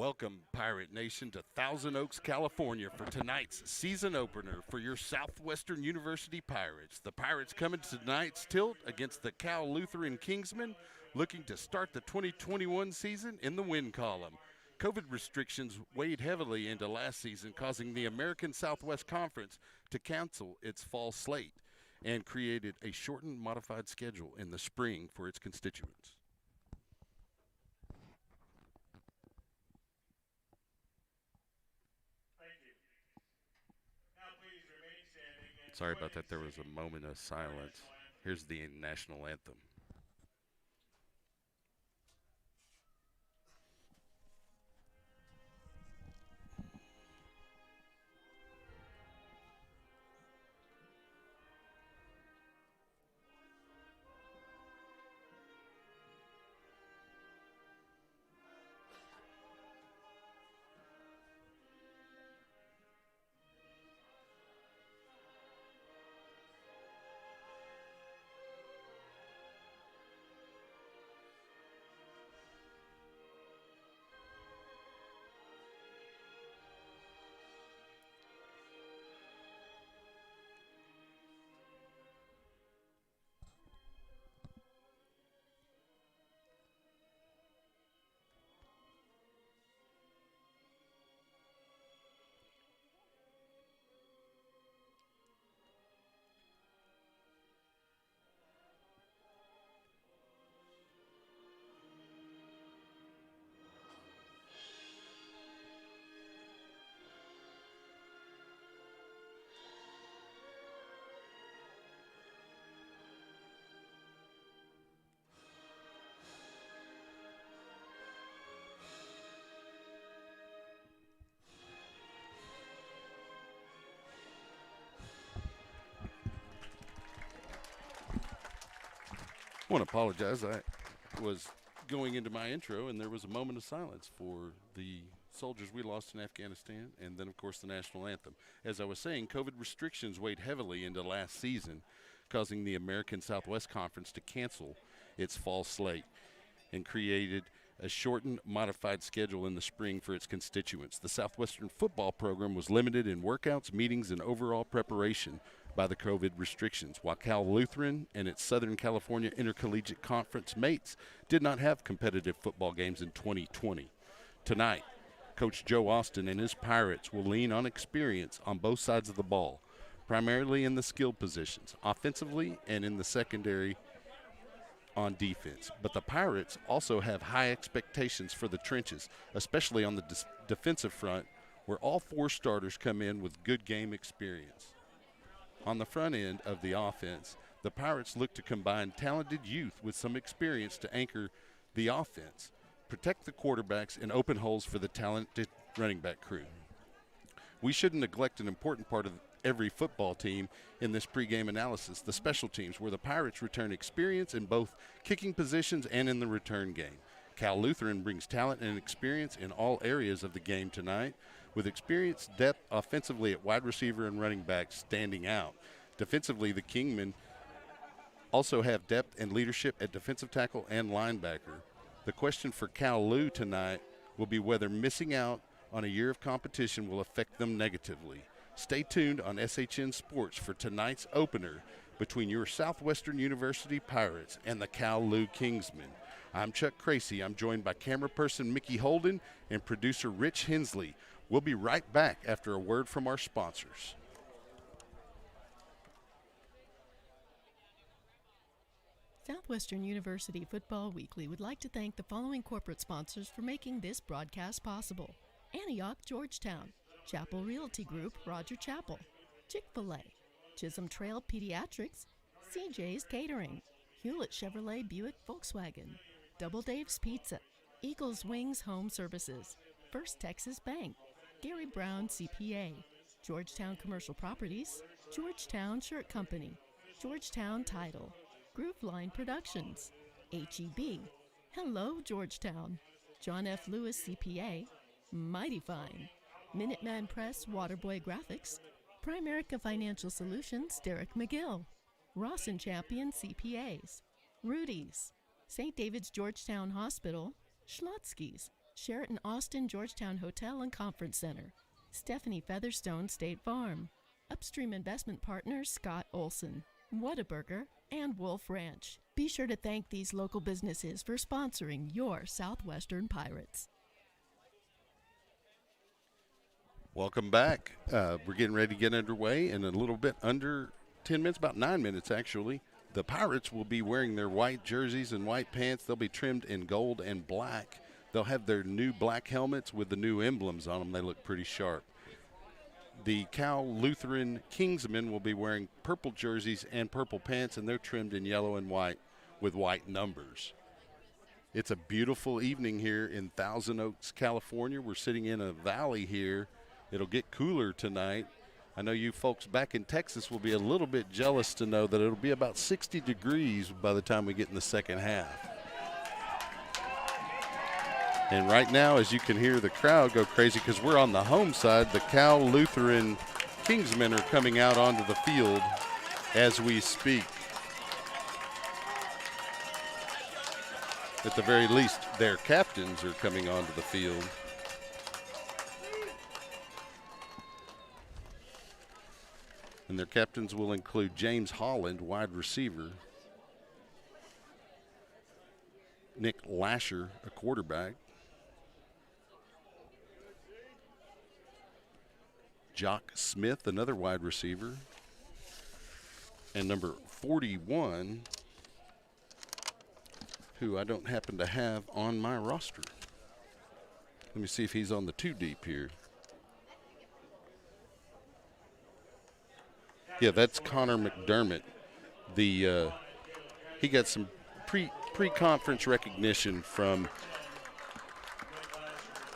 Welcome, Pirate Nation, to Thousand Oaks, California for tonight's season opener for your Southwestern University Pirates. The Pirates coming to tonight's tilt against the Cal Lutheran Kingsmen, looking to start the 2021 season in the win column. COVID restrictions weighed heavily into last season, causing the American Southwest Conference to cancel its fall slate and created a shortened, modified schedule in the spring for its constituents. Sorry about that. There was a moment of silence. Here's the national anthem. I want to apologize. I was going into my intro, and there was a moment of silence for the soldiers we lost in Afghanistan, and then, of course, the national anthem. As I was saying, COVID restrictions weighed heavily into last season, causing the American Southwest Conference to cancel its fall slate and created a shortened, modified schedule in the spring for its constituents. The Southwestern football program was limited in workouts, meetings, and overall preparation by the COVID restrictions, while Cal Lutheran and its Southern California Intercollegiate Conference mates did not have competitive football games in 2020. Tonight, Coach Joe Austin and his Pirates will lean on experience on both sides of the ball, primarily in the skill positions, offensively and in the secondary on defense. But the Pirates also have high expectations for the trenches, especially on the defensive front, where all four starters come in with good game experience. On the front end of the offense, the Pirates look to combine talented youth with some experience to anchor the offense, protect the quarterbacks, and open holes for the talented running back crew. We shouldn't neglect an important part of every football team in this pregame analysis, the special teams, where the Pirates return experience in both kicking positions and in the return game. Cal Lutheran brings talent and experience in all areas of the game tonight, with experience, depth offensively at wide receiver and running back standing out. Defensively, the Kingmen also have depth and leadership at defensive tackle and linebacker. The question for Cal Lu tonight will be whether missing out on a year of competition will affect them negatively. Stay tuned on SHN Sports for tonight's opener between your Southwestern University Pirates and the Cal Lu Kingsmen. I'm Chuck Cracy. I'm joined by camera person Mickey Holden and producer Rich Hensley. We'll be right back after a word from our sponsors. Southwestern University Football Weekly would like to thank the following corporate sponsors for making this broadcast possible: Antioch, Georgetown, Chapel Realty Group, Roger Chapel, Chick-fil-A, Chisholm Trail Pediatrics, CJ's Catering, Hewlett Chevrolet Buick Volkswagen, Double Dave's Pizza, Eagles Wings Home Services, First Texas Bank, Gary Brown CPA, Georgetown Commercial Properties, Georgetown Shirt Company, Georgetown Title, Groove Line Productions, HEB, Hello Georgetown, John F. Lewis CPA, Mighty Fine, Minuteman Press Waterboy Graphics, Primerica Financial Solutions Derek McGill, Ross and Champion CPAs, Rudy's, St. David's Georgetown Hospital, Schlotsky's, Sheraton Austin Georgetown Hotel and Conference Center, Stephanie Featherstone State Farm, Upstream Investment Partners Scott Olson, Whataburger, and Wolf Ranch. Be sure to thank these local businesses for sponsoring your Southwestern Pirates. Welcome back. We're getting ready to get underway in a little bit under 10 minutes, about 9 minutes actually. The Pirates will be wearing their white jerseys and white pants. They'll be trimmed in gold and black. They'll have their new black helmets with the new emblems on them. They look pretty sharp. The Cal Lutheran Kingsmen will be wearing purple jerseys and purple pants, and they're trimmed in yellow and white with white numbers. It's a beautiful evening here in Thousand Oaks, California. We're sitting in a valley here. It'll get cooler tonight. I know you folks back in Texas will be a little bit jealous to know that it'll be about 60 degrees by the time we get in the second half. And right now, as you can hear the crowd go crazy because we're on the home side, the Cal Lutheran Kingsmen are coming out onto the field as we speak. At the very least, their captains are coming onto the field. And their captains will include James Holland, wide receiver, Nick Lasher, a quarterback, Jock Smith, another wide receiver, and number 41, who I don't happen to have on my roster. Let me see if he's on the 2 deep here. Yeah, that's Connor McDermott. He got some pre-conference recognition from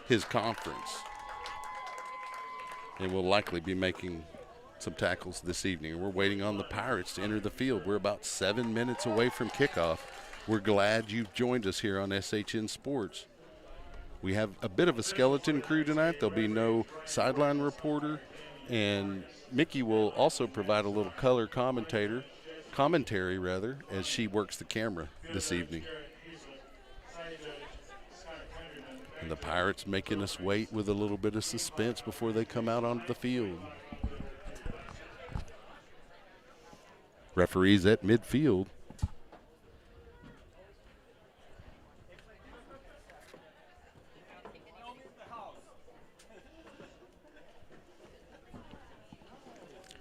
his conference, and will likely be making some tackles this evening. We're waiting on the Pirates to enter the field. We're about 7 minutes away from kickoff. We're glad you've joined us here on SHN Sports. We have a bit of a skeleton crew tonight. There'll be no sideline reporter, and Mickey will also provide a little color commentary, as she works the camera this evening. And the Pirates making us wait with a little bit of suspense before they come out onto the field. Referees at midfield.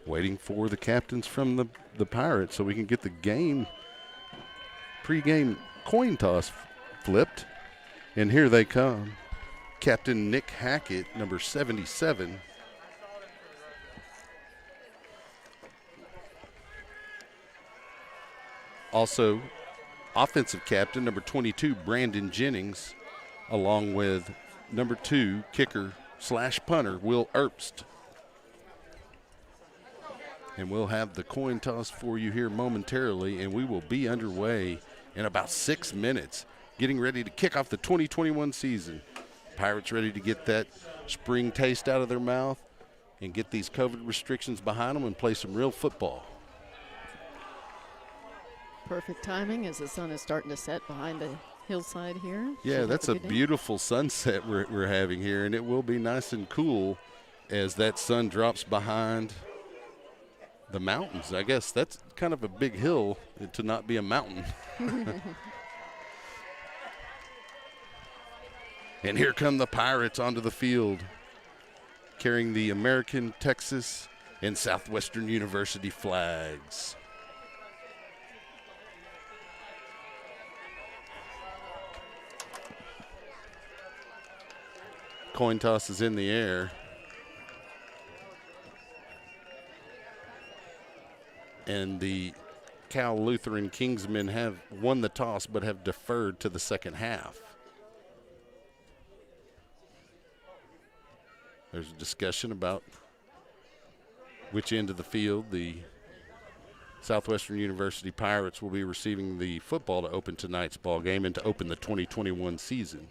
Waiting for the captains from the Pirates so we can get the pregame coin toss flipped. And here they come. Captain Nick Hackett, number 77. Also, offensive captain, number 22, Brandon Jennings, along with number 2, kicker/punter, Will Erbst. And we'll have the coin toss for you here momentarily, and we will be underway in about 6 minutes, getting ready to kick off the 2021 season. Pirates ready to get that spring taste out of their mouth and get these COVID restrictions behind them and play some real football. Perfect timing as the sun is starting to set behind the hillside here. Yeah, that's a beautiful sunset we're having here, and it will be nice and cool as that sun drops behind the mountains. I guess that's kind of a big hill to not be a mountain. And here come the Pirates onto the field, carrying the American, Texas, and Southwestern University flags. Coin toss is in the air. And the Cal Lutheran Kingsmen have won the toss but have deferred to the second half. There's a discussion about which end of the field the Southwestern University Pirates will be receiving the football to open tonight's ball game and to open the 2021 season.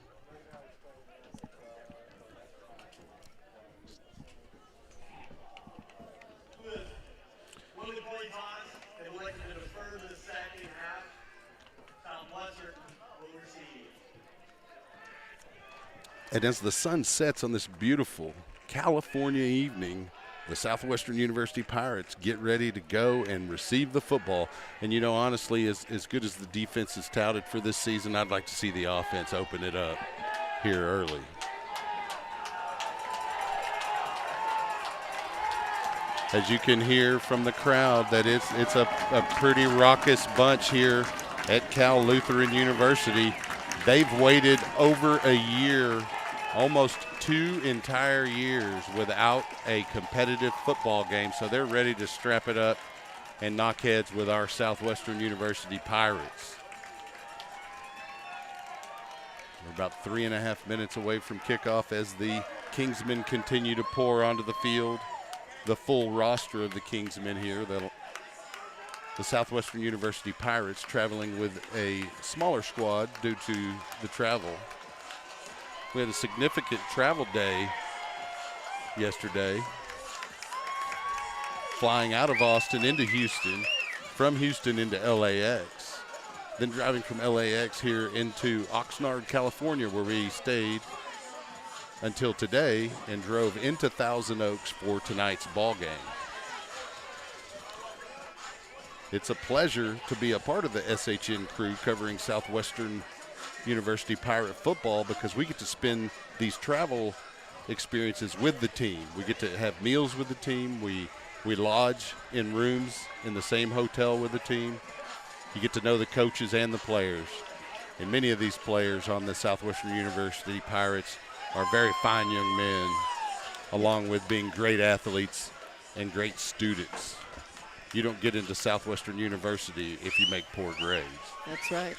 And as the sun sets on this beautiful California evening, the Southwestern University Pirates get ready to go and receive the football. And, you know, honestly, as good as the defense is touted for this season, I'd like to see the offense open it up here early. As you can hear from the crowd, that it's a pretty raucous bunch here at Cal Lutheran University. They've waited over a year, almost 2 entire years, without a competitive football game, so they're ready to strap it up and knock heads with our Southwestern University Pirates. We're about 3.5 minutes away from kickoff as the Kingsmen continue to pour onto the field. The full roster of the Kingsmen here. The Southwestern University Pirates traveling with a smaller squad due to the travel. We had a significant travel day yesterday, flying out of Austin into Houston, from Houston into LAX, then driving from LAX here into Oxnard, California, where we stayed until today and drove into Thousand Oaks for tonight's ball game. It's a pleasure to be a part of the SHN crew covering Southwestern University Pirate football because we get to spend these travel experiences with the team. We get to have meals with the team. We lodge in rooms in the same hotel with the team. You get to know the coaches and the players. And many of these players on the Southwestern University Pirates are very fine young men, along with being great athletes and great students. You don't get into Southwestern University if you make poor grades. That's right.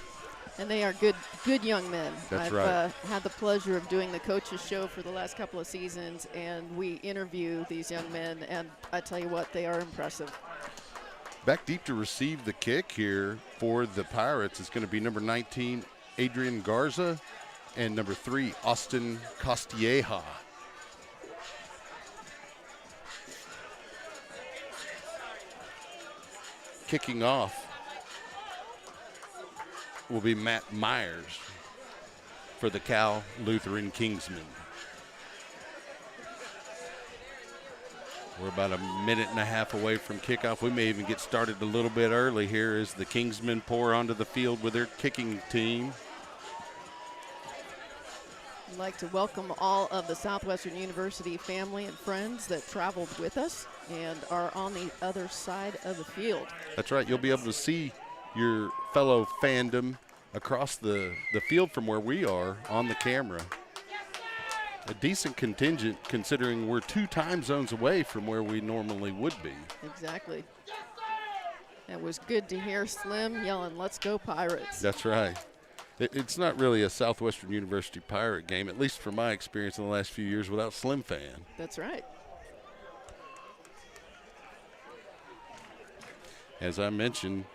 And they are good young men. That's I've right. Had the pleasure of doing the coaches show for the last couple of seasons, and we interview these young men, and I tell you what, they are impressive. Back deep to receive the kick here for the Pirates is going to be number 19, Adrian Garza, and number 3, Austin Costilleja. Kicking off will be Matt Myers for the Cal Lutheran Kingsmen. We're about 1.5 minutes away from kickoff. We may even get started a little bit early here as the Kingsmen pour onto the field with their kicking team. I'd like to welcome all of the Southwestern University family and friends that traveled with us and are on the other side of the field. That's right. You'll be able to see your fellow fandom across the field from where we are on the camera. A decent contingent considering we're 2 time zones away from where we normally would be. Exactly. It was good to hear Slim yelling, "Let's go Pirates." That's right. It's not really a Southwestern University Pirate game, at least from my experience in the last few years, without Slim Fan. That's right. As I mentioned,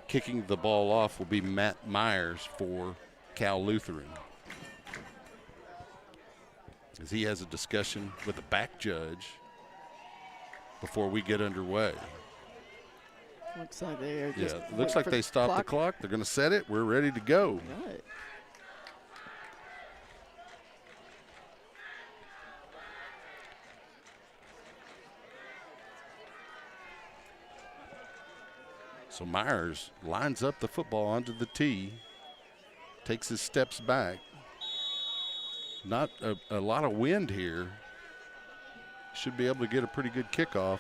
kicking the ball off will be Matt Myers for Cal Lutheran, as he has a discussion with the back judge before we get underway. Looks like they are just looks like they stopped the clock. They're going to set it. We're ready to go. Right. So Myers lines up the football onto the tee, takes his steps back. Not a lot of wind here. Should be able to get a pretty good kickoff.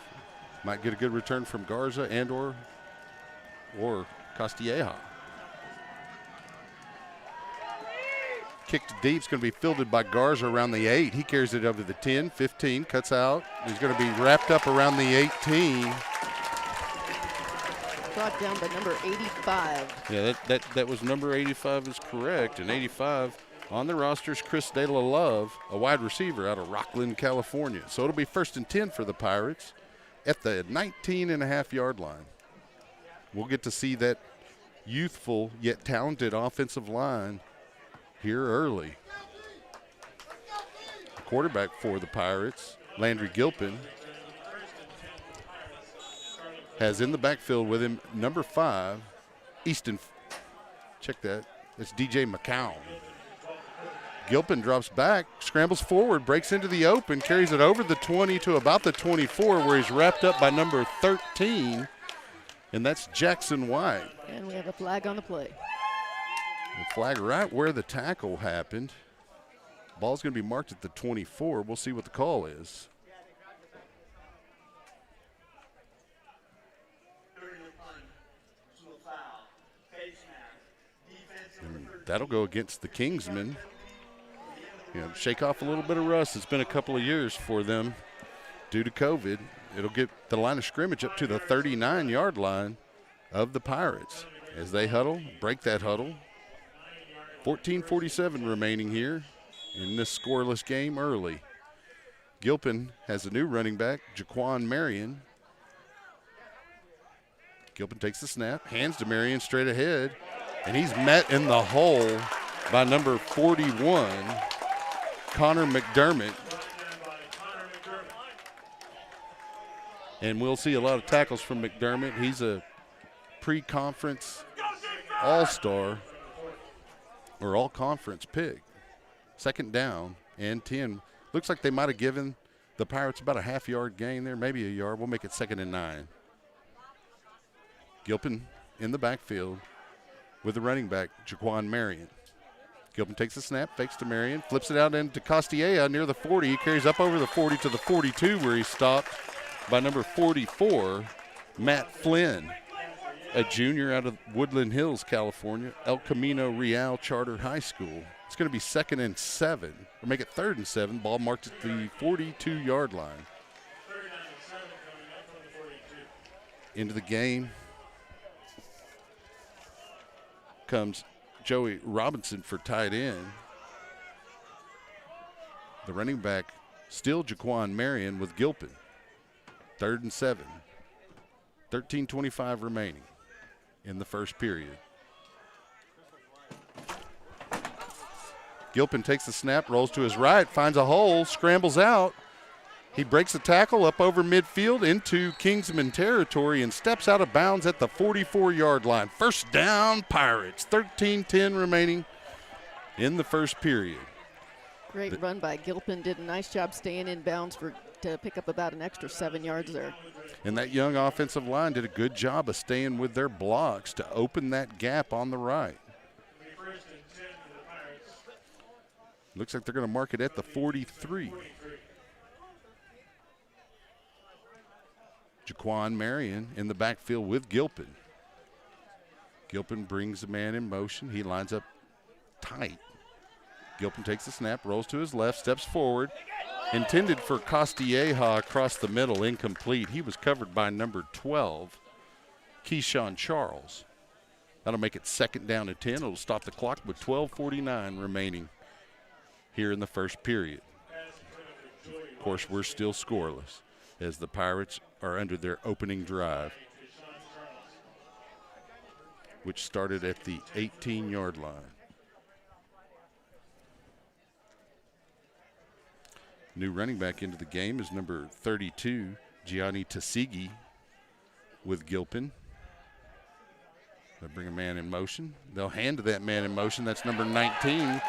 Might get a good return from Garza and or Costilleja. Kicked deep. It's going to be fielded by Garza around the 8. He carries it over to the 10, 15, cuts out. He's going to be wrapped up around the 18. Brought down by number 85. Yeah, that was number 85 is correct. And 85 on the roster is Chris De La Love, a wide receiver out of Rockland, California. So it'll be 1st and 10 for the Pirates at the 19.5-yard line. We'll get to see that youthful yet talented offensive line here early. The quarterback for the Pirates, Landry Gilpin, has in the backfield with him number 5, Easton. Check that. It's DJ McCown. Gilpin drops back, scrambles forward, breaks into the open, carries it over the 20 to about the 24, where he's wrapped up by number 13, and that's Jackson White. And we have a flag on the play. The flag right where the tackle happened. Ball's going to be marked at the 24. We'll see what the call is. And that'll go against the Kingsmen. Shake off a little bit of rust. It's been a couple of years for them due to COVID. It'll get the line of scrimmage up to the 39-yard line of the Pirates as they huddle, break that huddle. 14:47 remaining here in this scoreless game early. Gilpin has a new running back, Jaquan Marion. Gilpin takes the snap, hands to Marion straight ahead, and he's met in the hole by number 41, Connor McDermott. And we'll see a lot of tackles from McDermott. He's a pre-conference all-star or all-conference pick. Second down and 10. Looks like they might have given the Pirates about a half-yard gain there, maybe a yard. We'll make it 2nd and 9. Gilpin in the backfield with the running back, Jaquan Marion. Gilpin takes the snap, fakes to Marion, flips it out into Costilla near the 40. He carries up over the 40 to the 42 where he's stopped by number 44, Matt Flynn, a junior out of Woodland Hills, California, El Camino Real Charter High School. It's going to be 2nd and 7, or make it 3rd and 7. Ball marked at the 42-yard line. Into the game comes Joey Robinson for tight end. The running back still Jaquan Marion with Gilpin. 3rd and 7. 13:25 remaining in the first period. Gilpin takes the snap, rolls to his right, finds a hole, scrambles out. He breaks a tackle up over midfield into Kingsman territory and steps out of bounds at the 44-yard line. First down, Pirates. 13:10 remaining in the first period. Great run by Gilpin. Did a nice job staying in bounds to pick up about an extra 7 yards there. And that young offensive line did a good job of staying with their blocks to open that gap on the right. Looks like they're going to mark it at the 43. Jaquan Marion in the backfield with Gilpin. Gilpin brings the man in motion. He lines up tight. Gilpin takes the snap, rolls to his left, steps forward. Intended for Costilleja across the middle, incomplete. He was covered by number 12, Keyshawn Charles. That'll make it 2nd down and 10. It'll stop the clock with 12:49 remaining here in the first period. Of course, we're still scoreless as the Pirates are under their opening drive, which started at the 18-yard line. New running back into the game is number 32, Gianni Tasigi with Gilpin. They'll bring a man in motion. They'll hand to that man in motion. That's number 19,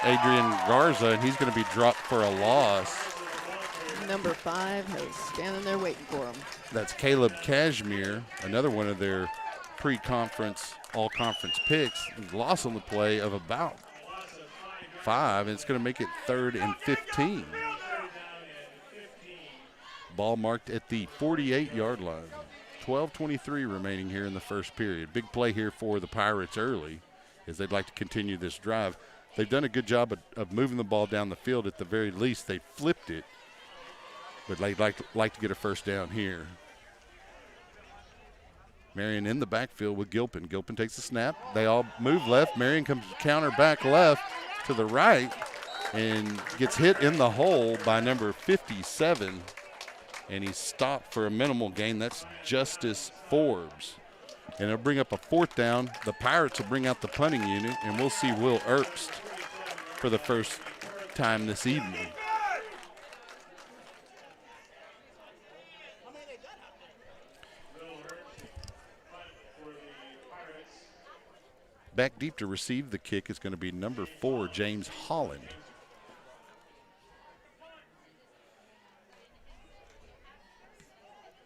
Adrian Garza, and he's going to be dropped for a loss. Number 5 is standing there waiting for him. That's Caleb Cashmere, another one of their pre-conference, all-conference picks. Loss on the play of about 5, and it's going to make it 3rd and 15. Ball marked at the 48-yard line. 12:23 remaining here in the first period. Big play here for the Pirates early as they'd like to continue this drive. They've done a good job of moving the ball down the field. At the very least, they flipped it, but they'd like to get a first down here. Marion in the backfield with Gilpin. Gilpin takes the snap. They all move left. Marion comes counter back left to the right and gets hit in the hole by number 57, and he's stopped for a minimal gain. That's Justice Forbes. And it'll bring up a 4th down. The Pirates will bring out the punting unit, and we'll see Will Erbst for the first time this evening. Back deep to receive the kick is going to be number 4, James Holland.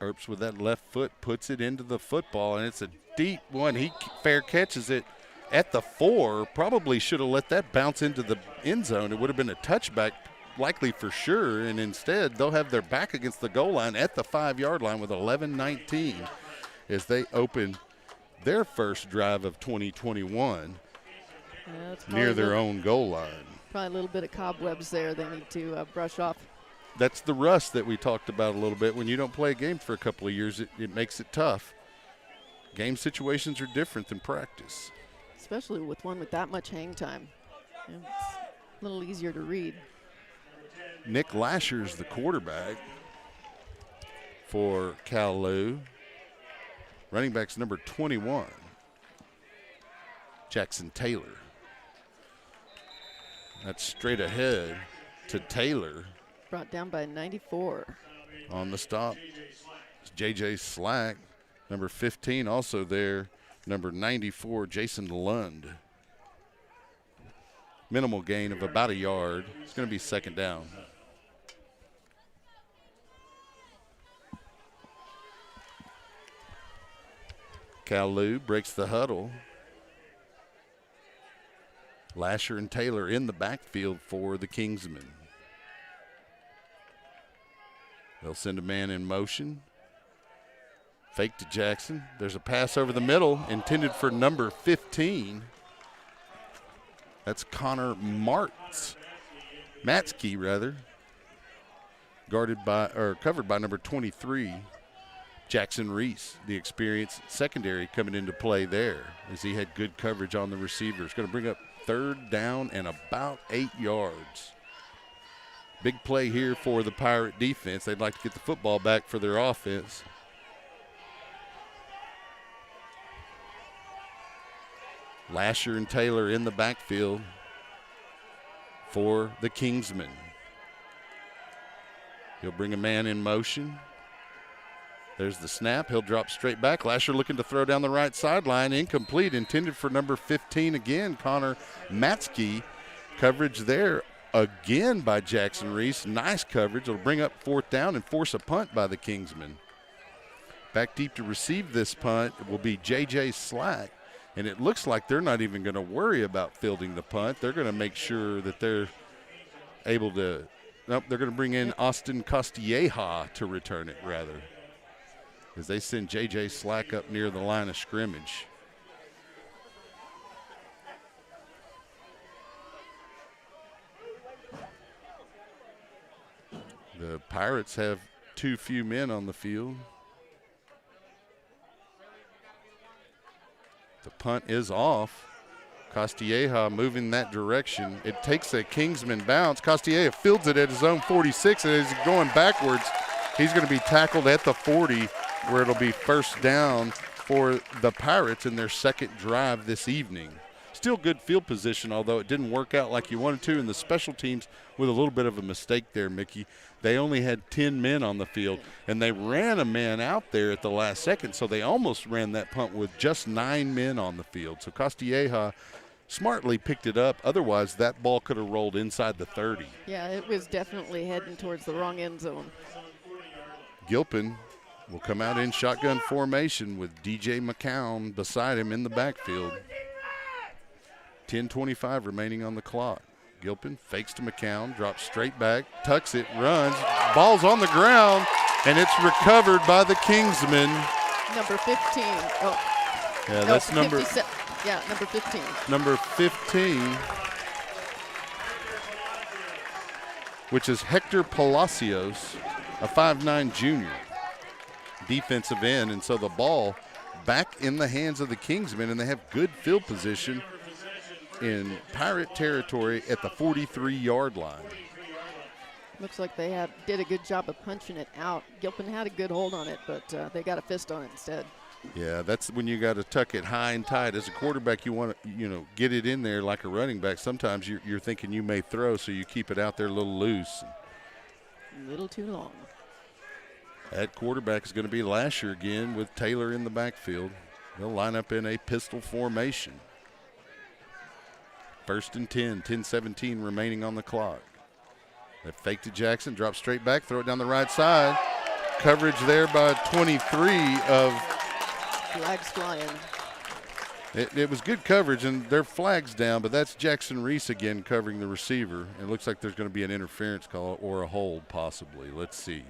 Earps with that left foot puts it into the football, and it's a deep one. He fair catches it at the 4. Probably should have let that bounce into the end zone. It would have been a touchback, likely for sure, and instead they'll have their back against the goal line at the 5-yard line with 11:19 as they open their first drive of 2021 near their own goal line. Probably a little bit of cobwebs there they need to brush off. That's the rust that we talked about a little bit. When you don't play a game for a couple of years, it makes it tough. Game situations are different than practice. Especially with one with that much hang time. Yeah, it's a little easier to read. Nick Lasher's the quarterback for Cal-Lou. Running back's number 21, Jackson Taylor. That's straight ahead to Taylor. Brought down by 94. On the stop, it's J.J. Slack, number 15, also there, number 94, Jason Lund. Minimal gain of about a yard. It's going to be second down. Cal-Lou breaks the huddle. Lasher and Taylor in the backfield for the Kingsmen. They'll send a man in motion. Fake to Jackson. There's a pass over the middle intended for number 15. That's Connor Matzke rather. Covered by number 23, Jackson Reese, the experienced secondary coming into play there as he had good coverage on the receivers. Going to bring up third down and about 8 yards. Big play here for the Pirate defense. They'd like to get the football back for their offense. Lasher and Taylor in the backfield for the Kingsmen. He'll bring a man in motion. There's the snap. He'll drop straight back. Lasher looking to throw down the right sideline. Incomplete. Intended for number 15 again, Connor Matzke. Coverage there again by Jackson Reese. Nice coverage. It'll bring up fourth down and force a punt by the Kingsmen. Back deep to receive this punt will be J.J. Slack. And it looks like they're not even going to worry about fielding the punt. They're going to make sure that they're able to – nope, they're going to bring in Austin Costilleja to return it, rather, as they send J.J. Slack up near the line of scrimmage. The Pirates have too few men on the field. The punt is off. Costilleja moving that direction. It takes a Kingsman bounce. Costilleja fields it at his own 46, and as he's going backwards, he's going to be tackled at the 40, where it'll be first down for the Pirates in their second drive this evening. Still good field position, although it didn't work out like you wanted to, and the special teams with a little bit of a mistake there, Mickey. They only had 10 men on the field, and they ran a man out there at the last second, so they almost ran that punt with just 9 men on the field. So Costilleja smartly picked it up. Otherwise, that ball could have rolled inside the 30. Yeah, it was definitely heading towards the wrong end zone. Gilpin will come out in shotgun formation with DJ McCown beside him in the backfield. 10:25 remaining on the clock. Gilpin fakes to McCown, drops straight back, tucks it, runs, ball's on the ground, and it's recovered by the Kingsmen. Number 15. Oh, yeah, no, that's number. Yeah, number 15. Number 15, which is Hector Palacios, a 5'9" junior, defensive end, and so the ball back in the hands of the Kingsmen, and they have good field position in Pirate territory at the 43-yard line. Looks like they did a good job of punching it out. Gilpin had a good hold on it, but they got a fist on it instead. Yeah, that's when you got to tuck it high and tight. As a quarterback, you want to, get it in there like a running back. Sometimes you're thinking you may throw, so you keep it out there a little loose. A little too long. That quarterback is going to be Lasher again with Taylor in the backfield. They'll line up in a pistol formation. First and 10, 10-17 remaining on the clock. They fake to Jackson, drop straight back, throw it down the right side. Coverage there by 23 of. Flags flying. It was good coverage, and their flag's down, but that's Jackson Reese again covering the receiver. It looks like there's going to be an interference call or a hold possibly. Let's see.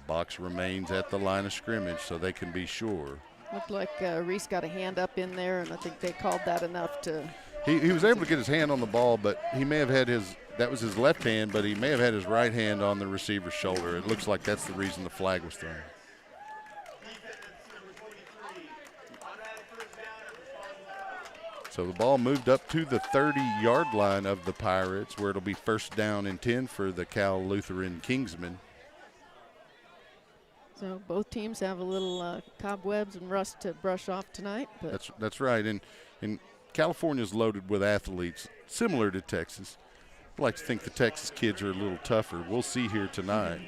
Box remains at the line of scrimmage, so they can be sure. Looked like Reese got a hand up in there, and I think they called that enough to. He was able to get his hand on the ball, but he may have had that was his left hand, but he may have had his right hand on the receiver's shoulder. It looks like that's the reason the flag was thrown. So the ball moved up to the 30-yard line of the Pirates, where it'll be first down and 10 for the Cal Lutheran Kingsmen. So both teams have a little cobwebs and rust to brush off tonight. But That's right, and California's loaded with athletes similar to Texas. I like to think the Texas kids are a little tougher. We'll see here tonight.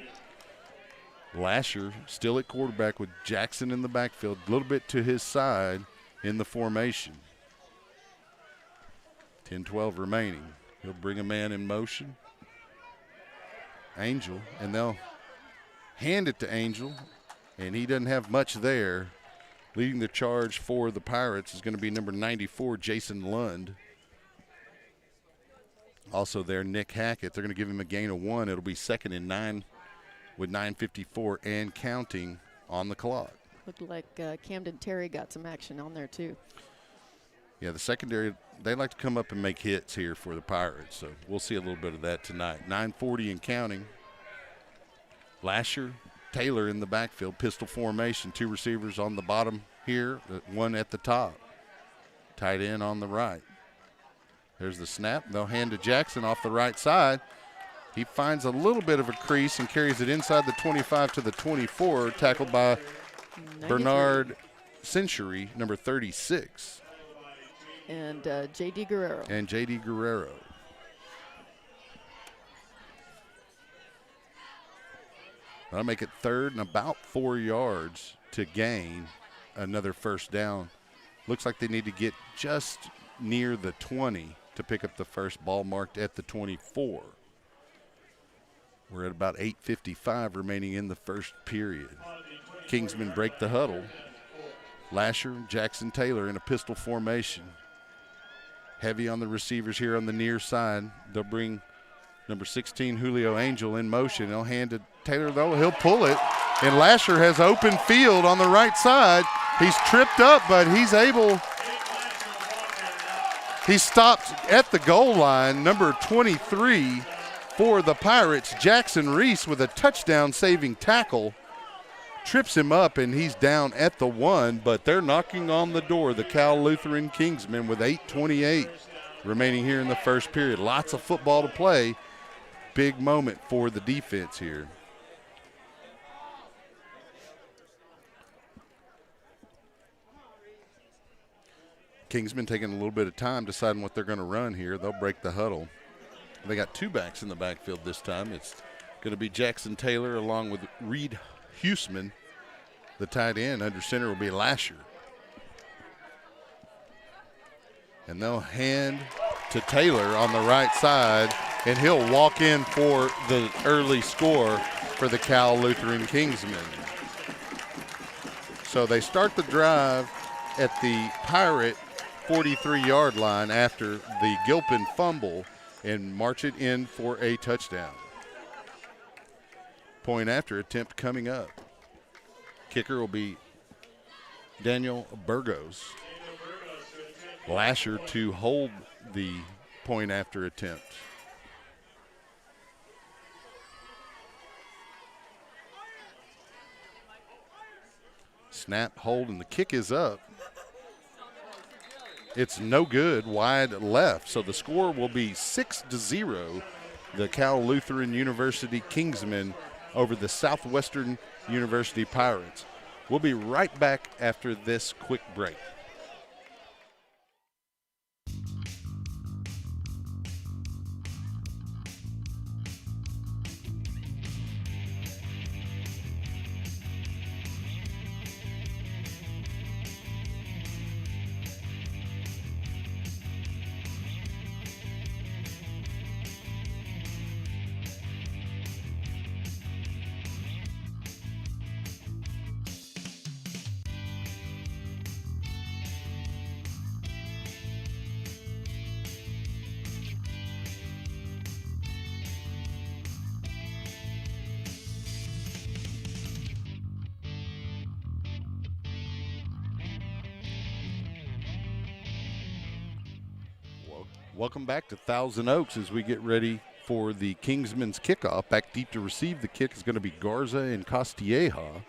Lasher still at quarterback with Jackson in the backfield, a little bit to his side in the formation. 10-12 remaining. He'll bring a man in motion. Angel, and they'll hand it to Angel, and he doesn't have much there. Leading the charge for the Pirates is going to be number 94, Jason Lund. Also there, Nick Hackett. They're going to give him a gain of 1. It'll be 2nd and 9 with 9:54 and counting on the clock. Looked like Camden Terry got some action on there too. Yeah, the secondary, they like to come up and make hits here for the Pirates, so we'll see a little bit of that tonight. 9:40 and counting. Lasher, Taylor in the backfield, pistol formation. 2 receivers on the bottom here, 1 at the top. Tight end on the right. There's the snap. They'll hand to Jackson off the right side. He finds a little bit of a crease and carries it inside the 25 to the 24, tackled by 93. Bernard Century, number 36. And J.D. Guerrero. And J.D. Guerrero. That'll make it 3rd and about 4 yards to gain another first down. Looks like they need to get just near the 20 to pick up the first, ball marked at the 24. We're at about 8:55 remaining in the first period. Kingsmen break the huddle. Lasher, Jackson Taylor in a pistol formation. Heavy on the receivers here on the near side. They'll bring number 16, Julio Angel, in motion. They'll hand to Taylor, though. He'll pull it. And Lasher has open field on the right side. He's tripped up, but he's able. He stopped at the goal line. Number 23 for the Pirates, Jackson Reese, with a touchdown-saving tackle. Trips him up, and he's down at the 1, but they're knocking on the door, the Cal Lutheran Kingsmen, with 8:28 remaining here in the first period. Lots of football to play. Big moment for the defense here. Kingsmen taking a little bit of time deciding what they're going to run here. They'll break the huddle. They got 2 backs in the backfield this time. It's going to be Jackson Taylor along with Reed Huseman. The tight end under center will be Lasher. And they'll hand to Taylor on the right side, and he'll walk in for the early score for the Cal Lutheran Kingsmen. So they start the drive at the Pirate 43-yard line after the Gilpin fumble and march it in for a touchdown. Point after attempt coming up. Kicker will be Daniel Burgos. Lasher to hold the point after attempt. Snap, hold, and the kick is up. It's no good, wide left. So the score will be 6-0. The Cal Lutheran University Kingsmen over the Southwestern University Pirates. We'll be right back after this quick break. Welcome back to Thousand Oaks as we get ready for the Kingsmen's kickoff. Back deep to receive the kick is going to be Garza and Castilleja.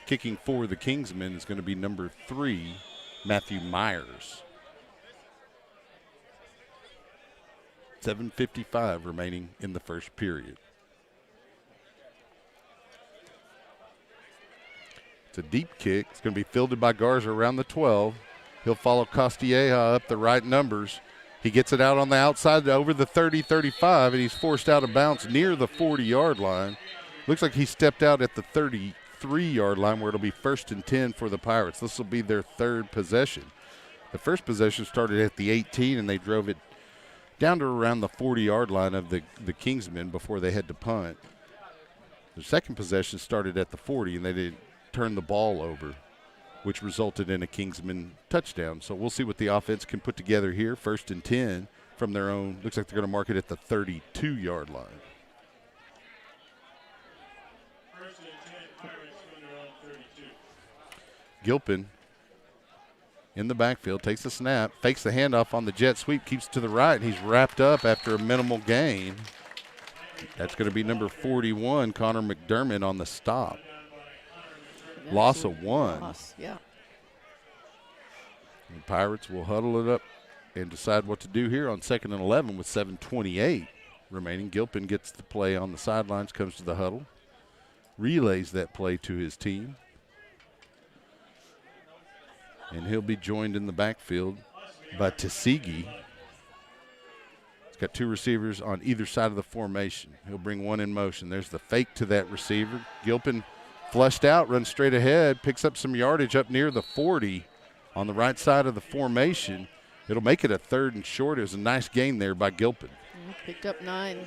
Kicking for the Kingsmen is going to be number 3, Matthew Myers. 7:55 remaining in the first period. It's a deep kick. It's going to be fielded by Garza around the 12. He'll follow Castilleja up the right numbers. He gets it out on the outside over the 30-35, and he's forced out of bounds near the 40-yard line. Looks like he stepped out at the 33-yard line where it'll be 1st and 10 for the Pirates. This will be their 3rd possession. The first possession started at the 18, and they drove it down to around the 40-yard line of the Kingsmen before they had to punt. The second possession started at the 40, and they did turn the ball over, which resulted in a Kingsman touchdown. So we'll see what the offense can put together here. 1st and 10 from their own. Looks like they're going to mark it at the 32-yard line. 1st and 10, Pirates from their own 32. Gilpin in the backfield, takes the snap, fakes the handoff on the jet sweep, keeps to the right, and he's wrapped up after a minimal gain. That's going to be number 41, Connor McDermott, on the stop. Loss of 1. Loss, yeah. The Pirates will huddle it up and decide what to do here on 2nd and 11 with 7:28 remaining. Gilpin gets the play on the sidelines, comes to the huddle, relays that play to his team. And he'll be joined in the backfield by Tsigi. He's got 2 receivers on either side of the formation. He'll bring one in motion. There's the fake to that receiver. Gilpin flushed out, runs straight ahead, picks up some yardage up near the 40 on the right side of the formation. It'll make it a 3rd and short. It was a nice gain there by Gilpin. Picked up 9.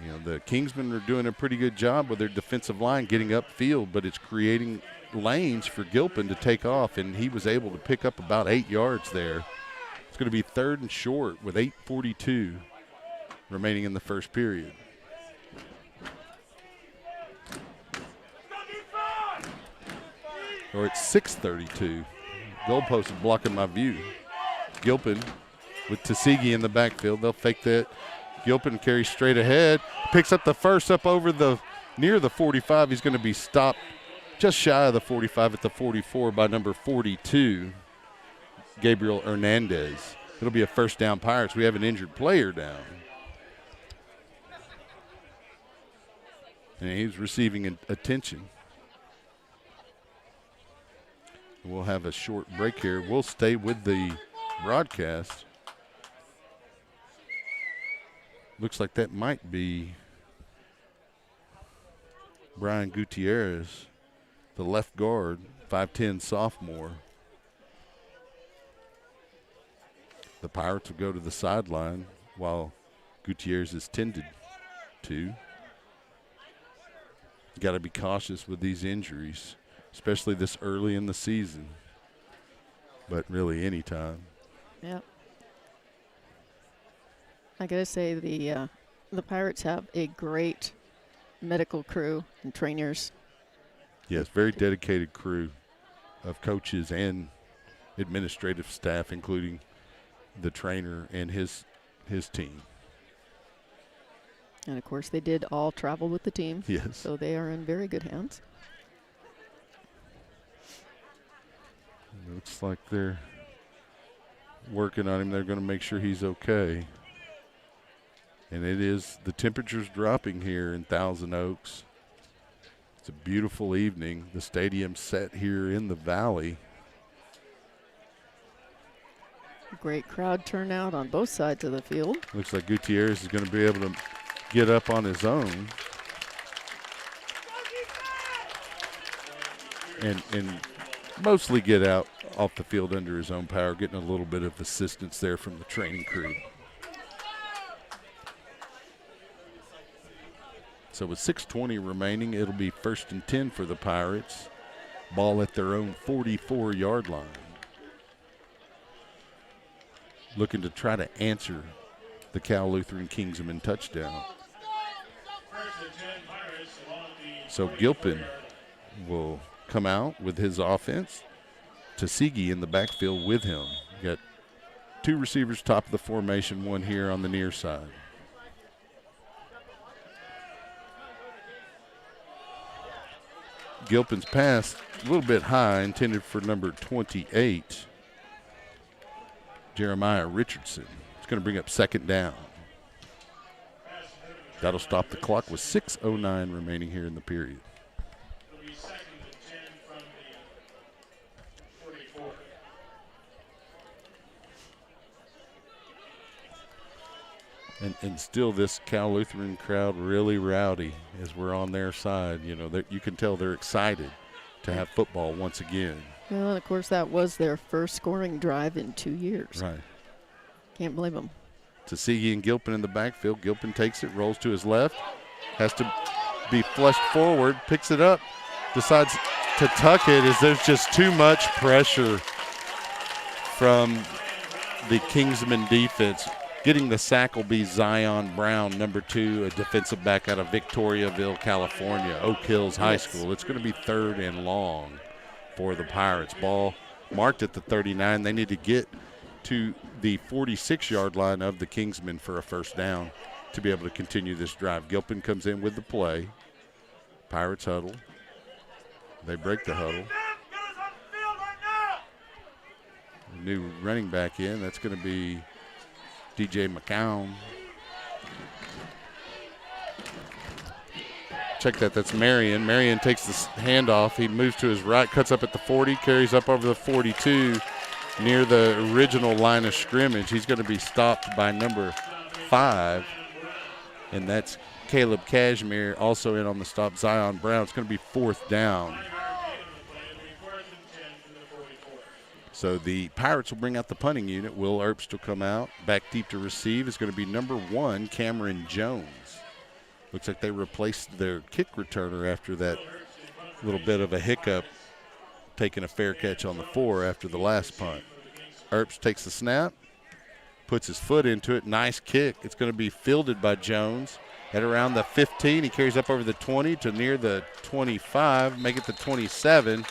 You know, the Kingsmen are doing a pretty good job with their defensive line getting upfield, but it's creating lanes for Gilpin to take off, and he was able to pick up about 8 yards there. It's going to be 3rd and short with 8:42 remaining in the first period. Or it's 6:32. Goalpost is blocking my view. Gilpin with Tsigi in the backfield. They'll fake that. Gilpin carries straight ahead, picks up the first up over the near the 45. He's going to be stopped just shy of the 45 at the 44 by number 42, Gabriel Hernandez. It'll be a 1st down Pirates. We have an injured player down. And he's receiving attention. We'll have a short break here. We'll stay with the broadcast. Looks like that might be Brian Gutierrez, the left guard, 5'10" sophomore. The Pirates will go to the sideline while Gutierrez is tended to. Got to be cautious with these injuries, especially this early in the season, but really any time. Yep. I gotta say the Pirates have a great medical crew and trainers. Yes, very dedicated crew of coaches and administrative staff, including the trainer and his team. And of course, they did all travel with the team. Yes. So they are in very good hands. Looks like they're working on him. They're going to make sure he's okay. And it is, the temperature's dropping here in Thousand Oaks. It's a beautiful evening. The stadium's set here in the valley. Great crowd turnout on both sides of the field. Looks like Gutierrez is going to be able to get up on his own. And mostly get out off the field under his own power, getting a little bit of assistance there from the training crew. So with 6:20 remaining, it'll be 1st and 10 for the Pirates. Ball at their own 44-yard line. Looking to try to answer the Cal Lutheran Kingsmen touchdown. So Gilpin will come out with his offense. Tuskegee in the backfield with him. Got 2 receivers top of the formation, 1 here on the near side. Gilpin's pass a little bit high, intended for number 28, Jeremiah Richardson. It's going to bring up 2nd down. That'll stop the clock with 6:09 remaining here in the period. It'll be 2nd and 10 from the 44. And still this Cal Lutheran crowd really rowdy as we're on their side. You know, you can tell they're excited to have football once again. Well, and of course, that was their first scoring drive in 2 years. Right. Can't blame them. Tuskegee and Gilpin in the backfield. Gilpin takes it, rolls to his left, has to be flushed forward, picks it up, decides to tuck it as there's just too much pressure from the Kingsman defense. Getting the sack will be Zion Brown, number 2, a defensive back out of Victoriaville, California, Oak Hills High School. It's going to be 3rd and long for the Pirates. Ball marked at the 39. They need to get to the 46-yard line of the Kingsmen for a 1st down to be able to continue this drive. Gilpin comes in with the play. Pirates huddle. They break the huddle. New running back in. That's going to be DJ McCown. Check that. That's Marion. Marion takes the handoff. He moves to his right, cuts up at the 40, carries up over the 42 near the original line of scrimmage. He's going to be stopped by number 5, and that's Caleb Cashmere, also in on the stop, Zion Brown. It's going to be 4th down. So the Pirates will bring out the punting unit. Will Earps will come out. Back deep to receive is going to be number 1, Cameron Jones. Looks like they replaced their kick returner after that little bit of a hiccup, taking a fair catch on the 4 after the last punt. Earps takes the snap, puts his foot into it. Nice kick. It's going to be fielded by Jones at around the 15. He carries up over the 20 to near the 25, make it the 27,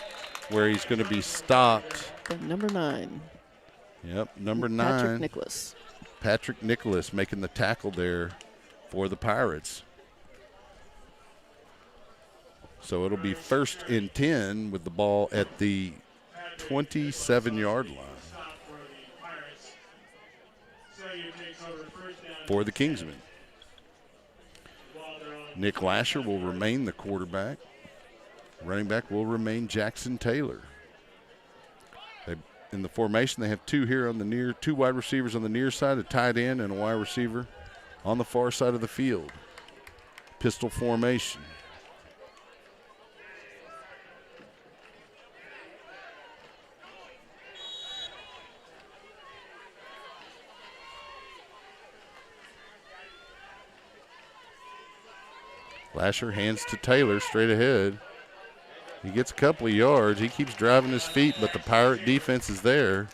where he's going to be stopped. The number 9. Yep, number 9. Patrick Nicholas. Patrick Nicholas making the tackle there for the Pirates. So it'll be 1st and 10 with the ball at the 27-yard line for the Kingsmen. Nick Lasher will remain the quarterback. Running back will remain Jackson Taylor. In the formation, they have 2 here on the near, 2 wide receivers on the near side, a tight end and a wide receiver on the far side of the field. Pistol formation. Lasher hands to Taylor straight ahead. He gets a couple of yards. He keeps driving his feet, but the Pirate defense is there.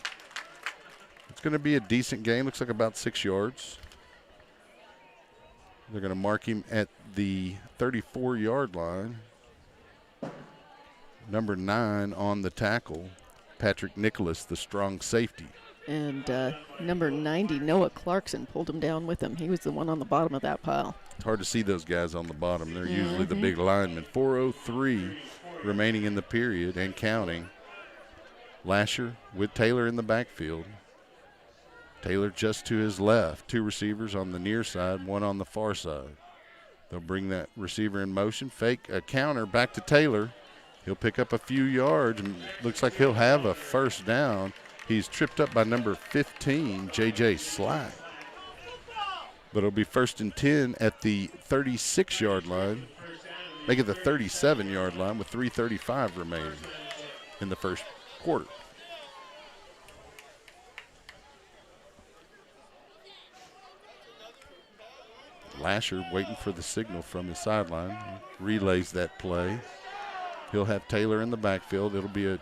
It's going to be a decent game. Looks like about 6 yards. They're going to mark him at the 34-yard line. Number 9 on the tackle, Patrick Nicholas, the strong safety. And number 90, Noah Clarkson, pulled him down with him. He was the one on the bottom of that pile. It's hard to see those guys on the bottom. They're usually the big linemen. 4:03 remaining in the period and counting. Lasher with Taylor in the backfield. Taylor just to his left. 2 receivers on the near side, 1 on the far side. They'll bring that receiver in motion, fake a counter back to Taylor. He'll pick up a few yards and looks like he'll have a 1st down. He's tripped up by number 15, J.J. Slack. But it'll be 1st and 10 at the 36-yard line. Make it the 37-yard line with 3:35 remaining in the first quarter. Lasher waiting for the signal from his sideline. Relays that play. He'll have Taylor in the backfield. It'll be a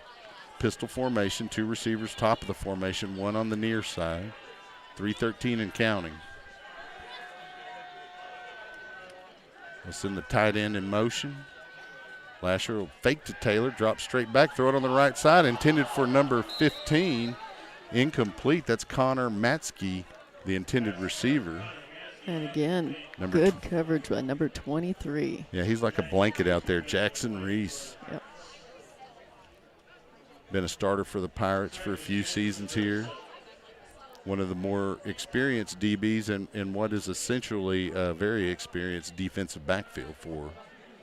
pistol formation, 2 receivers top of the formation, 1 on the near side. 3:13 and counting. We'll send the tight end in motion. Lasher will fake to Taylor, drop straight back, throw it on the right side, intended for number 15, incomplete. That's Connor Matsky, the intended receiver. And again, good coverage by number 23. Yeah, he's like a blanket out there, Jackson Reese. Yep. Been a starter for the Pirates for a few seasons here. One of the more experienced DBs in what is essentially a very experienced defensive backfield for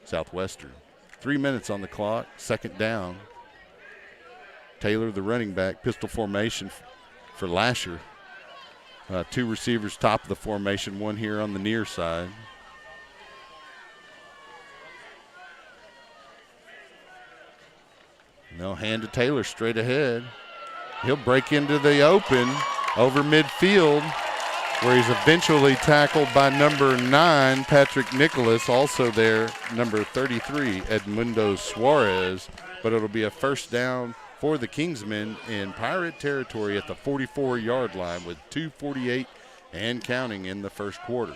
Southwestern. 3 minutes on the clock, second down. Taylor, the running back, pistol formation for Lasher. 2 receivers top of the formation, one here on the near side. And they'll hand to Taylor straight ahead. He'll break into the open over midfield, where he's eventually tackled by number 9, Patrick Nicholas, also there, number 33, Edmundo Suarez. But it'll be a first down for the Kingsmen in Pirate territory at the 44-yard line with 2:48 and counting in the first quarter.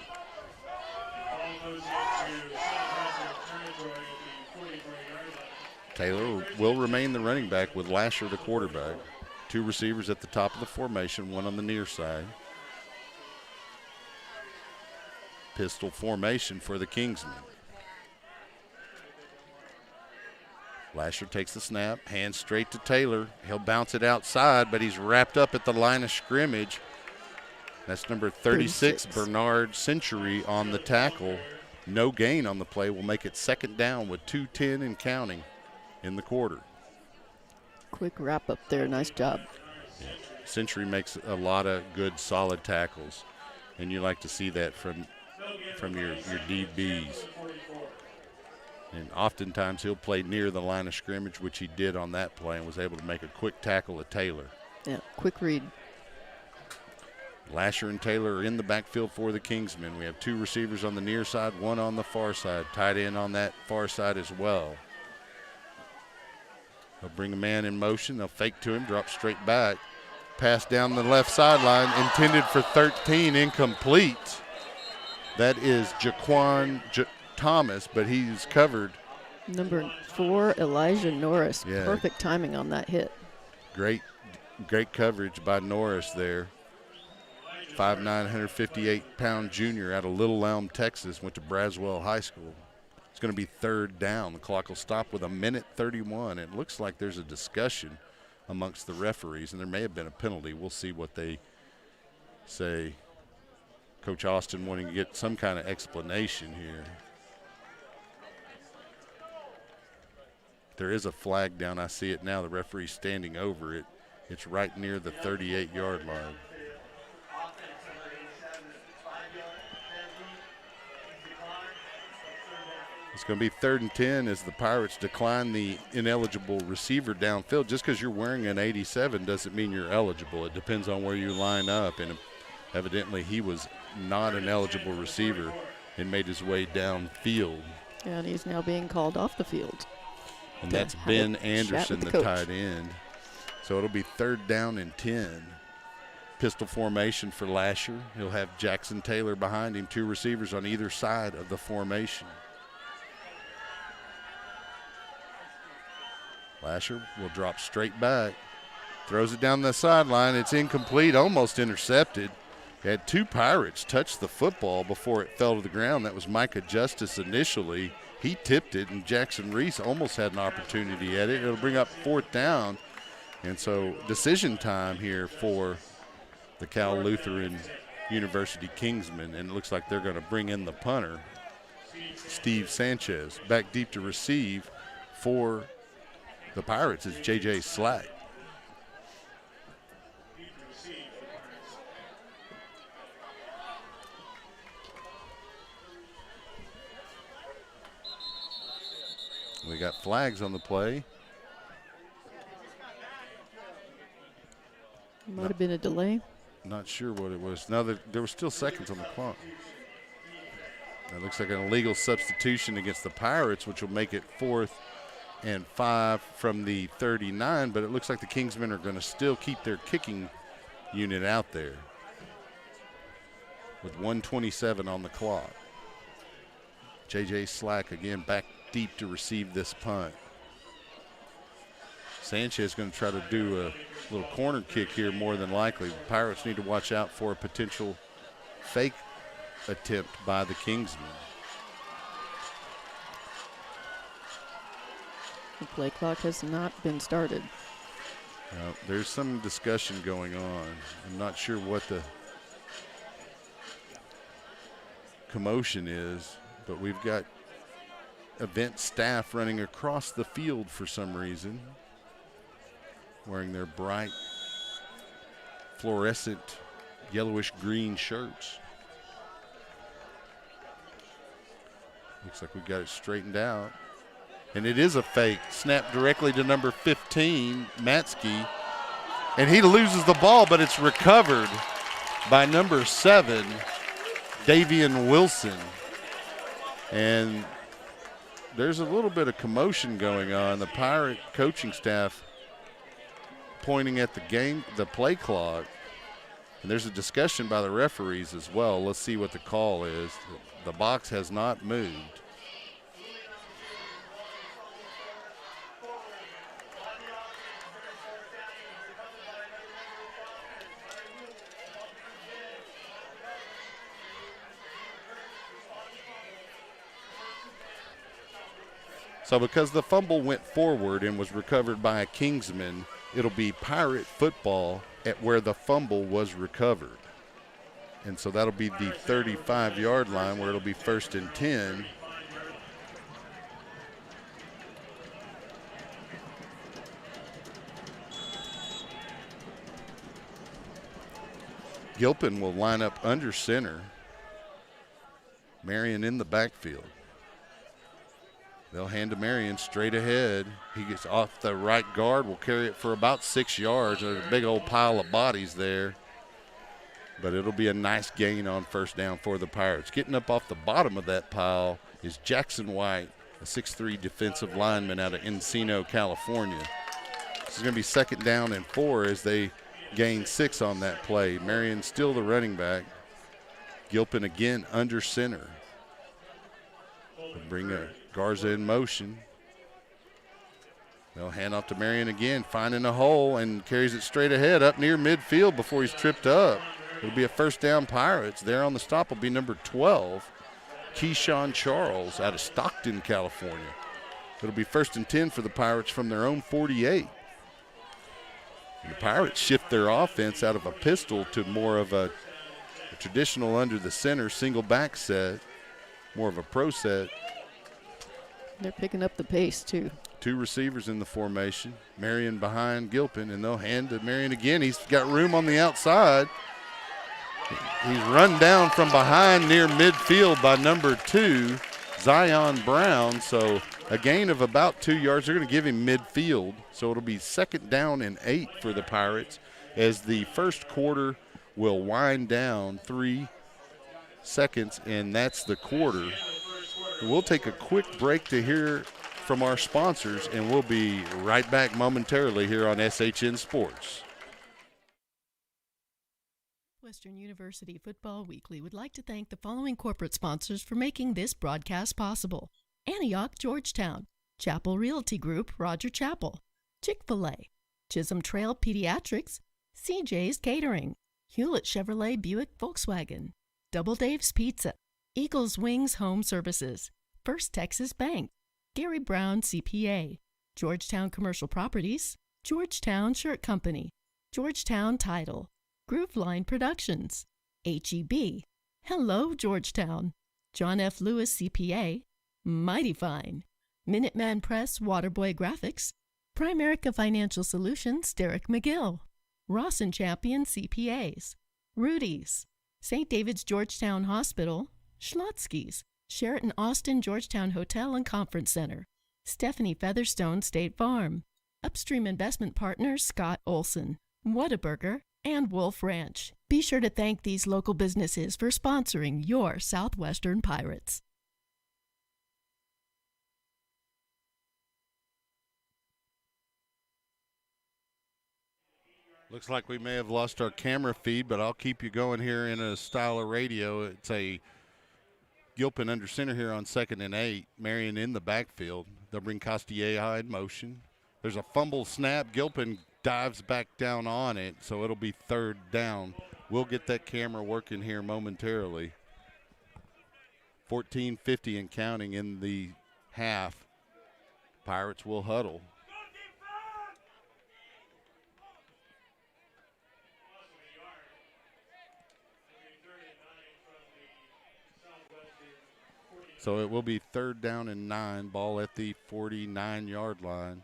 Taylor will remain the running back with Lasher the quarterback. 2 receivers at the top of the formation, one on the near side. Pistol formation for the Kingsmen. Lasher takes the snap, hands straight to Taylor. He'll bounce it outside, but he's wrapped up at the line of scrimmage. That's number 36, Bernard Century on the tackle. No gain on the play will make it second down with 2:10 and counting in the quarter. Quick wrap up there. Nice job. Yeah. Century makes a lot of good, solid tackles, and you like to see that from your DBs. And oftentimes he'll play near the line of scrimmage, which he did on that play, and was able to make a quick tackle at Taylor. Yeah, quick read. Lasher and Taylor are in the backfield for the Kingsmen. We have 2 receivers on the near side, 1 on the far side, tight end on that far side as well. They'll bring a man in motion. They'll fake to him, drop straight back. Pass down the left sideline, intended for 13, incomplete. That is Jaquan Thomas, but he's covered. Number 4, Elijah Norris. Yeah. Perfect timing on that hit. Great coverage by Norris there. 5'9", 158-pound junior out of Little Elm, Texas, went to Braswell High School. It's going to be third down. The clock will stop with 1:31. It looks like there's a discussion amongst the referees, and there may have been a penalty. We'll see what they say. Coach Austin wanting to get some kind of explanation here. There is a flag down. I see it now. The referee's standing over it. It's right near the 38-yard line. It's going to be 3rd and 10 as the Pirates decline the ineligible receiver downfield. Just because you're wearing an 87 doesn't mean you're eligible. It depends on where you line up, and evidently he was not an eligible receiver and made his way downfield. And he's now being called off the field. And that's Ben Anderson, the tight end. So it'll be 3rd down and 10. Pistol formation for Lasher. He'll have Jackson Taylor behind him, 2 receivers on either side of the formation. Lasher will drop straight back, throws it down the sideline. It's incomplete, almost intercepted. Had 2 Pirates touch the football before it fell to the ground. That was Micah Justice initially. He tipped it, and Jackson Reese almost had an opportunity at it. It'll bring up 4th down. And so decision time here for the Cal Lutheran University Kingsmen, and it looks like they're going to bring in the punter, Steve Sanchez. Back deep to receive for the Pirates is J.J. Slack. We got flags on the play. Might have been a delay. Not sure what it was. No, there were still seconds on the clock. That looks like an illegal substitution against the Pirates, which will make it 4th and 5 from the 39, but it looks like the Kingsmen are going to still keep their kicking unit out there with 1:27 on the clock. J.J. Slack again back deep to receive this punt. Sanchez going to try to do a little corner kick here more than likely. The Pirates need to watch out for a potential fake attempt by the Kingsmen. The play clock has not been started. There's some discussion going on. I'm not sure what the commotion is, but we've got event staff running across the field for some reason, wearing their bright fluorescent yellowish green shirts. Looks like we got it straightened out. And it is a fake. Snap directly to number 15, Matsky. And he loses the ball, but it's recovered by number 7, Davian Wilson. And there's a little bit of commotion going on. The Pirate coaching staff pointing at the play clock. And there's a discussion by the referees as well. Let's see what the call is. The box has not moved. So because the fumble went forward and was recovered by a Kingsman, it'll be Pirate football at where the fumble was recovered. And so that'll be the 35-yard line where it'll be 1st and 10. Gilpin will line up under center. Marion in the backfield. They'll hand to Marion straight ahead. He gets off the right guard, will carry it for about 6 yards. There's a big old pile of bodies there. But it'll be a nice gain on 1st down for the Pirates. Getting up off the bottom of that pile is Jackson White, a 6'3" defensive lineman out of Encino, California. This is going to be 2nd down and 4 as they gain 6 on that play. Marion still the running back. Gilpin again under center. They'll bring Garza in motion. They'll hand off to Marion again, finding a hole, and carries it straight ahead up near midfield before he's tripped up. It'll be a 1st down Pirates. There on the stop will be number 12, Keyshawn Charles out of Stockton, California. It'll be 1st and 10 for the Pirates from their own 48. And the Pirates shift their offense out of a pistol to more of a traditional under the center single back set, more of a pro set. They're picking up the pace, too. 2 receivers in the formation. Marion behind Gilpin, and they'll hand to Marion again. He's got room on the outside. He's run down from behind near midfield by number 2, Zion Brown. So a gain of about 2 yards. They're going to give him midfield. So it'll be 2nd down and 8 for the Pirates as the first quarter will wind down 3 seconds, and that's the quarter. We'll take a quick break to hear from our sponsors, and we'll be right back momentarily here on SHN Sports. Southwestern University Football Weekly would like to thank the following corporate sponsors for making this broadcast possible: Antioch, Georgetown, Chapel Realty Group, Roger Chapel, Chick-fil-A, Chisholm Trail Pediatrics, CJ's Catering, Hewlett Chevrolet Buick Volkswagen, Double Dave's Pizza, Eagles Wings Home Services, First Texas Bank, Gary Brown CPA, Georgetown Commercial Properties, Georgetown Shirt Company, Georgetown Title, Grooveline Productions, HEB, Hello Georgetown, John F. Lewis CPA, Mighty Fine, Minuteman Press Waterboy Graphics, Primerica Financial Solutions Derek McGill, Ross and Champion CPAs, Rudy's, St. David's Georgetown Hospital, Schlotzsky's, Sheraton Austin Georgetown Hotel and Conference Center, Stephanie Featherstone State Farm, Upstream Investment Partners Scott Olson, Whataburger, and Wolf Ranch. Be sure to thank these local businesses for sponsoring your Southwestern Pirates. Looks like we may have lost our camera feed, but I'll keep you going here in a style of radio. It's a Gilpin under center here on 2nd and 8. Marion in the backfield. They'll bring Castilleja in motion. There's a fumble snap. Gilpin dives back down on it, so it'll be 3rd down. We'll get that camera working here momentarily. 14:50 and counting in the half. Pirates will huddle. So it will be 3rd down and 9, ball at the 49-yard line.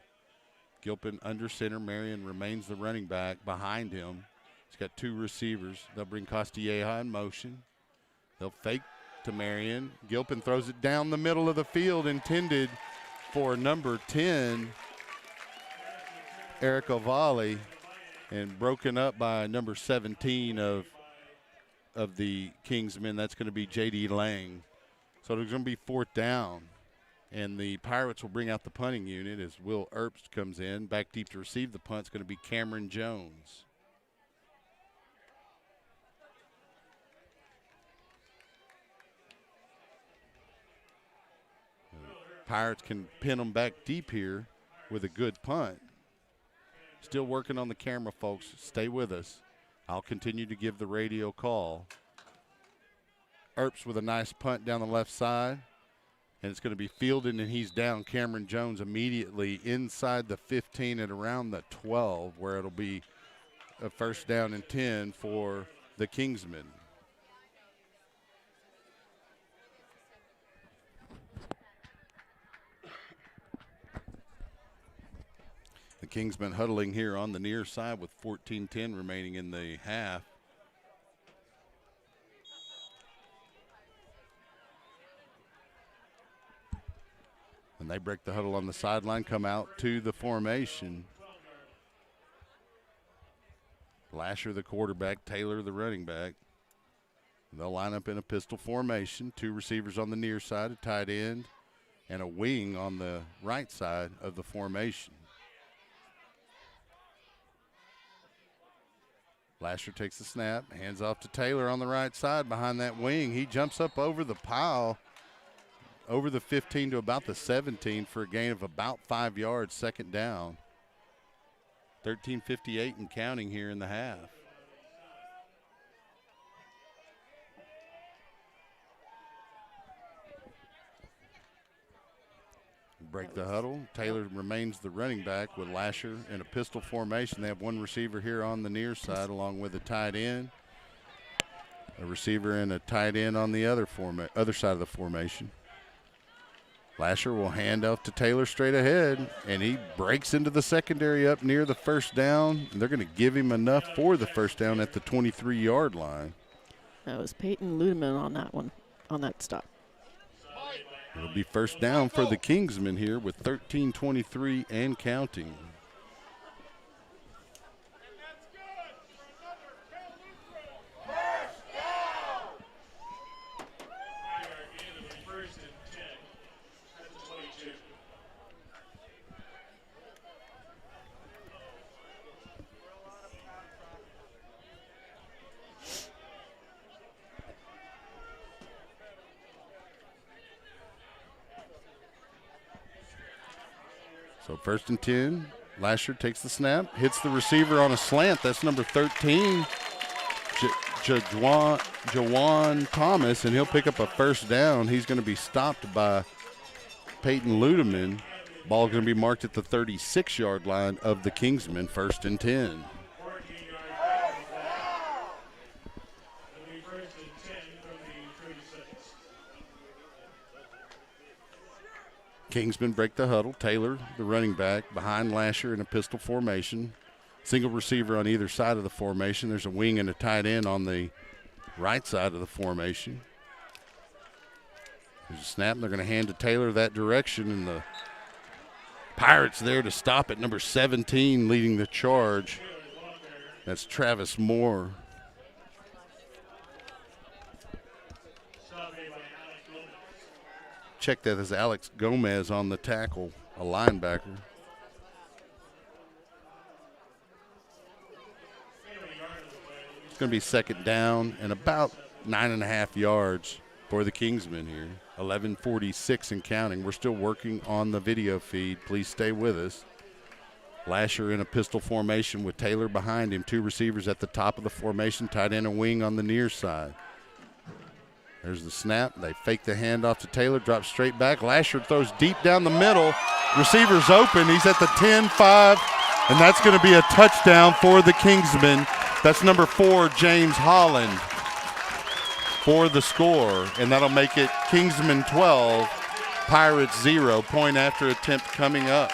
Gilpin under center. Marion remains the running back behind him. He's got 2 receivers. They'll bring Castilleja in motion. They'll fake to Marion. Gilpin throws it down the middle of the field, intended for number 10, Eric Ovalle, and broken up by number 17 of the Kingsmen. That's going to be J.D. Lang. So there's going to be 4th down, and the Pirates will bring out the punting unit as Will Earps comes in. Back deep to receive the punt is going to be Cameron Jones. Pirates can pin them back deep here with a good punt. Still working on the camera, folks. Stay with us. I'll continue to give the radio call. Earps with a nice punt down the left side, and it's going to be fielded, and he's down. Cameron Jones immediately inside the 15 at around the 12, where it'll be a 1st down and 10 for the Kingsmen. The Kingsmen huddling here on the near side with 14:10 remaining in the half. And they break the huddle on the sideline, come out to the formation. Lasher the quarterback, Taylor the running back. They'll line up in a pistol formation. 2 receivers on the near side, a tight end, and a wing on the right side of the formation. Lasher takes the snap, hands off to Taylor on the right side behind that wing. He jumps up over the pile, over the 15 to about the 17 for a gain of about 5 yards, 2nd down. 13:58 and counting here in the half. Break the huddle. Taylor remains the running back with Lasher in a pistol formation. They have 1 receiver here on the near side along with a tight end. A receiver and a tight end on the other side of the formation. Lasher will hand off to Taylor straight ahead, and he breaks into the secondary up near the 1st down. They're going to give him enough for the 1st down at the 23-yard line. That was Peyton Ludeman on that one, on that stop. It'll be 1st down for the Kingsmen here with 13:23 and counting. So 1st and 10. Lasher takes the snap, hits the receiver on a slant. That's number 13, Jawan Thomas, and he'll pick up a 1st down. He's going to be stopped by Peyton Ludeman. Ball going to be marked at the 36-yard line of the Kingsmen, 1st and 10. Kingsmen break the huddle. Taylor, the running back, behind Lasher in a pistol formation. Single receiver on either side of the formation. There's a wing and a tight end on the right side of the formation. There's a snap. They're going to hand to Taylor that direction, and the Pirates there to stop at number 17, leading the charge. That's Travis Moore. Check that as Alex Gomez on the tackle, a linebacker. It's going to be 2nd down and about 9.5 yards for the Kingsmen here. 11:46 and counting. We're still working on the video feed. Please stay with us. Lasher in a pistol formation with Taylor behind him. 2 receivers at the top of the formation, tight end and wing on the near side. There's the snap. They fake the handoff to Taylor, drop straight back. Lasher throws deep down the middle. Receiver's open. He's at the 10-5, and that's going to be a touchdown for the Kingsmen. That's number 4, James Holland, for the score, and that'll make it Kingsmen 12, Pirates 0. Point after attempt coming up.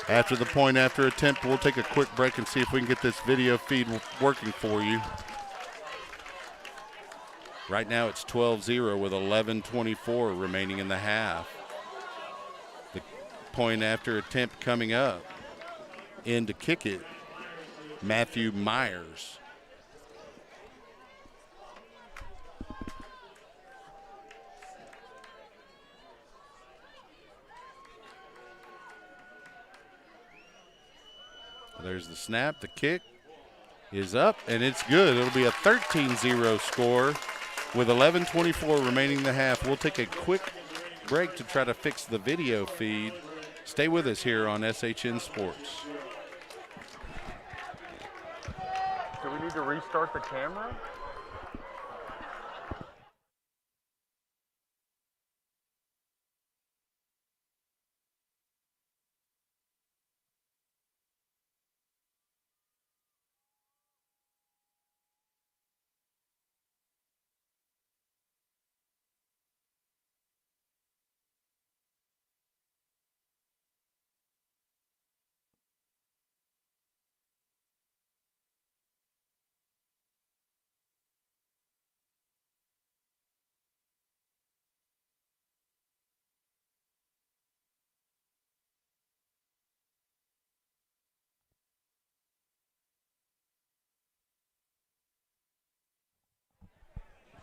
After the point after attempt, we'll take a quick break and see if we can get this video feed working for you. Right now it's 12-0 with 11:24 remaining in the half. The point after attempt coming up. In to kick it, Matthew Myers. There's the snap. The kick is up, and it's good. It'll be a 13-0 score with 11:24 remaining in the half. We'll take a quick break to try to fix the video feed. Stay with us here on SHN Sports. Do we need to restart the camera?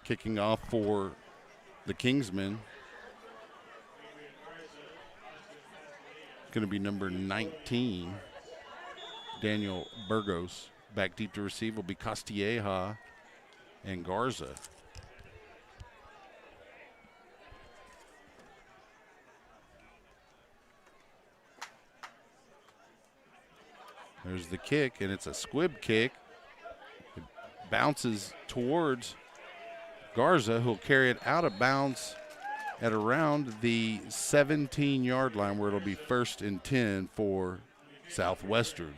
Kicking off for the Kingsmen. Going to be number 19, Daniel Burgos. Back deep to receive will be Castilleja and Garza. There's the kick, and it's a squib kick. It bounces towards Garza, who'll carry it out of bounds at around the 17-yard line, where it'll be 1st and 10 for Southwestern.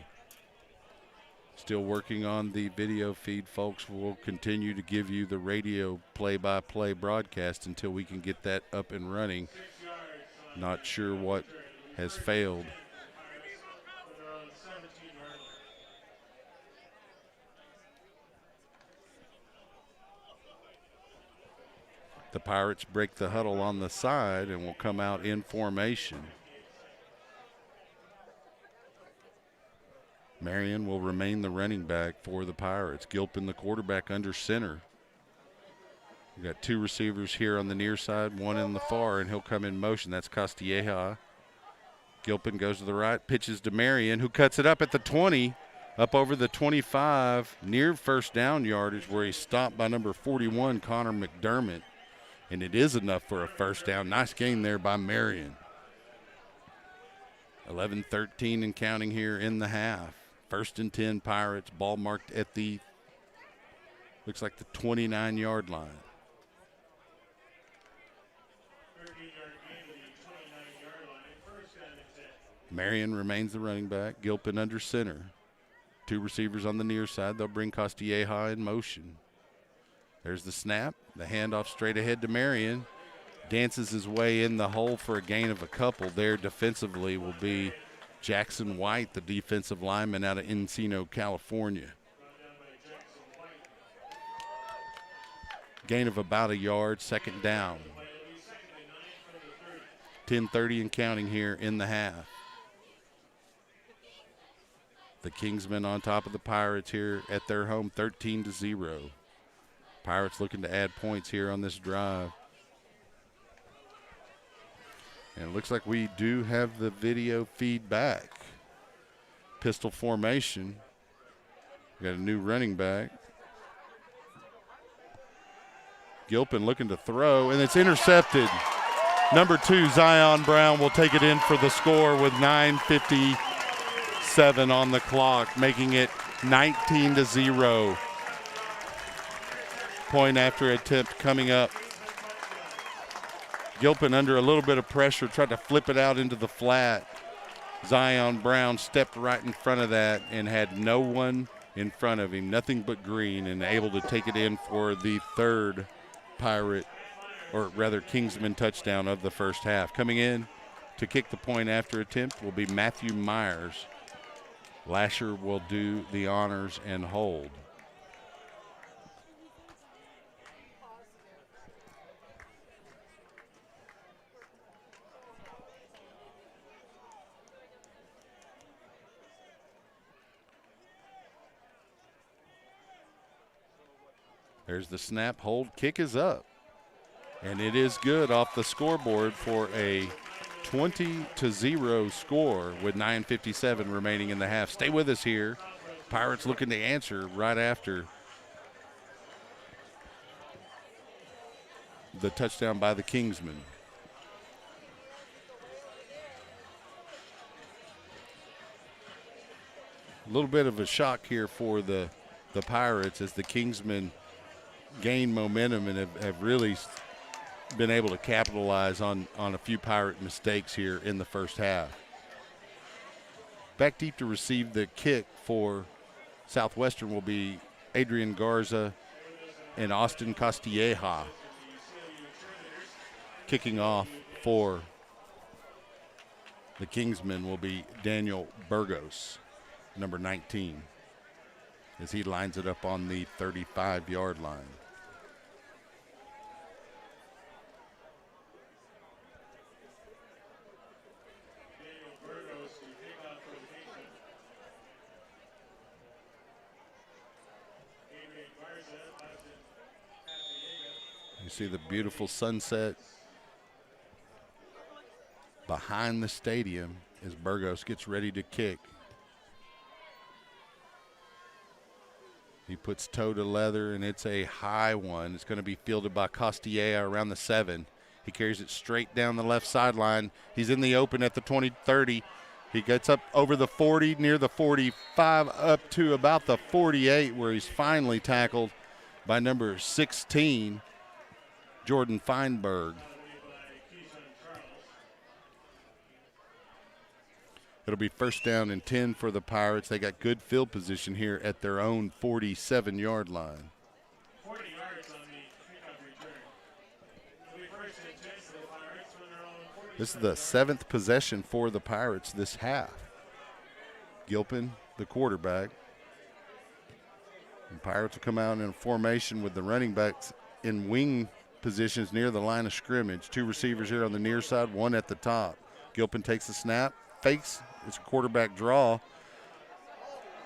Still working on the video feed, folks. We'll continue to give you the radio play-by-play broadcast until we can get that up and running. Not sure what has failed. The Pirates break the huddle on the side and will come out in formation. Marion will remain the running back for the Pirates. Gilpin, the quarterback, under center. We've got 2 receivers here on the near side, 1 in the far, and he'll come in motion. That's Castilleja. Gilpin goes to the right, pitches to Marion, who cuts it up at the 20, up over the 25, near first down yardage, where he's stopped by number 41, Connor McDermott. And it is enough for a first down. Nice gain there by Marion. 11-13 and counting here in the half. 1st and 10 Pirates. Ball marked at the, looks like the 29-yard line. Marion remains the running back. Gilpin under center. 2 receivers on the near side. They'll bring Castilleja in motion. There's the snap. The handoff straight ahead to Marion. Dances his way in the hole for a gain of a couple. There defensively will be Jackson White, the defensive lineman out of Encino, California. Gain of about a yard, 2nd down. 10:30 and counting here in the half. The Kingsmen on top of the Pirates here at their home, 13-0. Pirates looking to add points here on this drive. And it looks like we do have the video feedback. Pistol formation. We got a new running back. Gilpin looking to throw, and it's intercepted. Number 2, Zion Brown will take it in for the score with 9:57 on the clock, making it 19-0. Point after attempt coming up. Gilpin under a little bit of pressure, tried to flip it out into the flat. Zion Brown stepped right in front of that and had no one in front of him, nothing but green, and able to take it in for the third Pirate, or rather Kingsman touchdown of the first half. Coming in to kick the point after attempt will be Matthew Myers. Lasher will do the honors and hold. There's the snap, hold, kick is up. And it is good off the scoreboard for a 20-0 score with 9:57 remaining in the half. Stay with us here. Pirates looking to answer right after the touchdown by the Kingsmen. A little bit of a shock here for the Pirates as the Kingsmen gain momentum and have really been able to capitalize on a few Pirate mistakes here in the first half. Back deep to receive the kick for Southwestern will be Adrian Garza and Austin Castilleja. Kicking off for the Kingsmen will be Daniel Burgos, number 19, as he lines it up on the 35-yard line. You see the beautiful sunset behind the stadium as Burgos gets ready to kick. He puts toe to leather, and it's a high one. It's going to be fielded by Castilleja around the 7. He carries it straight down the left sideline. He's in the open at the 20-30. He gets up over the 40, near the 45, up to about the 48, where he's finally tackled by number 16, Jordan Feinberg. It'll be first down and 10 for the Pirates. They got good field position here at their own 47-yard line. 40 yards on the kickoff return. It'll be first and 10 for the Pirates when they're on 47. This is the 7th possession for the Pirates this half. Gilpin, the quarterback. And Pirates will come out in a formation with the running backs in wing positions near the line of scrimmage. 2 receivers here on the near side, 1 at the top. Gilpin takes the snap, fakes. It's a quarterback draw.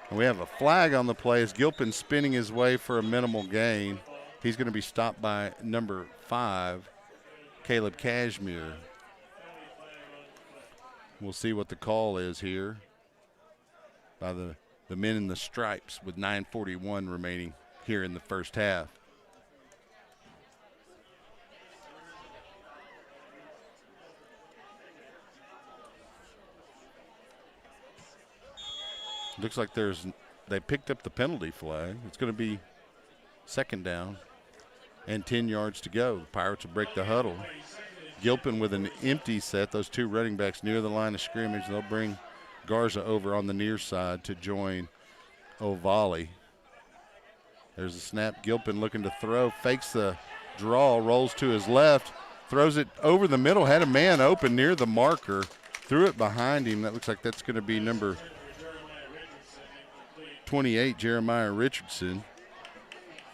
And we have a flag on the play as Gilpin spinning his way for a minimal gain. He's going to be stopped by number 5, Caleb Cashmere. We'll see what the call is here by the men in the stripes with 9:41 remaining here in the first half. Looks like they picked up the penalty flag. It's going to be second down and 10 yards to go. The Pirates will break the huddle. Gilpin with an empty set. Those 2 running backs near the line of scrimmage. They'll bring Garza over on the near side to join Ovali. There's a snap. Gilpin looking to throw. Fakes the draw. Rolls to his left. Throws it over the middle. Had a man open near the marker. Threw it behind him. That looks like that's going to be number 28, Jeremiah Richardson,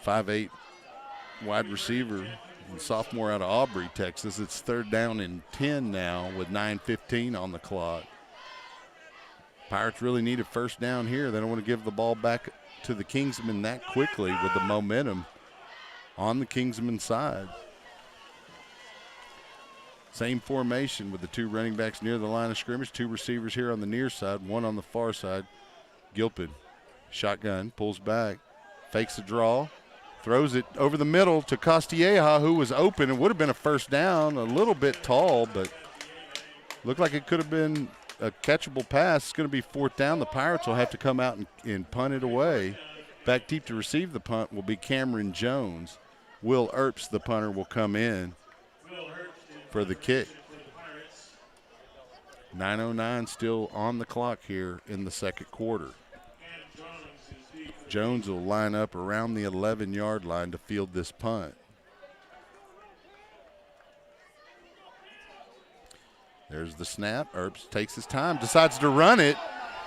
5'8", wide receiver and sophomore out of Aubrey, Texas. It's third down and 10 now with 9:15 on the clock. Pirates really need a first down here. They don't want to give the ball back to the Kingsmen that quickly with the momentum on the Kingsmen side. Same formation with the 2 running backs near the line of scrimmage, 2 receivers here on the near side, 1 on the far side. Gilpin. Shotgun, pulls back, fakes the draw, Throws it over the middle to Costilleja, who was open. It would have been a first down, a little bit tall, but looked like it could have been a catchable pass. It's going to be fourth down. The Pirates will have to come out and punt it away. Back deep to receive the punt will be Cameron Jones. Will Earps, the punter, will come in for the kick. 9:09 still on the clock here in the second quarter. Jones will line up around the 11-yard line to field this punt. There's the snap. Earps takes his time, decides to run it,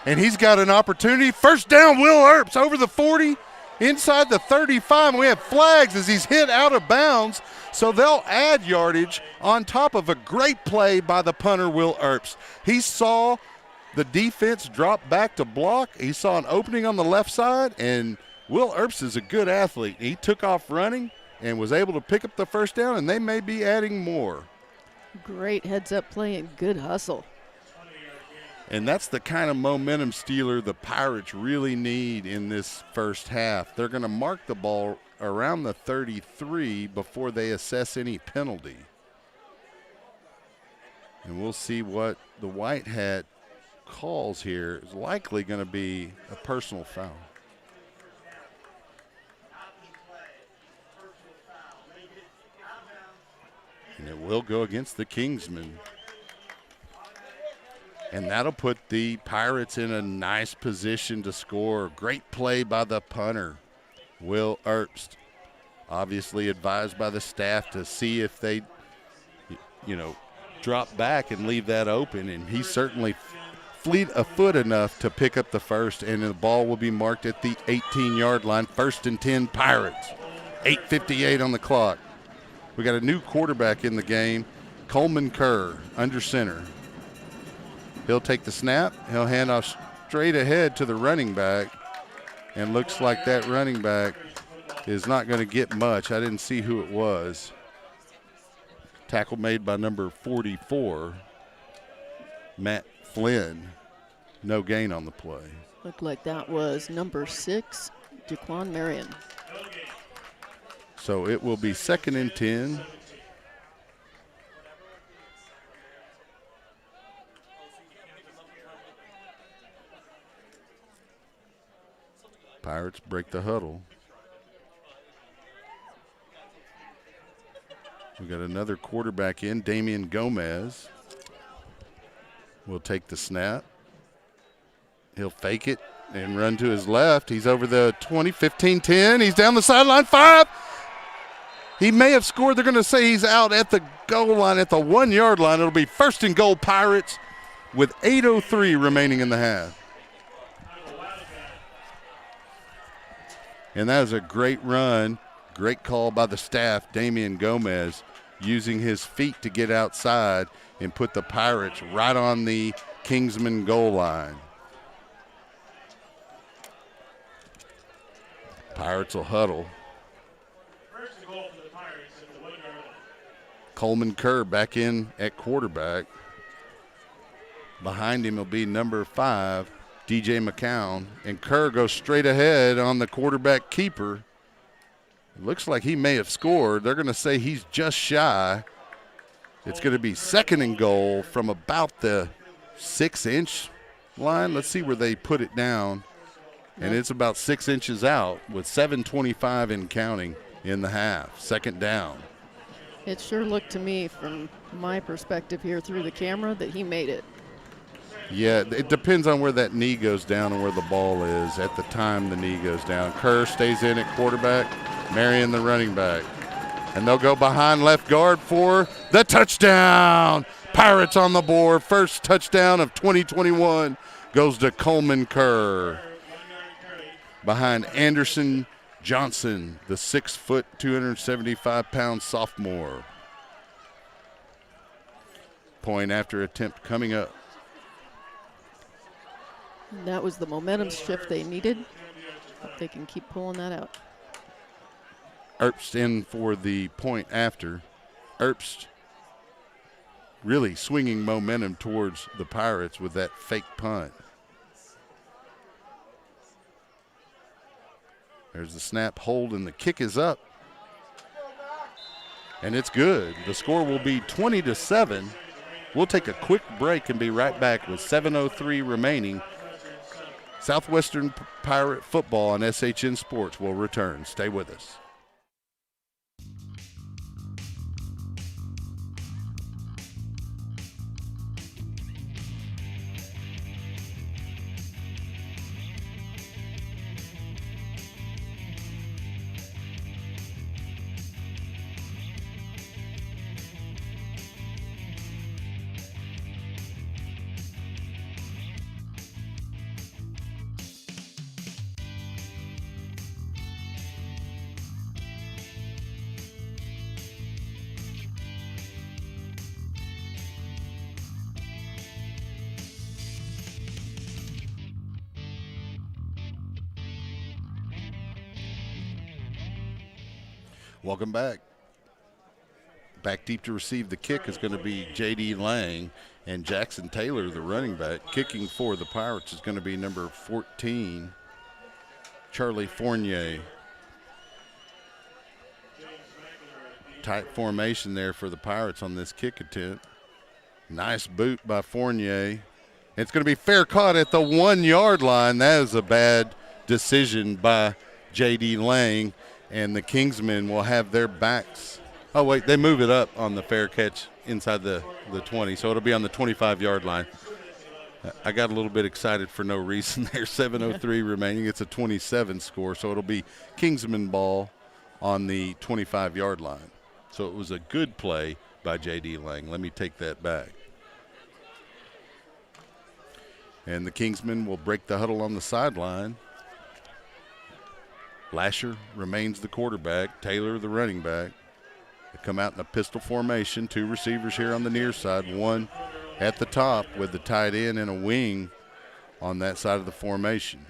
and he's got an opportunity. First down, Will Earps over the 40, inside the 35. We have flags as he's hit out of bounds, so they'll add yardage on top of a great play by the punter, Will Earps. He saw the defense drop back to block. He saw an opening on the left side, and Will Earps is a good athlete. He took off running and was able to pick up the first down, and they may be adding more. Great heads-up play and good hustle. And that's the kind of momentum stealer the Pirates really need in this first half. They're going to mark the ball around the 33 before they assess any penalty. And we'll see what the White Hat calls here. Is likely going to be a personal foul. And it will go against the Kingsmen. And that'll put the Pirates in a nice position to score. Great play by the punter, Will Earps. Obviously advised by the staff to see if they, drop back and leave that open. And he certainly fleet of foot enough to pick up the first, and the ball will be marked at the 18-yard line. 1st and 10 Pirates. 8:58 on the clock. We got a new quarterback in the game, Coleman Kerr, under center. He'll take the snap. He'll hand off straight ahead to the running back, and looks like that running back is not going to get much. I didn't see who it was. Tackle made by number 44, Matt Flynn. No gain on the play. Looked like that was number 6, Jaquan Marion. So it will be 2nd and 10. Pirates break the huddle. We got another quarterback in, Damian Gomez. Will take the snap. He'll fake it and run to his left. He's over the 20, 15, 10. He's down the sideline, 5. He may have scored. They're going to say he's out at the goal line, at the 1-yard line. It'll be 1st and goal Pirates with 8:03 remaining in the half. And that is a great run, great call by the staff. Damian Gomez using his feet to get outside and put the Pirates right on the Kingsman goal line. Pirates will huddle. First and goal for the Pirates at the 1-yard line. Coleman Kerr back in at quarterback. Behind him will be number 5, DJ McCown, and Kerr goes straight ahead on the quarterback keeper. It looks like he may have scored. They're going to say he's just shy. It's going to be 2nd and goal from about the 6-inch line. Let's see where they put it down. And it's about 6 inches out with 7:25 and counting in the half. 2nd down. It sure looked to me from my perspective here through the camera that he made it. Yeah, it depends on where that knee goes down and where the ball is at the time the knee goes down. Kerr stays in at quarterback, Marion the running back. And they'll go behind left guard for the touchdown. Pirates on the board. First touchdown of 2021 goes to Coleman Kerr. Behind Anderson Johnson, the 6-foot, 275-pound sophomore. Point after attempt coming up. And that was the momentum shift they needed. Hope they can keep pulling that out. Earps in for the point after. Earps really swinging momentum towards the Pirates with that fake punt. There's the snap, hold, and the kick is up. And it's good. The score will be 20-7. We'll take a quick break and be right back with 7:03 remaining. Southwestern Pirate football on SHN Sports will return. Stay with us. Welcome back. Back deep to receive the kick is going to be J.D. Lang, and Jackson Taylor, the running back. Kicking for the Pirates is going to be number 14, Charlie Fournier. Tight formation there for the Pirates on this kick attempt. Nice boot by Fournier. It's going to be fair caught at the 1-yard line. That is a bad decision by J.D. Lang. And the Kingsmen will have their backs. Oh, wait, they move it up on the fair catch inside the 20, so it'll be on the 25-yard line. I got a little bit excited for no reason there. 7:03 remaining. It's a 27 score, so it'll be Kingsman ball on the 25-yard line. So it was a good play by J.D. Lang. Let me take that back. And the Kingsmen will break the huddle on the sideline. Lasher remains the quarterback. Taylor the running back. They come out in a pistol formation. 2 receivers here on the near side. 1 at the top with the tight end and a wing on that side of the formation.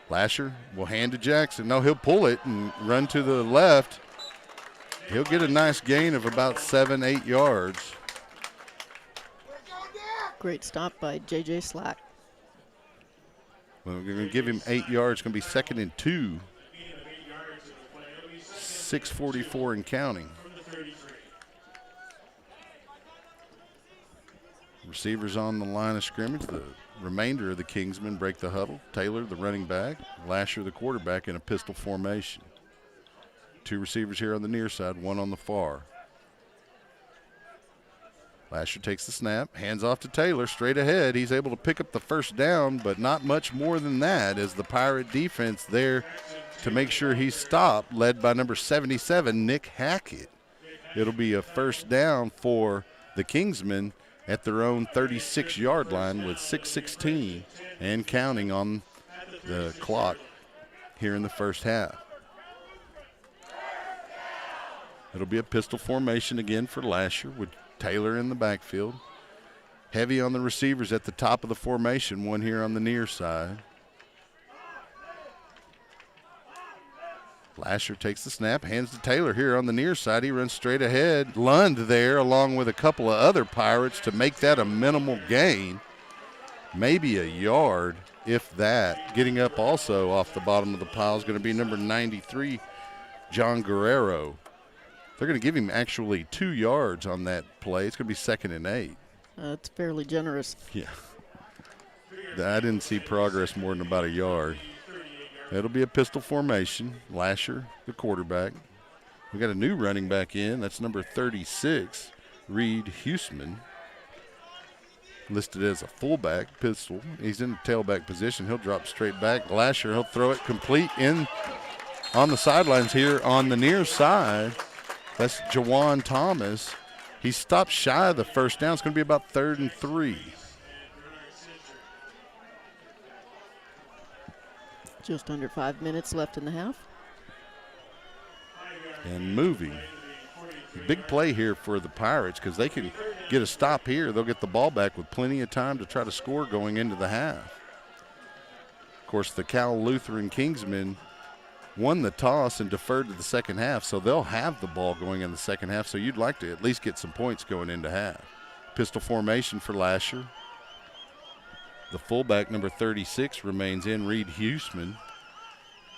Lasher will hand to Jackson. No, he'll pull it and run to the left. He'll get a nice gain of about 7-8 yards. Great stop by J.J. Slack. Well, we're going to give him 8 yards. It's going to be 2nd and 2. 6:44 and counting. Receivers on the line of scrimmage. The remainder of the Kingsmen break the huddle. Taylor, the running back. Lasher, the quarterback, in a pistol formation. 2 receivers here on the near side, 1 on the far. Lasher takes the snap, hands off to Taylor, straight ahead. He's able to pick up the first down, but not much more than that as the Pirate defense there to make sure he's stopped, led by number 77, Nick Hackett. It'll be a first down for the Kingsmen at their own 36-yard line with 6:16 and counting on the clock here in the first half. It'll be a pistol formation again for Lasher with Taylor in the backfield. Heavy on the receivers at the top of the formation, 1 here on the near side. Lasher takes the snap, hands to Taylor here on the near side. He runs straight ahead. Lund there along with a couple of other Pirates to make that a minimal gain. Maybe a yard, if that. Getting up also off the bottom of the pile is going to be number 93, John Guerrero. They're going to give him actually 2 yards on that play. It's going to be 2nd and 8. That's fairly generous. Yeah. I didn't see progress more than about a yard. It'll be a pistol formation. Lasher, the quarterback. We got a new running back in. That's number 36, Reed Huseman. Listed as a fullback, pistol. He's in the tailback position. He'll drop straight back. Lasher, he'll throw it complete in on the sidelines here on the near side. That's Jawan Thomas. He stopped shy of the first down. It's going to be about 3rd and 3. Just under 5 minutes left in the half. And moving. Big play here for the Pirates because they can get a stop here. They'll get the ball back with plenty of time to try to score going into the half. Of course, the Cal Lutheran Kingsmen won the toss and deferred to the second half, so they'll have the ball going in the second half, so you'd like to at least get some points going into half. Pistol formation for Lasher. The fullback, number 36, remains in, Reed Huseman.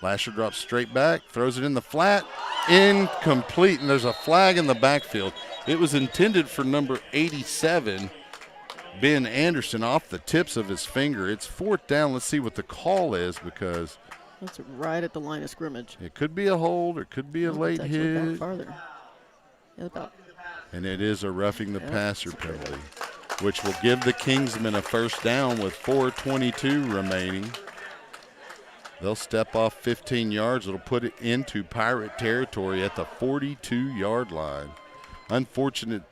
Lasher drops straight back, throws it in the flat, incomplete, and there's a flag in the backfield. It was intended for number 87, Ben Anderson, off the tips of his finger. It's 4th down. Let's see what the call is, because That's right at the line of scrimmage. it could be a hold, it could be a late It's actually back hit, farther. Yeah, about. and it is a roughing the passer penalty, which will give the Kingsmen a 1st down with 4:22 remaining. They'll step off 15 yards. It'll put it into Pirate territory at the 42-yard line. Unfortunate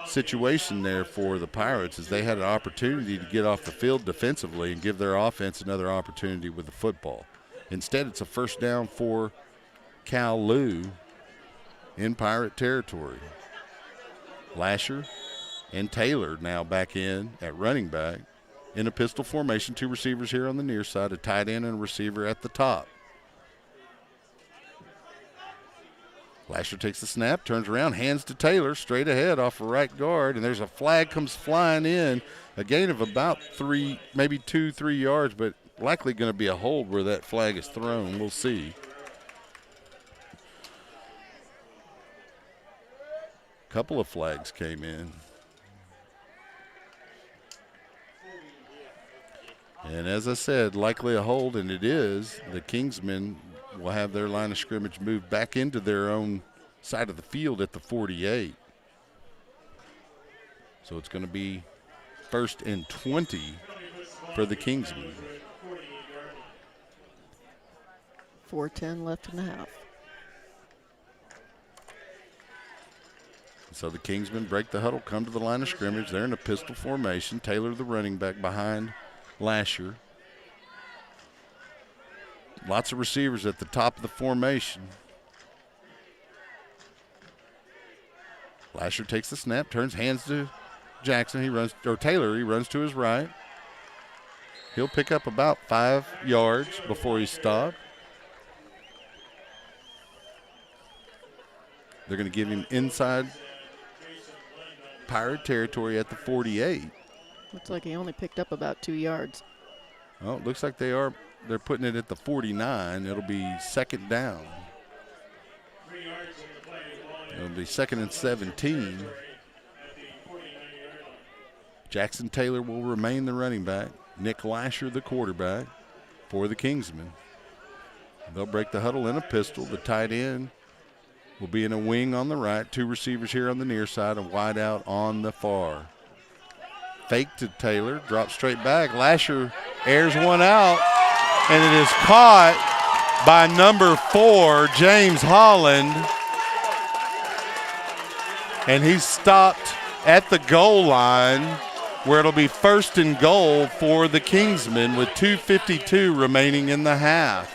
situation there for the Pirates, as they had an opportunity to get off the field defensively and give their offense another opportunity with the football. Instead, it's a 1st down for Cal Lou in Pirate territory. Lasher and Taylor now back in at running back in a pistol formation. 2 receivers here on the near side, a tight end and a receiver at the top. Lasher takes the snap, turns around, hands to Taylor straight ahead off a right guard, and there's a flag comes flying in, a gain of about 3, maybe 2-3 yards, but likely going to be a hold where that flag is thrown. We'll see. A couple of flags came in. And as I said, likely a hold, and it is. The Kingsmen will have their line of scrimmage moved back into their own side of the field at the 48. So it's going to be 1st and 20 for the Kingsmen. 4:10 left in the half. So the Kingsmen break the huddle, come to the line of scrimmage. They're in a pistol formation. Taylor, the running back, behind Lasher. Lots of receivers at the top of the formation. Lasher takes the snap, turns, hands to Jackson. He runs, or Taylor, he runs to his right. He'll pick up about 5 yards before he's stopped. They're going to give him inside Pirate territory at the 48. Looks like he only picked up about 2 yards. Well, it looks like they're putting it at the 49. It'll be 2nd down. It'll be 2nd and 17. Jackson Taylor will remain the running back. Nick Lasher the quarterback for the Kingsmen. They'll break the huddle in a pistol. The tight end will be in a wing on the right. 2 receivers here on the near side, a wide out on the far. Fake to Taylor, drops straight back. Lasher airs one out, and it is caught by number 4, James Holland. And he's stopped at the goal line, where it'll be 1st and goal for the Kingsmen with 2:52 remaining in the half.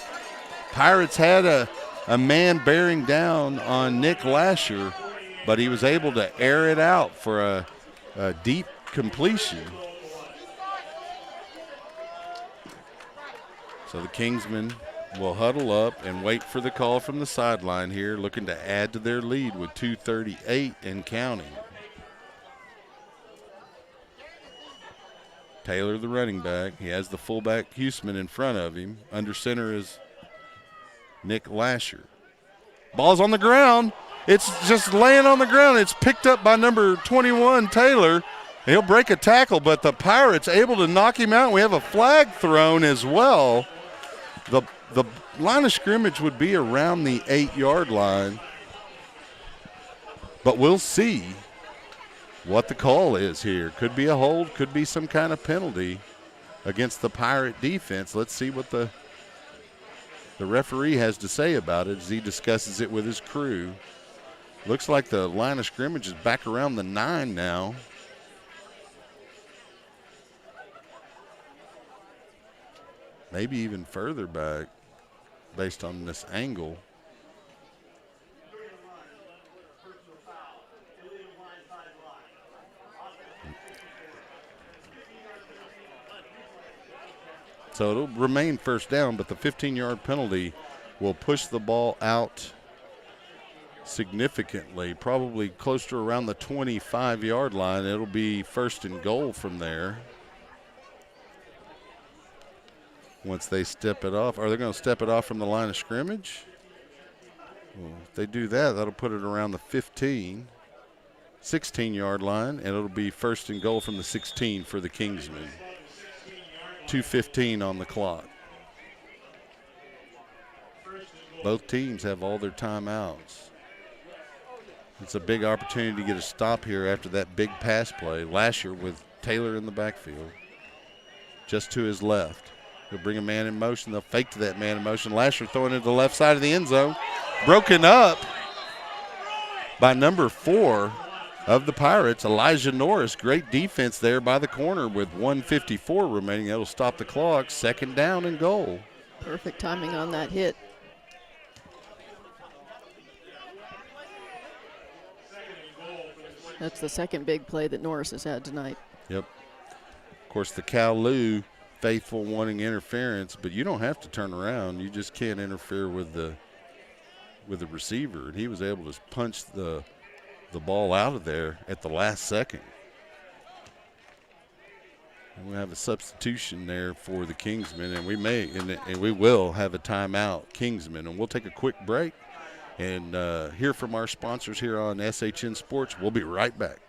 Pirates had a man bearing down on Nick Lasher, but he was able to air it out for a deep completion. So the Kingsmen will huddle up and wait for the call from the sideline here, looking to add to their lead with 2:38 and counting. Taylor, the running back. He has the fullback Huseman in front of him. Under center is Nick Lasher. Ball's on the ground. It's just laying on the ground. It's picked up by number 21, Taylor. He'll break a tackle, but the Pirates able to knock him out. We have a flag thrown as well. The line of scrimmage would be around the 8-yard line, but we'll see what the call is here. Could be a hold, could be some kind of penalty against the Pirate defense. Let's see what the referee has to say about it as he discusses it with his crew. Looks like the line of scrimmage is back around the 9 now. Maybe even further back based on this angle. So it'll remain 1st down, but the 15-yard penalty will push the ball out significantly, probably close to around the 25-yard line. It'll be 1st and goal from there. once they step it off. Are they going to step it off from the line of scrimmage? Well, if they do that, that'll put it around the 16-yard line, and it'll be first and goal from the 16 for the Kingsmen. 2:15 on the clock. Both teams have all their timeouts. It's a big opportunity to get a stop here after that big pass play. Lasher with Taylor in the backfield, just to his left. He'll bring a man in motion. They'll fake to that man in motion. Lasher throwing it to the left side of the end zone. Broken up by number 4 of the Pirates, Elijah Norris. Great defense there by the corner with 1:54 remaining. That'll stop the clock. Second down and goal. Perfect timing on that hit. That's the second big play that Norris has had tonight. Yep. Of course, the Kowloon faithful wanting interference, but you don't have to turn around. You just can't interfere with the receiver. And he was able to punch the ball out of there at the last second. And we have a substitution there for the Kingsmen, and we will have a timeout, Kingsmen. And we'll take a quick break and hear from our sponsors here on SHN Sports. We'll be right back.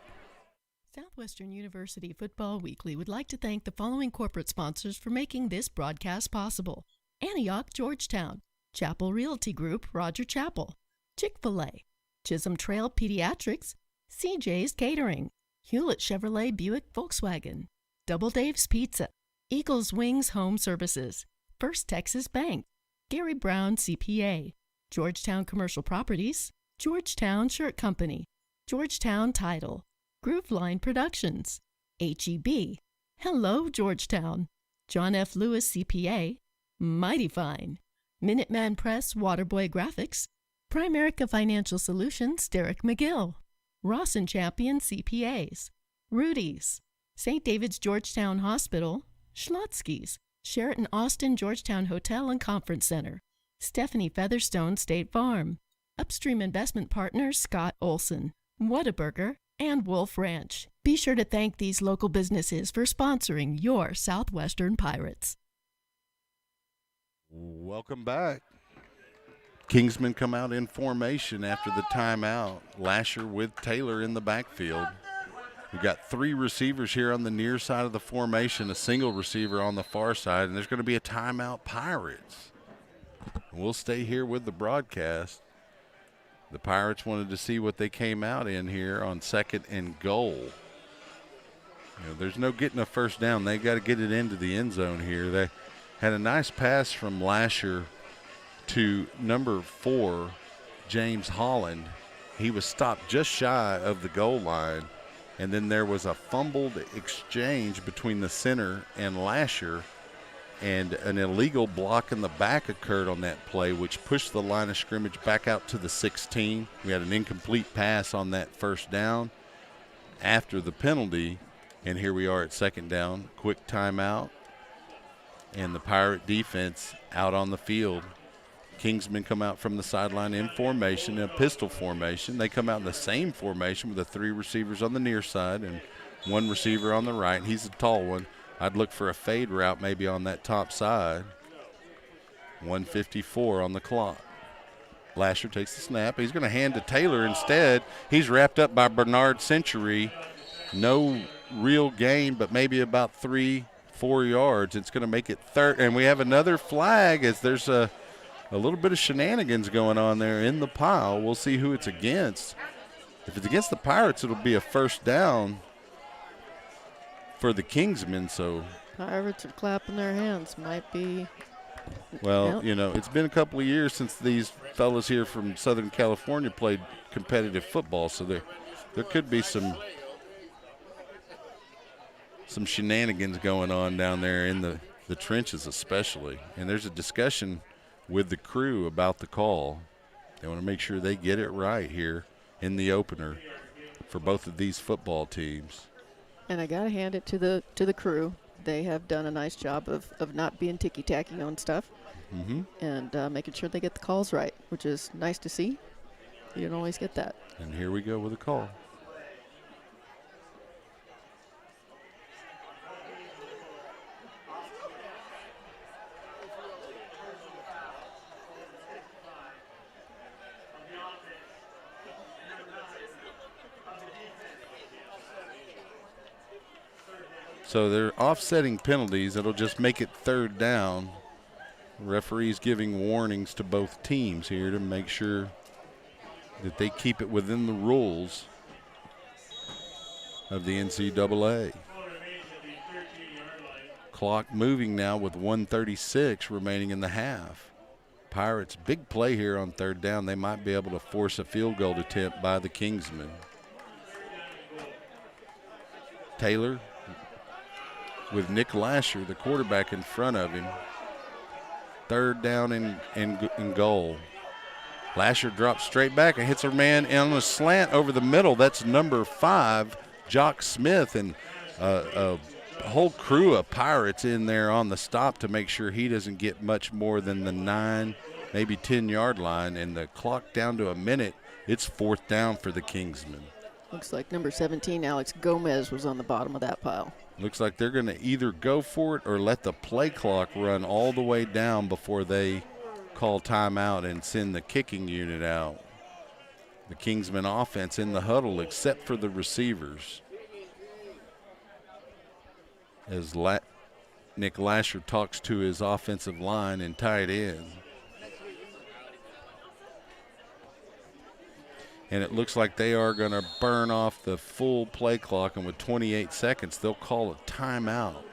Southwestern University Football Weekly would like to thank the following corporate sponsors for making this broadcast possible: Antioch, Georgetown, Chapel Realty Group, Roger Chapel, Chick-fil-A, Chisholm Trail Pediatrics, CJ's Catering, Hewlett Chevrolet Buick Volkswagen, Double Dave's Pizza, Eagles Wings Home Services, First Texas Bank, Gary Brown CPA, Georgetown Commercial Properties, Georgetown Shirt Company, Georgetown Title, Grooveline Productions, HEB, Hello Georgetown, John F. Lewis CPA, Mighty Fine, Minuteman Press Waterboy Graphics, Primerica Financial Solutions Derek McGill, Ross & Champion CPAs, Rudy's, St. David's Georgetown Hospital, Schlotzsky's, Sheraton Austin Georgetown Hotel and Conference Center, Stephanie Featherstone State Farm, Upstream Investment Partners Scott Olson, Whataburger, and Wolf Ranch. Be sure to thank these local businesses for sponsoring your Southwestern Pirates. Welcome back. Kingsmen come out in formation after the timeout. Lasher with Taylor in the backfield. We've got 3 receivers here on the near side of the formation, a single receiver on the far side, and there's going to be a timeout, Pirates. We'll stay here with the broadcast. The Pirates wanted to see what they came out in here on second and goal. There's no getting a first down. They got to get it into the end zone here. They had a nice pass from Lasher to number 4, James Holland. He was stopped just shy of the goal line, and then there was a fumbled exchange between the center and Lasher, and an illegal block in the back occurred on that play, which pushed the line of scrimmage back out to the 16. We had an incomplete pass on that first down after the penalty, and here we are at second down. Quick timeout, and the Pirate defense out on the field. Kingsmen come out from the sideline in formation, a pistol formation. They come out in the same formation with the 3 receivers on the near side and 1 receiver on the right. He's a tall one. I'd look for a fade route maybe on that top side. 1:54 on the clock. Lasher takes the snap. He's going to hand to Taylor instead. He's wrapped up by Bernard Century. No real gain, but maybe about 3-4 yards. It's going to make it third. And we have another flag as there's a little bit of shenanigans going on there in the pile. We'll see who it's against. If it's against the Pirates, it'll be a first down for the Kingsmen. So Pirates are clapping their hands. Might be. Well, it's been a couple of years since these fellas here from Southern California played competitive football, so there could be some shenanigans going on down there in the trenches especially. And there's a discussion with the crew about the call. They want to make sure they get it right here in the opener for both of these football teams. And I got to hand it to the crew. They have done a nice job of not being ticky-tacky on stuff and making sure they get the calls right, which is nice to see. You don't always get that. And here we go with a call. So they're offsetting penalties. It'll just make it third down. Referees giving warnings to both teams here to make sure that they keep it within the rules of the NCAA. Clock moving now with 1:36 remaining in the half. Pirates, big play here on third down. They might be able to force a field goal attempt by the Kingsmen. Taylor with Nick Lasher, the quarterback, in front of him. Third down and goal. Lasher drops straight back and hits a man on a slant over the middle. That's number 5, Jock Smith, and a whole crew of Pirates in there on the stop to make sure he doesn't get much more than the 9, maybe 10-yard line. And the clock down to a minute. It's fourth down for the Kingsmen. Looks like number 17, Alex Gomez, was on the bottom of that pile. Looks like they're going to either go for it or let the play clock run all the way down before they call timeout and send the kicking unit out. The Kingsmen offense in the huddle except for the receivers. As Nick Lasher talks to his offensive line and tight end. And it looks like they are going to burn off the full play clock, and with 28 seconds, they'll call a timeout.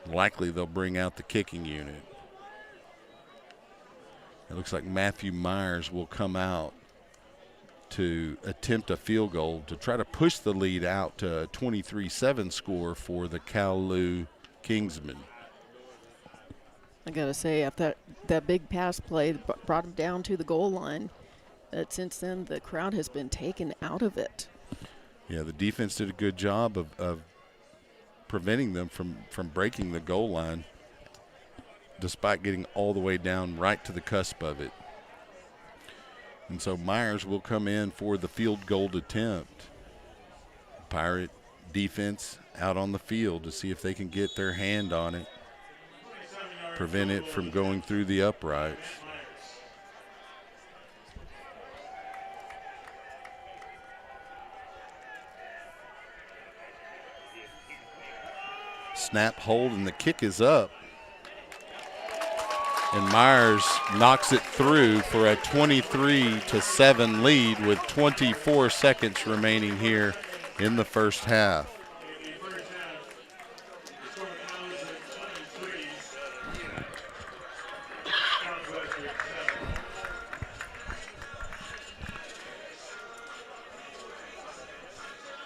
Likely they'll bring out the kicking unit. It looks like Matthew Myers will come out to attempt a field goal to try to push the lead out to a 23-7 score for the Kowloon Kingsmen. I got to say, after that big pass play brought him down to the goal line, that since then the crowd has been taken out of it. Yeah, the defense did a good job of preventing them from breaking the goal line, despite getting all the way down right to the cusp of it. And so Myers will come in for the field goal attempt. Pirate defense out on the field to see if they can get their hand on it, prevent it from going through the uprights. Snap, hold, and the kick is up. And Myers knocks it through for a 23-7 lead with 24 seconds remaining here in the first half.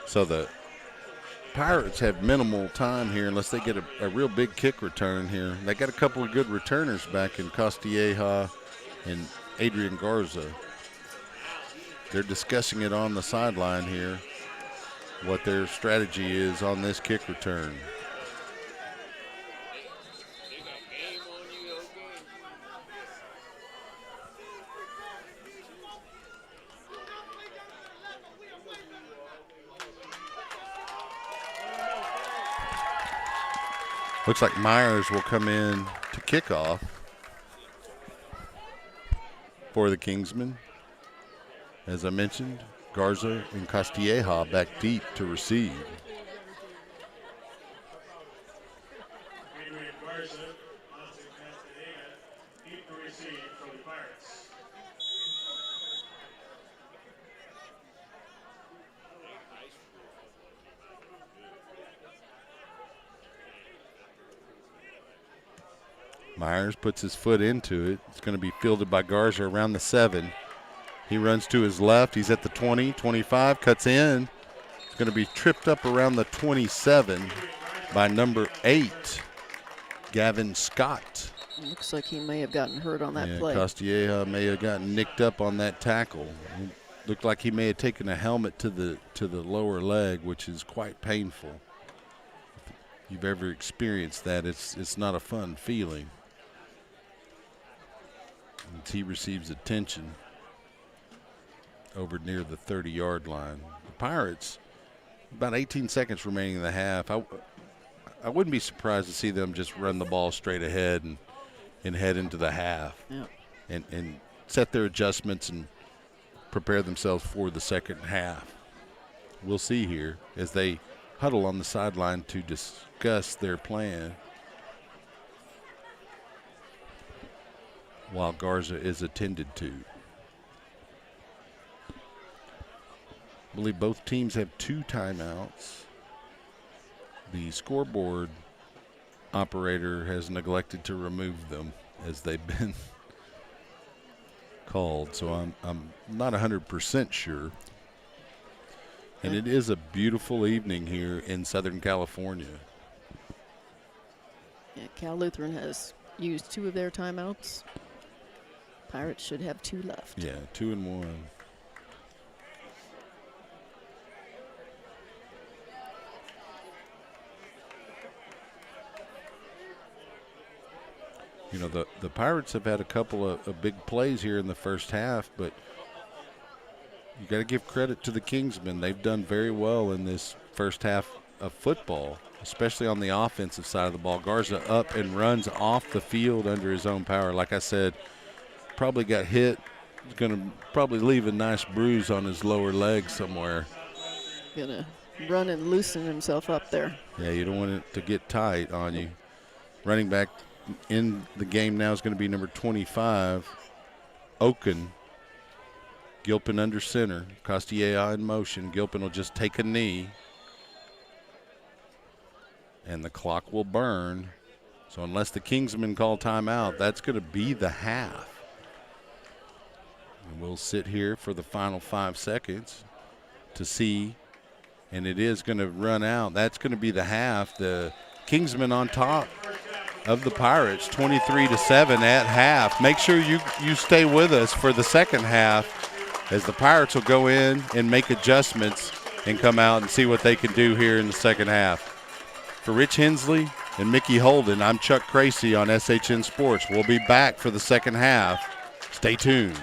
So the Pirates have minimal time here unless they get a real big kick return here. They got a couple of good returners back in Castilleja and Adrian Garza. They're discussing it on the sideline here, what their strategy is on this kick return. Looks like Myers will come in to kick off for the Kingsmen. As I mentioned, Garza and Castilleja back deep to receive. Myers puts his foot into it. It's going to be fielded by Garza around the 7. He runs to his left. He's at the 20, 25, cuts in. It's going to be tripped up around the 27 by number 8, Gavin Scott. Looks like he may have gotten hurt on that play. Castilleja may have gotten nicked up on that tackle. It looked like he may have taken a helmet to the lower leg, which is quite painful. If you've ever experienced that, it's not a fun feeling. And he receives attention over near the 30-yard line. The Pirates, about 18 seconds remaining in the half. I wouldn't be surprised to see them just run the ball straight ahead and head into the half. Yeah. And set their adjustments and prepare themselves for the second half. We'll see here as they huddle on the sideline to discuss their plan while Garza is attended to. I believe both teams have 2 timeouts. The scoreboard operator has neglected to remove them as they've been called, so I'm not 100% sure. And it is a beautiful evening here in Southern California. Yeah, Cal Lutheran has used 2 of their timeouts. Pirates should have 2 left. Yeah, 2 and 1. You know, the Pirates have had a couple of big plays here in the first half, but you got to give credit to the Kingsmen. They've done very well in this first half of football, especially on the offensive side of the ball. Garza up and runs off the field under his own power. Like I said, probably got hit. He's going to probably leave a nice bruise on his lower leg somewhere. Gonna run and loosen himself up there. Yeah, you don't want it to get tight on you. Running back in the game now is going to be number 25, Oken. Gilpin under center. Costilla in motion. Gilpin will just take a knee. And the clock will burn. So unless the Kingsmen call timeout, that's going to be the half. And we'll sit here for the final 5 seconds to see. And it is going to run out. That's going to be the half. The Kingsmen on top of the Pirates, 23-7 at half. Make sure you stay with us for the second half, as the Pirates will go in and make adjustments and come out and see what they can do here in the second half. For Rich Hensley and Mickey Holden, I'm Chuck Cracy on SHN Sports. We'll be back for the second half. Stay tuned.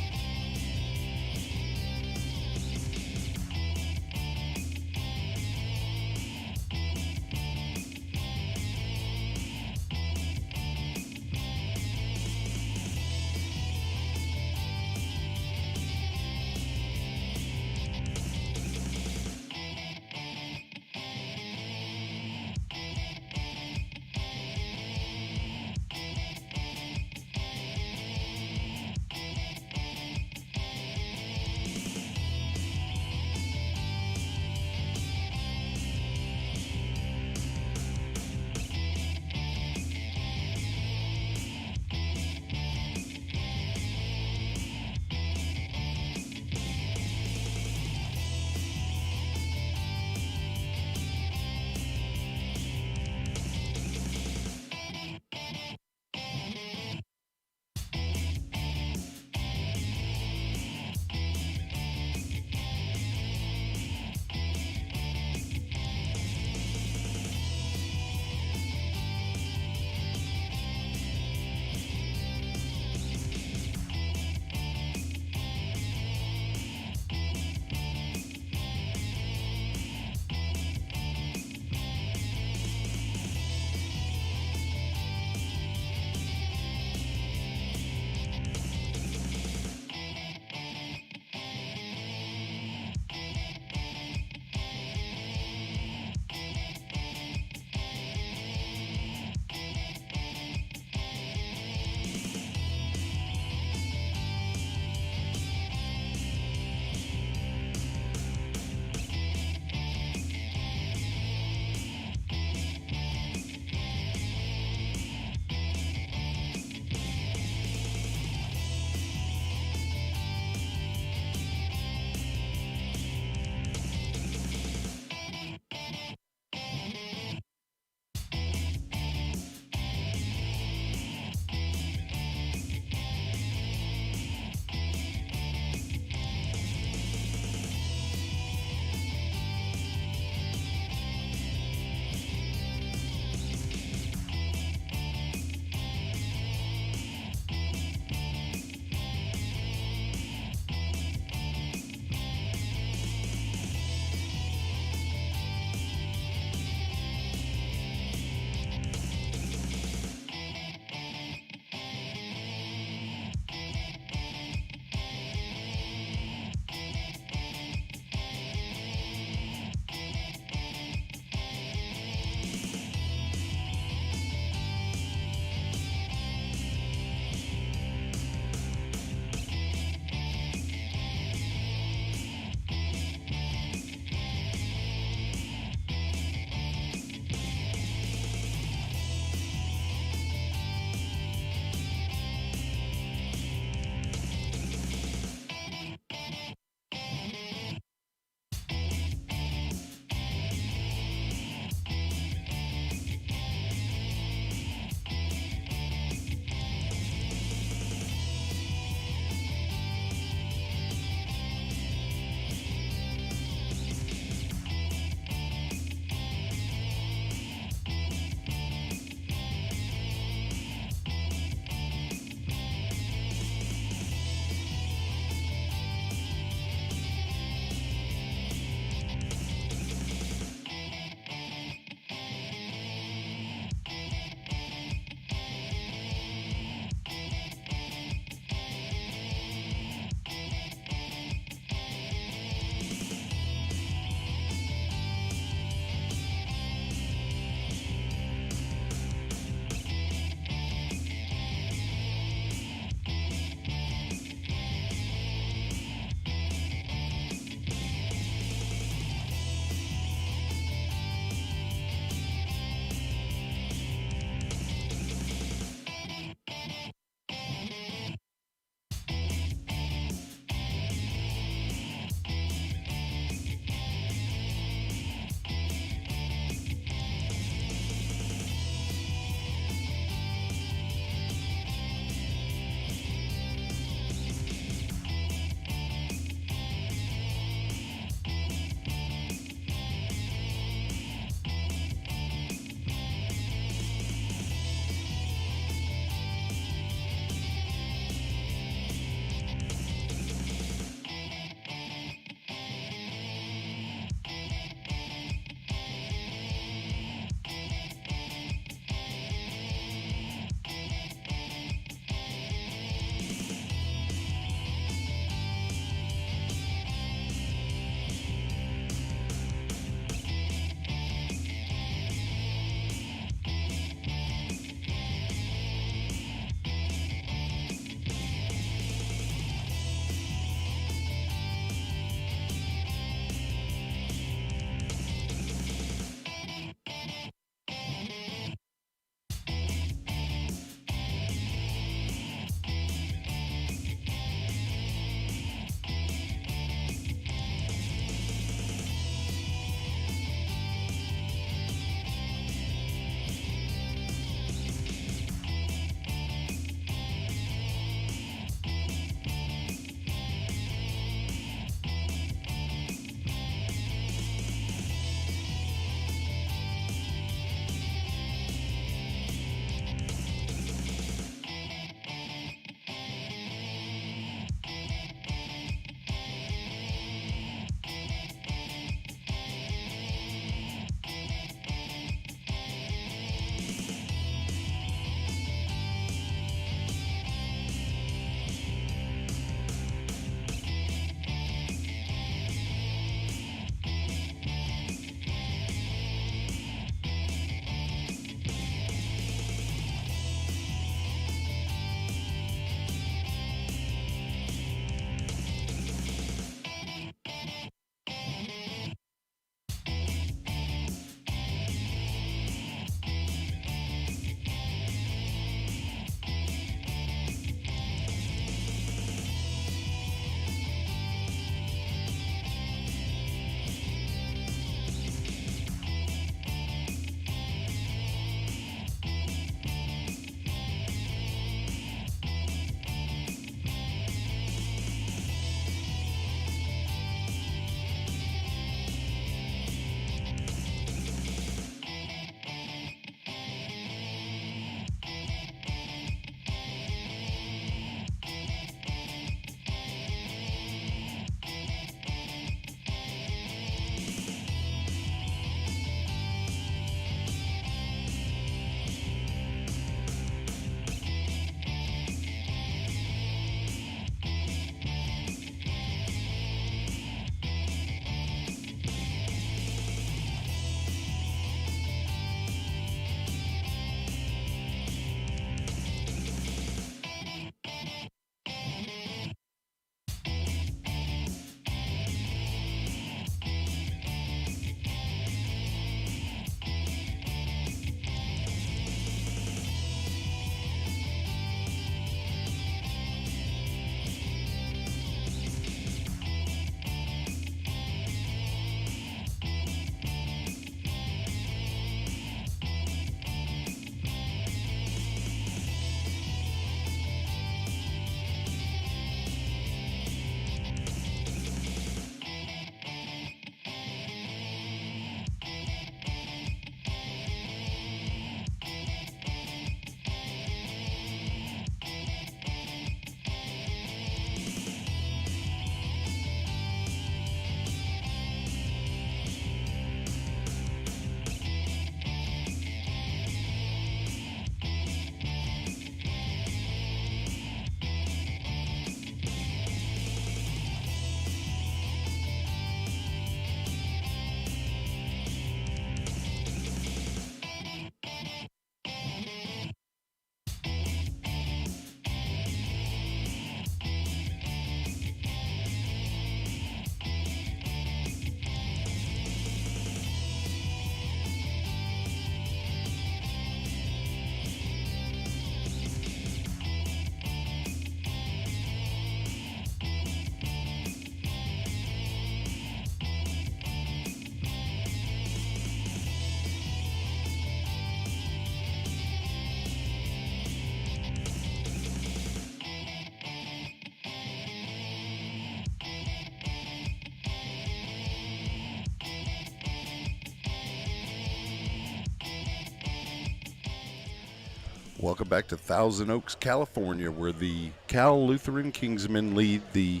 Welcome back to Thousand Oaks, California, where the Cal Lutheran Kingsmen lead the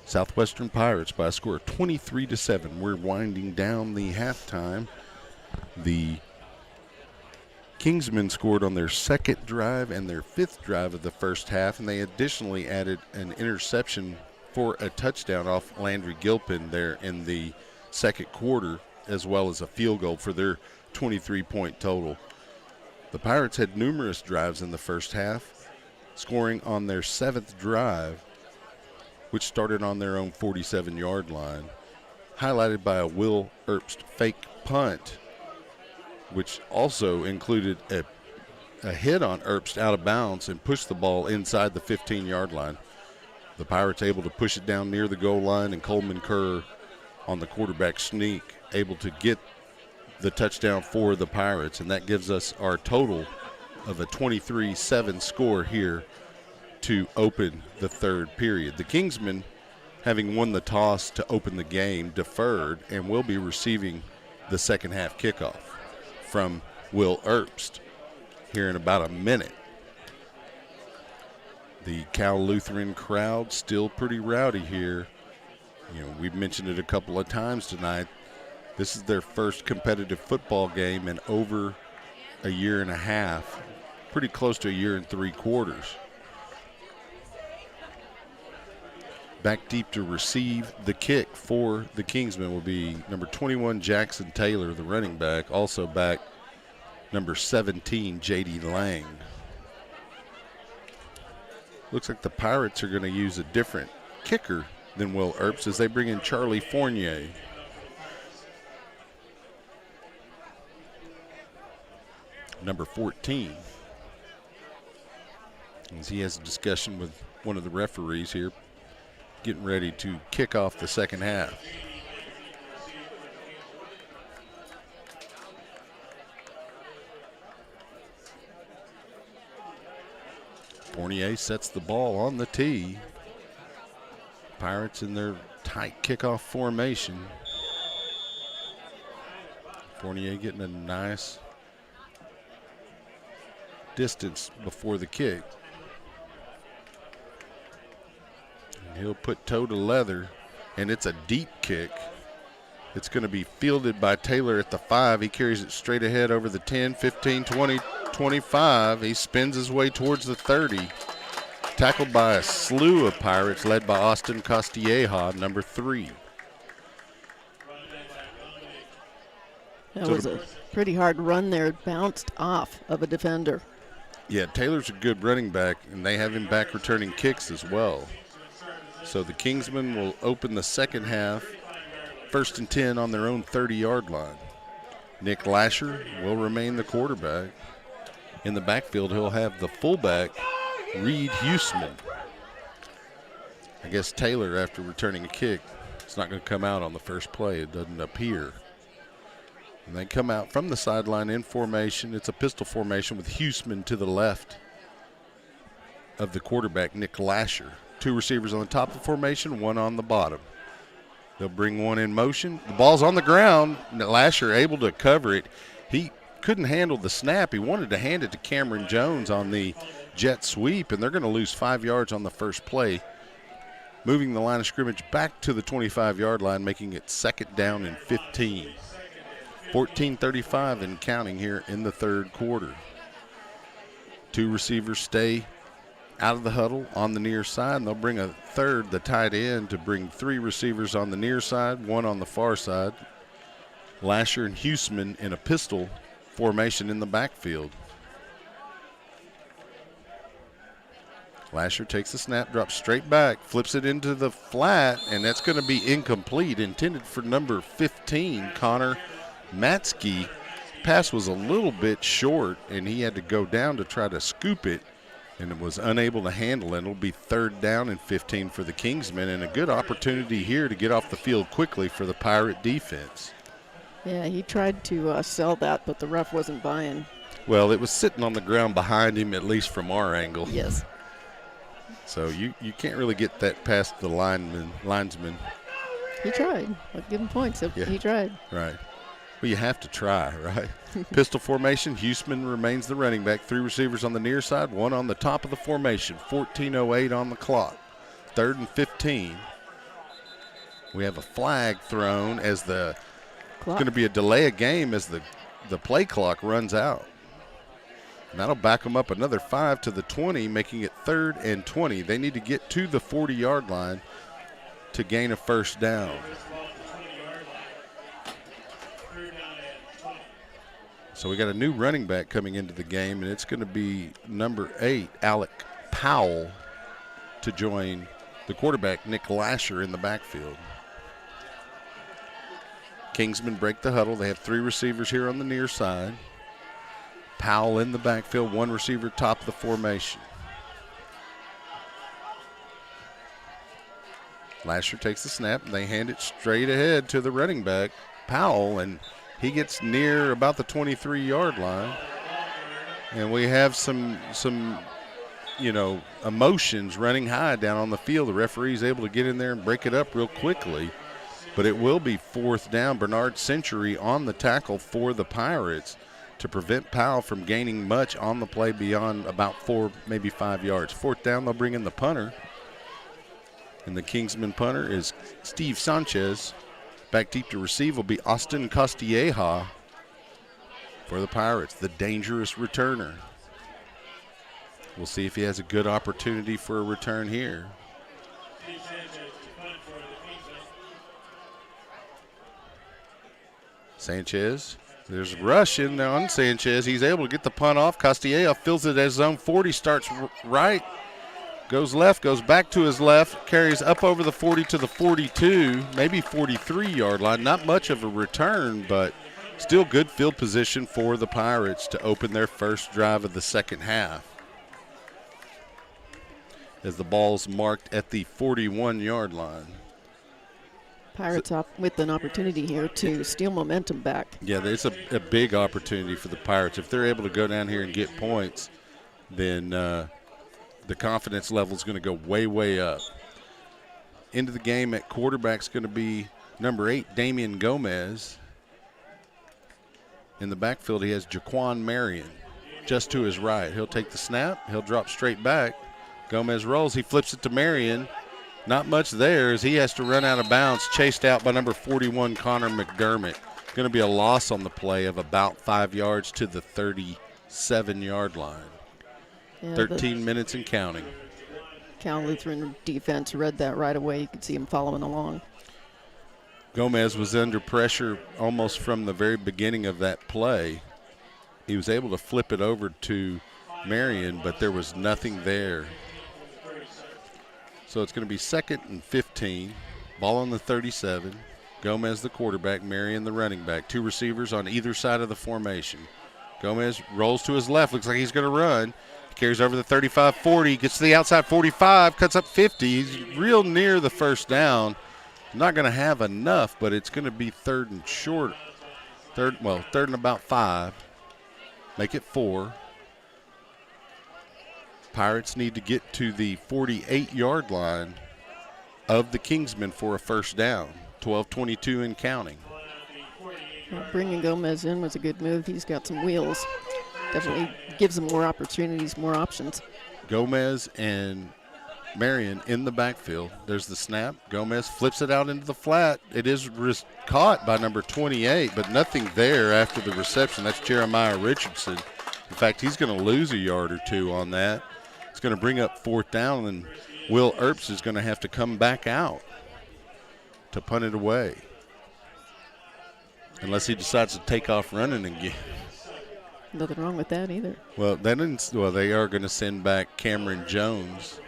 Southwestern Pirates by a score of 23-7. We're winding down the halftime. The Kingsmen scored on their second drive and their fifth drive of the first half, and they additionally added an interception for a touchdown off Landry Gilpin there in the second quarter, as well as a field goal for their 23-point total. The Pirates had numerous drives in the first half, scoring on their seventh drive, which started on their own 47-yard line, highlighted by a Will Erbst fake punt, which also included a hit on Erbst out of bounds and pushed the ball inside the 15-yard line. The Pirates able to push it down near the goal line, and Coleman Kerr on the quarterback sneak able to get the touchdown for the Pirates, and that gives us our total of a 23-7 score here to open the third period. The Kingsmen, having won the toss to open the game, deferred and will be receiving the second half kickoff from Will Erbst here in about a minute. The Cal Lutheran crowd still pretty rowdy here. You know, we've mentioned it a couple of times tonight. This is their first competitive football game in over a year and a half, pretty close to a year and 3 quarters. Back deep to receive the kick for the Kingsmen will be number 21, Jackson Taylor, the running back. Also back, number 17, J.D. Lang. Looks like the Pirates are going to use a different kicker than Will Erbst as they bring in Charlie Fournier. Number 14. As he has a discussion with one of the referees here, getting ready to kick off the second half. Fournier sets the ball on the tee. Pirates in their tight kickoff formation. Fournier getting a nice distance before the kick. And he'll put toe to leather, and it's a deep kick. It's going to be fielded by Taylor at the 5. He carries it straight ahead over the 10, 15, 20, 25. He spins his way towards the 30. Tackled by a slew of Pirates led by Austin Costilleja, number 3. That was a pretty hard run there. It bounced off of a defender. Yeah, Taylor's a good running back, and they have him back returning kicks as well. So the Kingsmen will open the second half, 1st and 10 on their own 30-yard line. Nick Lasher will remain the quarterback. In the backfield, he'll have the fullback, Reed Huseman. I guess Taylor, after returning a kick, is not going to come out on the first play. It doesn't appear. And they come out from the sideline in formation. It's a pistol formation with Huseman to the left of the quarterback, Nick Lasher. 2 receivers on the top of the formation, 1 on the bottom. They'll bring 1 in motion. The ball's on the ground. Lasher able to cover it. He couldn't handle the snap. He wanted to hand it to Cameron Jones on the jet sweep, and they're going to lose 5 yards on the first play, moving the line of scrimmage back to the 25-yard line, making it 2nd down and 15. 14:35 and counting here in the third quarter. 2 receivers stay out of the huddle on the near side, and they'll bring a third, the tight end, to bring 3 receivers on the near side, 1 on the far side. Lasher and Huseman in a pistol formation in the backfield. Lasher takes the snap, drops straight back, flips it into the flat, and that's going to be incomplete, intended for number 15, Connor Matsky. Pass was a little bit short, and he had to go down to try to scoop it, and was unable to handle it. It'll be 3rd down and 15 for the Kingsmen, and a good opportunity here to get off the field quickly for the Pirate defense. Yeah, he tried to sell that, but the ref wasn't buying. Well, it was sitting on the ground behind him, at least from our angle. Yes. So you can't really get that past the linesman. He tried. I'll give him points. Yeah. He tried. Right. Well, you have to try, right? Pistol formation. Huseman remains the running back. 3 receivers on the near side, 1 on the top of the formation. 14:08 on the clock. 3rd and 15. We have a flag thrown as it's going to be a delay of game as the play clock runs out. And that'll back them up another 5 to the 20, making it 3rd and 20. They need to get to the 40-yard line to gain a first down. So we got a new running back coming into the game, and it's going to be number 8, Alec Powell, to join the quarterback, Nick Lasher, in the backfield. Kingsmen break the huddle. They have 3 receivers here on the near side. Powell in the backfield, 1 receiver top of the formation. Lasher takes the snap, and they hand it straight ahead to the running back, Powell, and he gets near about the 23-yard line. And we have some emotions running high down on the field. The referee's able to get in there and break it up real quickly. But it will be 4th down. Bernard Century on the tackle for the Pirates to prevent Powell from gaining much on the play beyond about 4, maybe 5 yards. 4th down, they'll bring in the punter. And the Kingsman punter is Steve Sanchez. Back deep to receive will be Austin Costilleja for the Pirates, the dangerous returner. We'll see if he has a good opportunity for a return here. Sanchez, there's a rush in on Sanchez. He's able to get the punt off. Costilleja fills it at his own 40, starts right, goes left, goes back to his left, carries up over the 40 to the 42, maybe 43-yard line. Not much of a return, but still good field position for the Pirates to open their first drive of the second half. As the ball's marked at the 41-yard line. Pirates up with an opportunity here to steal momentum back. Yeah, it's a big opportunity for the Pirates. If they're able to go down here and get points, then the confidence level is going to go way, way up. Into the game at quarterback is going to be number 8, Damian Gomez. In the backfield, he has Jaquan Marion just to his right. He'll take the snap. He'll drop straight back. Gomez rolls. He flips it to Marion. Not much there as he has to run out of bounds, chased out by number 41, Connor McDermott. Going to be a loss on the play of about 5 yards to the 37-yard line. Yeah, 13 minutes and counting. Cal Lutheran defense read that right away. You could see him following along. Gomez was under pressure almost from the very beginning of that play. He was able to flip it over to Marion, but there was nothing there. So it's going to be 2nd and 15. Ball on the 37. Gomez the quarterback, Marion the running back. 2 receivers on either side of the formation. Gomez rolls to his left. Looks like he's going to run. Carries over the 35-40, gets to the outside 45, cuts up 50. He's real near the first down. Not going to have enough, but it's going to be 3rd and short. 3rd and about 5. Make it 4. Pirates need to get to the 48-yard line of the Kingsmen for a first down. 12:22 and counting. Well, bringing Gomez in was a good move. He's got some wheels. Definitely gives them more opportunities, more options. Gomez and Marion in the backfield. There's the snap. Gomez flips it out into the flat. It is caught by number 28, but nothing there after the reception. That's Jeremiah Richardson. In fact, he's going to lose a yard or 2 on that. It's going to bring up 4th down, and Will Earps is going to have to come back out to punt it away. Unless he decides to take off running again. Nothing wrong with that either. Well, they are going to send back Cameron Jones.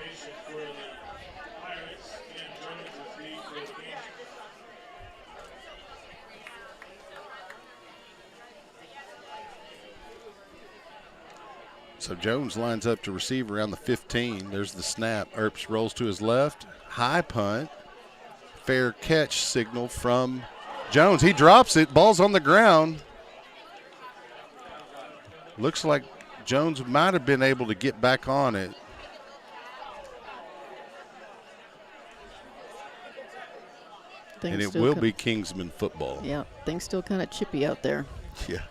So Jones lines up to receive around the 15. There's the snap. Earps rolls to his left. High punt. Fair catch signal from Jones. He drops it. Ball's on the ground. Looks like Jones might have been able to get back on it. Things and it still will co- be Kingsman football. Yeah, things still kind of chippy out there. Yeah.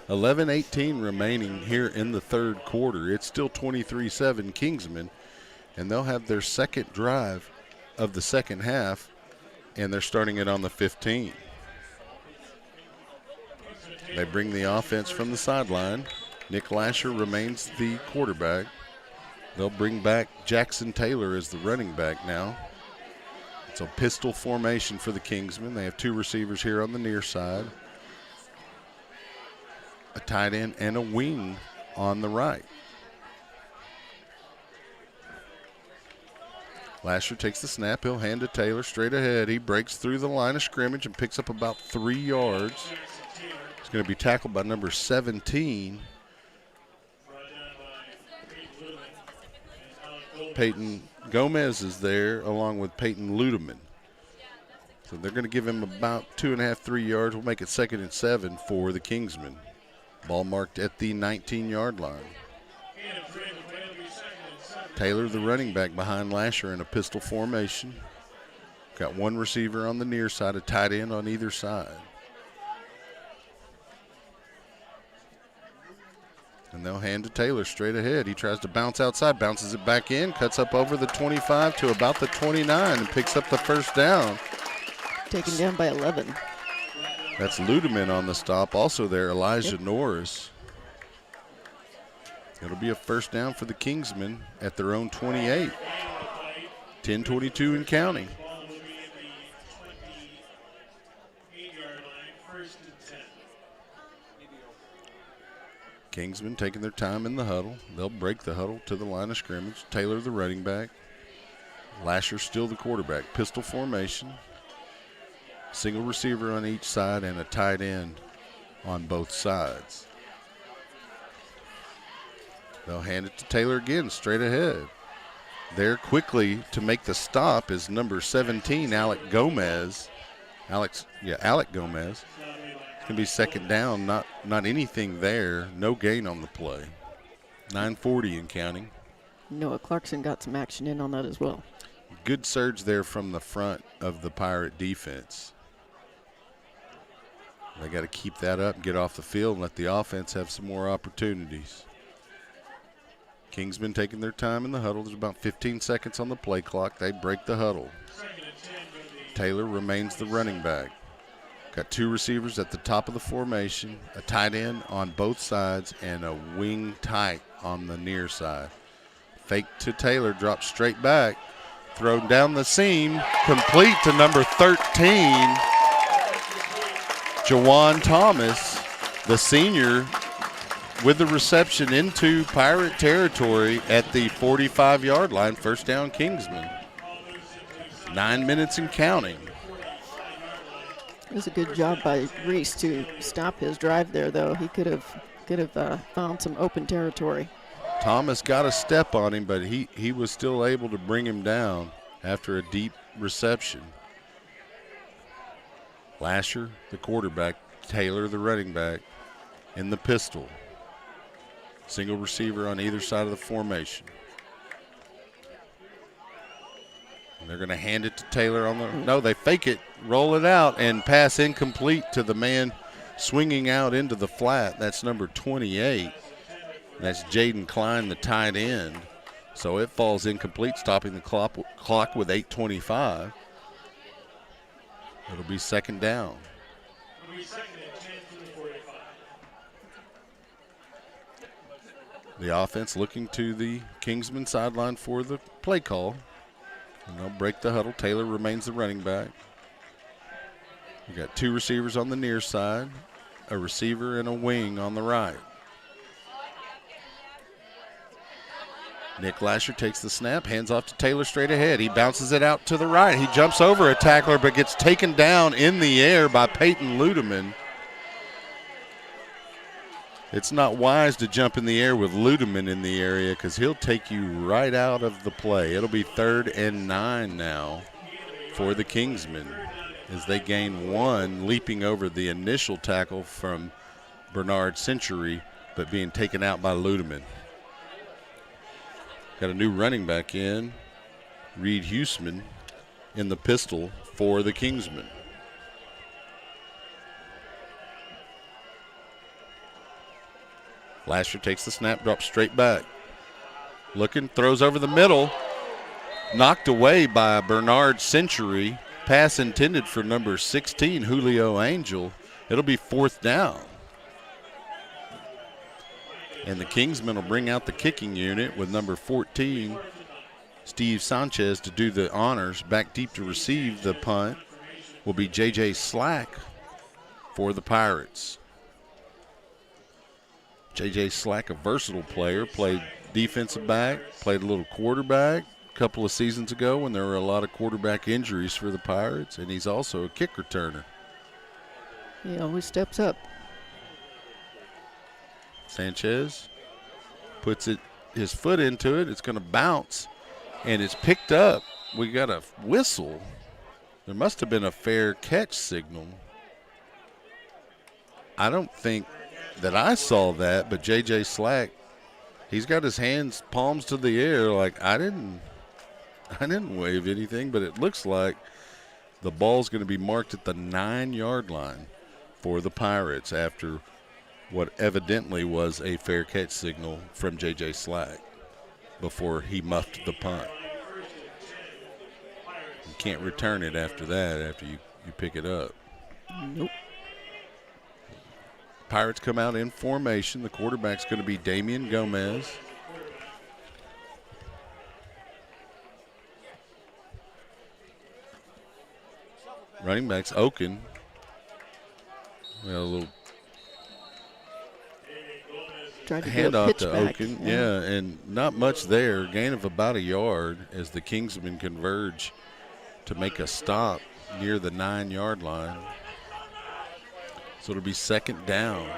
11:18 remaining here in the third quarter. It's still 23-7 Kingsman, and they'll have their second drive of the second half, and they're starting it on the 15. They bring the offense from the sideline. Nick Lasher remains the quarterback. They'll bring back Jackson Taylor as the running back now. It's a pistol formation for the Kingsmen. They have two receivers here on the near side, a tight end and a wing on the right. Lasher takes the snap. He'll hand to Taylor straight ahead. He breaks through the line of scrimmage and picks up about 3 yards. He's going to be tackled by number 17, Peyton Gomez is there along with Peyton Ludeman. So they're going to give him about 2.5, 3 yards. We'll make it 2nd and 7 for the Kingsmen. Ball marked at the 19-yard line. Taylor, the running back, behind Lasher in a pistol formation. Got one receiver on the near side, a tight end on either side. And they'll hand to Taylor straight ahead. He tries to bounce outside, bounces it back in, cuts up over the 25 to about the 29 and picks up the first down. Taken down by 11. That's Ludeman on the stop. Also there, Elijah Norris. It'll be a first down for the Kingsmen at their own 28. 10:22 and counting. Kingsmen taking their time in the huddle. They'll break the huddle to the line of scrimmage. Taylor, the running back. Lasher still the quarterback. Pistol formation. Single receiver on each side and a tight end on both sides. They'll hand it to Taylor again, straight ahead. There quickly to make the stop is number 17, Alec Gomez. Alec Gomez. It's going to be second down, not anything there. No gain on the play. 9:40 and counting. Noah Clarkson got some action in on that as well. Good surge there from the front of the Pirate defense. They got to keep that up and get off the field and let the offense have some more opportunities. Kingsmen taking their time in the huddle. There's about 15 seconds on the play clock. They break the huddle. Taylor remains the running back. Got two receivers at the top of the formation, a tight end on both sides, and a wing tight on the near side. Fake to Taylor, drops straight back, thrown down the seam, complete to number 13, Jawan Thomas, the senior, with the reception into Pirate territory at the 45-yard line. First down, Kingsmen. 9 minutes and counting. It was a good job by Reese to stop his drive there, though. He could have found some open territory. Thomas got a step on him, but he was still able to bring him down after a deep reception. Lasher, the quarterback, Taylor, the running back, in the pistol. Single receiver on either side of the formation. And they're going to hand it to Taylor on the – no, they fake it, roll it out, and pass incomplete to the man swinging out into the flat. That's number 28. That's Jaden Klein, the tight end. So it falls incomplete, stopping the clock with 8:25. It'll be second down. The offense looking to the Kingsman sideline for the play call. And they'll break the huddle. Taylor remains the running back. We got two receivers on the near side, a receiver and a wing on the right. Nick Lasher takes the snap, hands off to Taylor straight ahead. He bounces it out to the right. He jumps over a tackler but gets taken down in the air by Peyton Ludeman. It's not wise to jump in the air with Ludeman in the area because he'll take you right out of the play. It'll be 3rd and 9 now for the Kingsmen as they gain one, leaping over the initial tackle from Bernard Century, but being taken out by Ludeman. Got a new running back in, Reed Huseman, in the pistol for the Kingsmen. Lasher takes the snap, drops straight back. Looking, throws over the middle. Knocked away by Bernard Century. Pass intended for number 16, Julio Angel. It'll be 4th down. And the Kingsmen will bring out the kicking unit with number 14, Steve Sanchez, to do the honors. Back deep to receive the punt will be J.J. Slack for the Pirates. J.J. Slack, a versatile player, played defensive back, played a little quarterback a couple of seasons ago when there were a lot of quarterback injuries for the Pirates, and he's also a kick returner. He always steps up. Sanchez puts his foot into it. It's going to bounce, and it's picked up. We got a whistle. There must have been a fair catch signal. I don't think that I saw that, but J.J. Slack, he's got his hands palms to the air like I didn't wave anything, but it looks like the ball's going to be marked at the 9-yard line for the Pirates after what evidently was a fair catch signal from J.J. Slack before he muffed the punt. You can't return it after that, after you pick it up. Nope. Pirates come out in formation. The quarterback's going to be Damian Gomez. Running back's Oken. We had a little Tried to hand go off pitch to back. Oken. Yeah, and not much there. Gain of about a yard as the Kingsmen converge to make a stop near the 9-yard line. So it'll be 2nd down.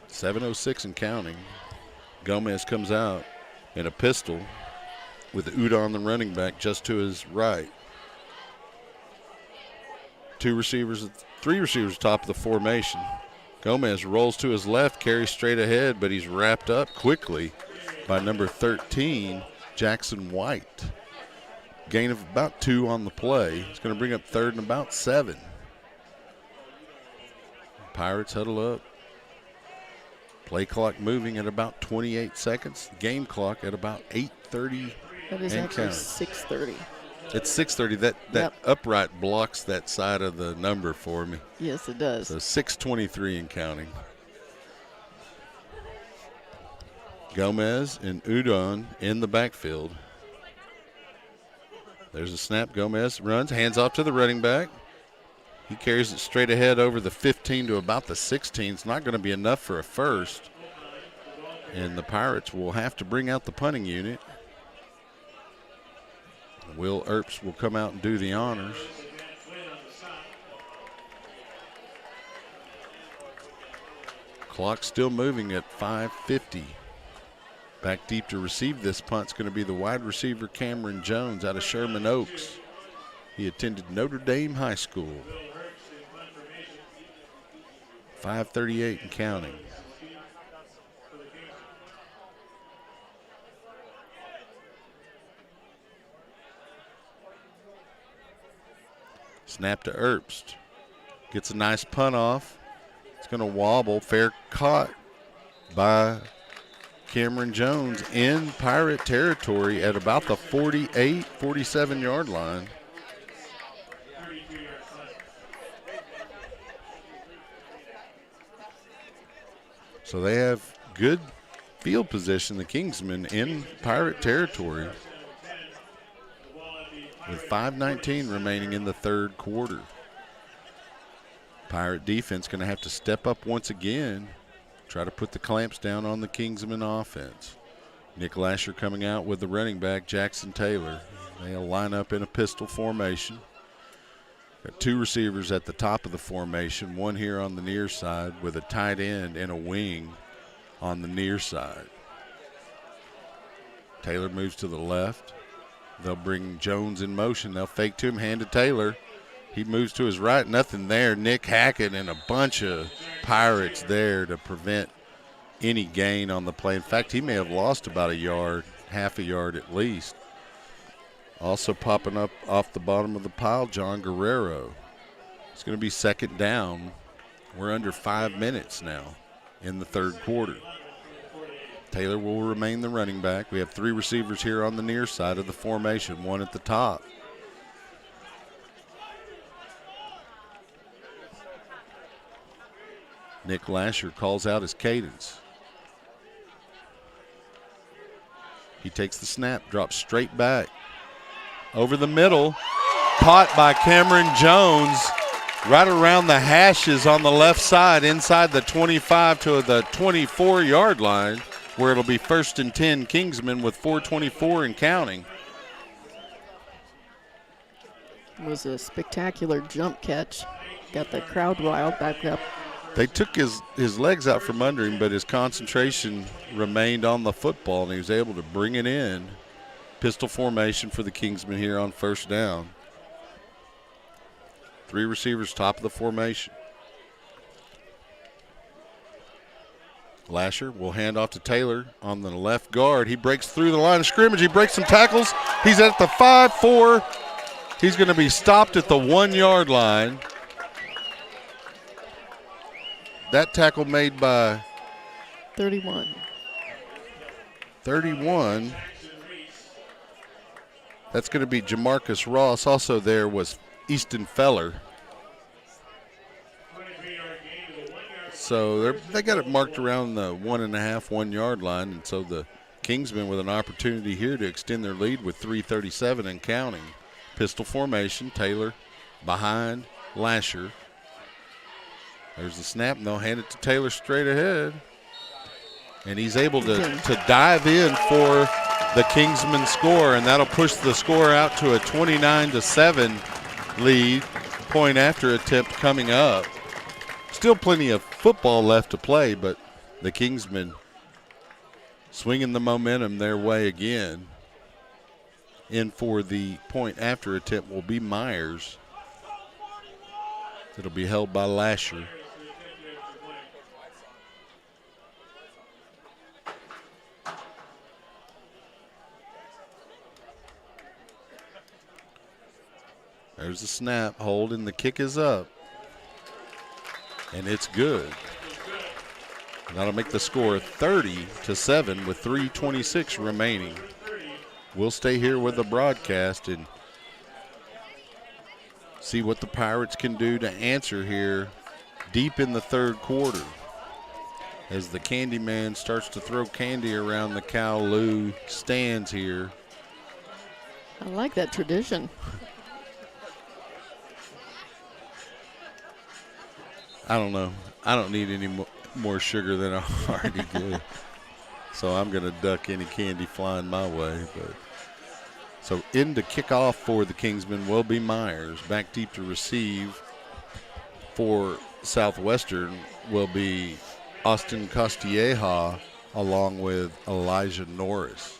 7:06 and counting. Gomez comes out in a pistol with Udon, the running back, just to his right. 3 receivers top of the formation. Gomez rolls to his left, carries straight ahead, but he's wrapped up quickly by number 13, Jackson White. Gain of about 2 on the play. It's going to bring up 3rd and about 7. Pirates huddle up. Play clock moving at about 28 seconds. Game clock at about 8:30. That is and actually counting. 6:30. It's 6:30. That Yep. upright blocks that side of the number for me. Yes, it does. So 6:23 and counting. Gomez and Udon in the backfield. There's a snap. Gomez runs, hands off to the running back. He carries it straight ahead over the 15 to about the 16. It's not going to be enough for a first. And the Pirates will have to bring out the punting unit. Will Earps will come out and do the honors. Clock still moving at 5:50. Back deep to receive this punt's going to be the wide receiver Cameron Jones out of Sherman Oaks. He attended Notre Dame High School. 5:38 and counting. Snap to Earps. Gets a nice punt off. It's going to wobble. Fair caught by Cameron Jones in Pirate territory at about the 48, 47-yard line. So they have good field position, the Kingsmen, in Pirate territory with 5:19 remaining in the 3rd quarter. Pirate defense going to have to step up once again, try to put the clamps down on the Kingsmen offense. Nick Lasher coming out with the running back, Jackson Taylor. They'll line up in a pistol formation. Got 2 receivers at the top of the formation, one here on the near side with a tight end and a wing on the near side. Taylor moves to the left. They'll bring Jones in motion. They'll fake to him, hand to Taylor. He moves to his right, nothing there. Nick Hackett and a bunch of Pirates there to prevent any gain on the play. In fact, he may have lost about a yard, half a yard at least. Also popping up off the bottom of the pile, John Guerrero. It's going to be 2nd down We're under 5 minutes now in the third quarter. Taylor will remain the running back. We have 3 receivers here on the near side of the formation, 1 at the top. Nick Lasher calls out his cadence. He takes the snap, drops straight back. Over the middle, caught by Cameron Jones right around the hashes on the left side inside the 25 to the 24-yard line, where it'll be 1st and 10 Kingsmen with 4:24 and counting. It was a spectacular jump catch. Got the crowd riled back up. They took his legs out from under him, but his concentration remained on the football, and he was able to bring it in. Pistol formation for the Kingsmen here on 1st down. 3 receivers, top of the formation. Lasher will hand off to Taylor on the left guard. He breaks through the line of scrimmage. He breaks some tackles. He's at the 5-4. He's going to be stopped at the 1-yard line. That tackle made by 31. That's going to be Jamarcus Ross. Also there was Easton Feller. So they got it marked around the 1.5-1-yard line, and so the Kingsmen with an opportunity here to extend their lead with 3:37 and counting. Pistol formation, Taylor behind Lasher. There's the snap, and they'll hand it to Taylor straight ahead. And he's able to dive in for the Kingsmen score, and that'll push the score out to a 29-7 lead. Point after attempt coming up. Still plenty of football left to play, but the Kingsmen swinging the momentum their way again. In for the point after attempt will be Myers. It'll be held by Lasher. There's the snap, hold, and the kick is up. And it's good. That'll make the score 30-7 with 3:26 remaining. We'll stay here with the broadcast and see what the Pirates can do to answer here deep in the third quarter as the Candyman starts to throw candy around the Kowloon stands here. I like that tradition. I don't know. I don't need any more sugar than I already do. So I'm going to duck any candy flying my way. But so into kickoff for the Kingsmen will be Myers. Back deep to receive for Southwestern will be Austin Costilleja along with Elijah Norris.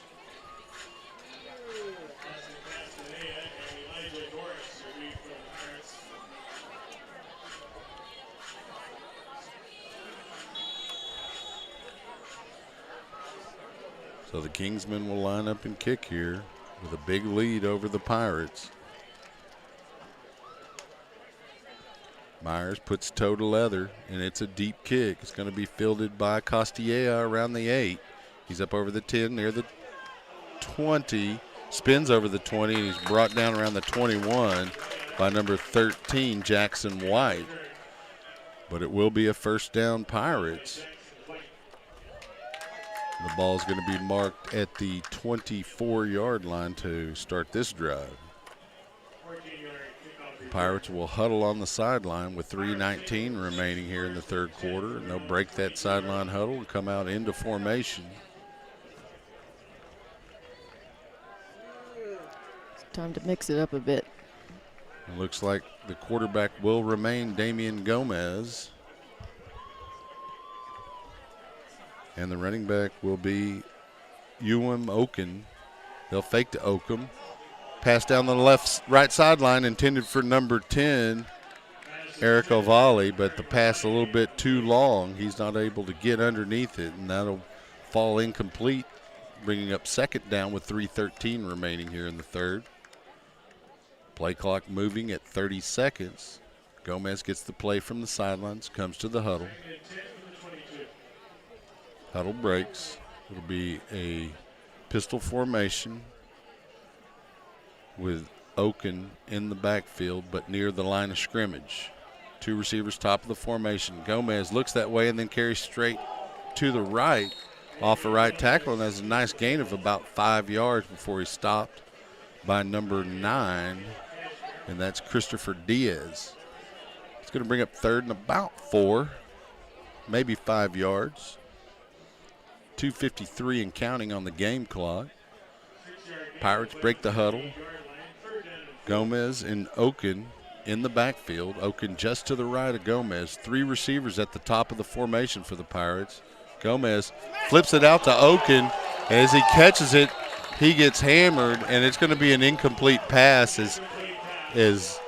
So the Kingsmen will line up and kick here with a big lead over the Pirates. Myers puts toe to leather, and it's a deep kick. It's going to be fielded by Costilleja around the 8. He's up over the 10, near the 20, spins over the 20, and he's brought down around the 21 by number 13, Jackson White. But it will be a 1st down Pirates. The ball is going to be marked at the 24-yard line to start this drive. The Pirates will huddle on the sideline with 3:19 remaining here in the third quarter, and they'll break that sideline huddle and come out into formation. It's time to mix it up a bit. It looks like the quarterback will remain Damian Gomez. And the running back will be Ewan Oaken. They'll fake to Oakham. Pass down the right sideline intended for number 10, Eric Ovalle, but the pass a little bit too long. He's not able to get underneath it, and that'll fall incomplete, bringing up 2nd down with 3:13 remaining here in the third. Play clock moving at 30 seconds. Gomez gets the play from the sidelines, comes to the huddle. Huddle breaks. It'll be a pistol formation with Oken in the backfield, but near the line of scrimmage. 2 receivers top of the formation. Gomez looks that way and then carries straight to the right off a right tackle, and has a nice gain of about 5 yards before he's stopped by number 9, and that's Christopher Diaz. It's going to bring up 3rd and about 4, maybe 5 yards. 2:53 and counting on the game clock. Pirates break the huddle. Gomez and Oken in the backfield. Oken just to the right of Gomez. 3 receivers at the top of the formation for the Pirates. Gomez flips it out to Oken. As he catches it, he gets hammered, and it's going to be an incomplete pass as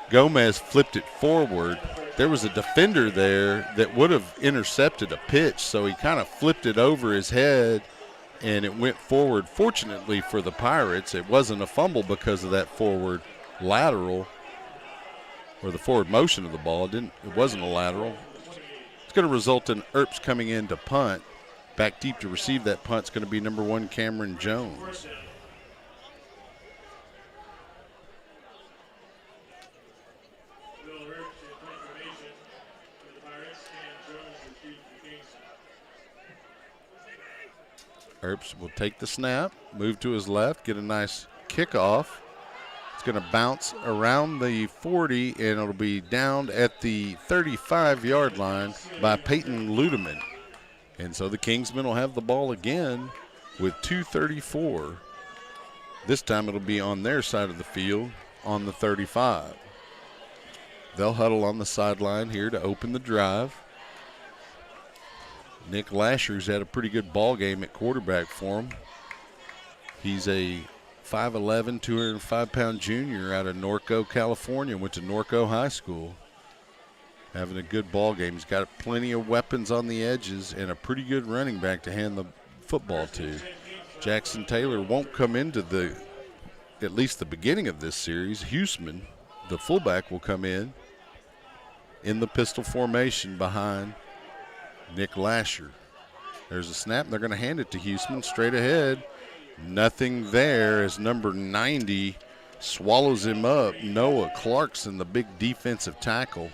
Gomez flipped it forward. There was a defender there that would have intercepted a pitch, so he kind of flipped it over his head, and it went forward. Fortunately for the Pirates, it wasn't a fumble because of that forward lateral or the forward motion of the ball. It wasn't a lateral. It's going to result in Earps coming in to punt. Back deep to receive that punt is going to be number 1, Cameron Jones. Earps will take the snap, move to his left, get a nice kickoff. It's going to bounce around the 40, and it'll be down at the 35-yard line by Peyton Ludeman. And so the Kingsmen will have the ball again with 2:34. This time it'll be on their side of the field on the 35. They'll huddle on the sideline here to open the drive. Nick Lasher's had a pretty good ball game at quarterback for him. He's a 5'11", 205-pound junior out of Norco, California. Went to Norco High School. Having a good ball game. He's got plenty of weapons on the edges and a pretty good running back to hand the football to. Jackson Taylor won't come into at least the beginning of this series. Huseman, the fullback, will come in the pistol formation behind Nick Lasher. There's a snap, and they're going to hand it to Huseman straight ahead. Nothing there as number 90 swallows him up. Noah Clarkson, the big defensive tackle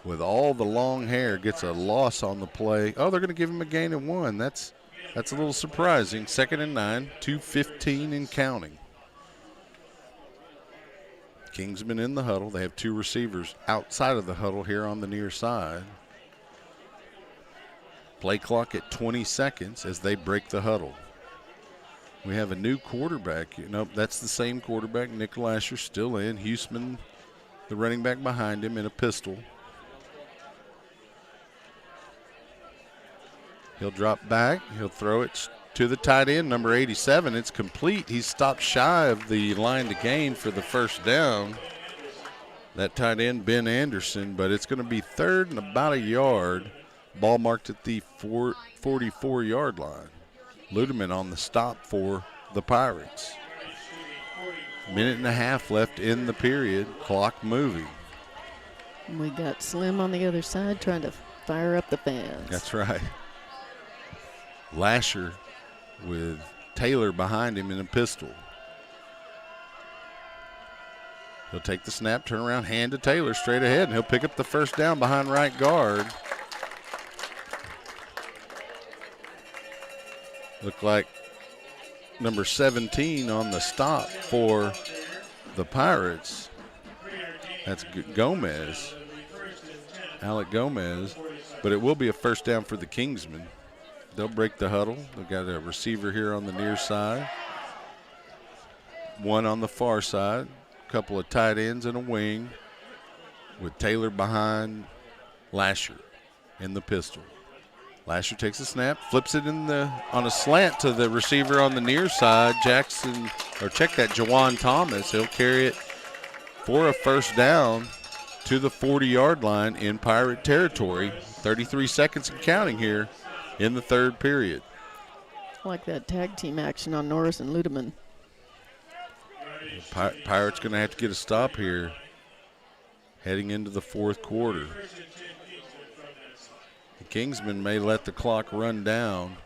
with all the long hair, gets a loss on the play. Oh, they're going to give him a gain of 1. That's a little surprising. 2nd and 9, 2:15 and counting. Kingsmen in the huddle. They have 2 receivers outside of the huddle here on the near side. Play clock at 20 seconds as they break the huddle. We have a new quarterback. Nope, that's the same quarterback. Nick Lasher still in. Huseman, the running back behind him, in a pistol. He'll drop back. He'll throw it to the tight end, number 87. It's complete. He's stopped shy of the line to gain for the first down. That tight end, Ben Anderson, but it's going to be 3rd and about a yard. Ball marked at the 44-yard line. Ludeman on the stop for the Pirates. Minute and a half left in the period. Clock moving. We got Slim on the other side trying to fire up the fans. That's right. Lasher with Taylor behind him in a pistol. He'll take the snap, turn around, hand to Taylor straight ahead, and he'll pick up the first down behind right guard. Look like number 17 on the stop for the Pirates. That's Gomez, Alec Gomez, but it will be a first down for the Kingsmen. They'll break the huddle. They've got a receiver here on the near side, 1 on the far side, a couple of tight ends and a wing with Taylor behind Lasher in the pistol. Lasher takes a snap, flips it on a slant to the receiver on the near side, Jawan Thomas. He'll carry it for a first down to the 40-yard line in Pirate territory. 33 seconds and counting here in the 3rd period. I like that tag team action on Norris and Ludeman. Pirates going to have to get a stop here. heading into the fourth quarter. The Kingsmen may let the clock run down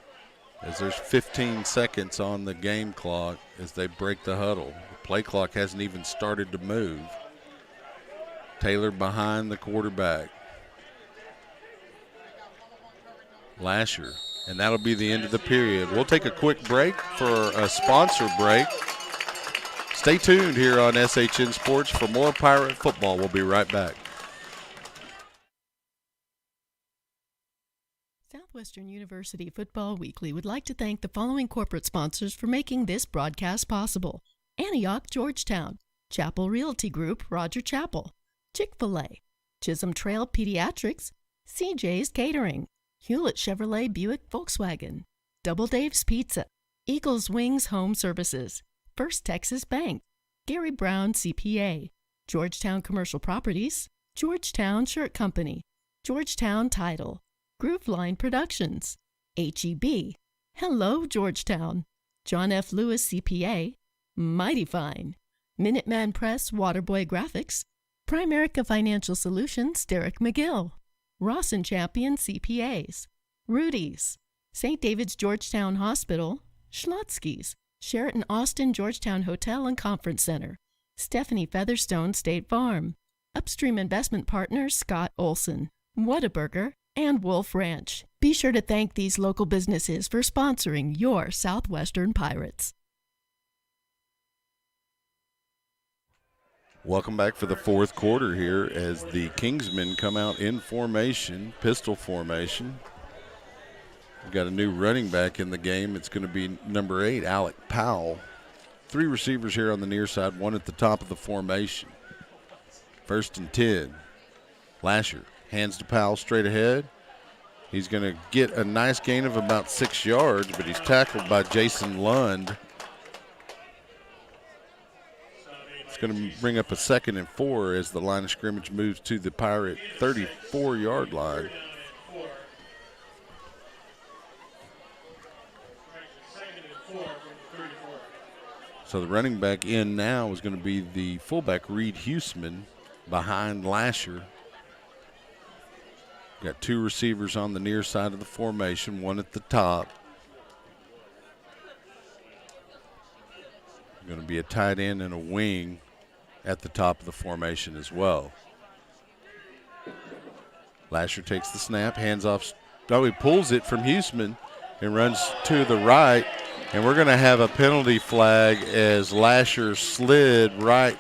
as there's 15 seconds on the game clock as they break the huddle. The play clock hasn't even started to move. Taylor behind the quarterback. Lasher, and that'll be the end of the period. We'll take a quick break for a sponsor break. Stay tuned here on SHN Sports for more Pirate football. We'll be right back. Southwestern University Football Weekly would like to thank the following corporate sponsors for making this broadcast possible: Antioch, Georgetown, Chapel Realty Group, Roger Chapel, Chick-fil-A, Chisholm Trail Pediatrics, CJ's Catering, Hewlett Chevrolet Buick Volkswagen, Double Dave's Pizza, Eagles Wings Home Services, First Texas Bank, Gary Brown CPA, Georgetown Commercial Properties, Georgetown Shirt Company, Georgetown Title, Grooveline Productions, HEB, Hello Georgetown, John F. Lewis CPA, Mighty Fine, Minuteman Press Waterboy Graphics, Primerica Financial Solutions Derek McGill, Ross & Champion CPAs, Rudy's, St. David's Georgetown Hospital, Schlotzsky's, Sheraton Austin Georgetown Hotel and Conference Center, Stephanie Featherstone State Farm, Upstream Investment Partners Scott Olson, Whataburger, and Wolf Ranch. Be sure to thank these local businesses for sponsoring your Southwestern Pirates. Welcome back for the fourth quarter here as the Kingsmen come out in formation, pistol formation. We've got a new running back in the game. It's going to be number 8, Alec Powell. 3 receivers here on the near side, 1 at the top of the formation. 1st and 10. Lasher hands to Powell straight ahead. He's going to get a nice gain of about 6 yards, but he's tackled by Jason Lund. It's going to bring up a 2nd and 4 as the line of scrimmage moves to the Pirate 34-yard line. So the running back in now is going to be the fullback, Reed Huseman, behind Lasher. Got 2 receivers on the near side of the formation, 1 at the top. Going to be a tight end and a wing at the top of the formation as well. Lasher takes the snap, hands off. Oh, he pulls it from Huseman and runs to the right. And we're going to have a penalty flag as Lasher slid right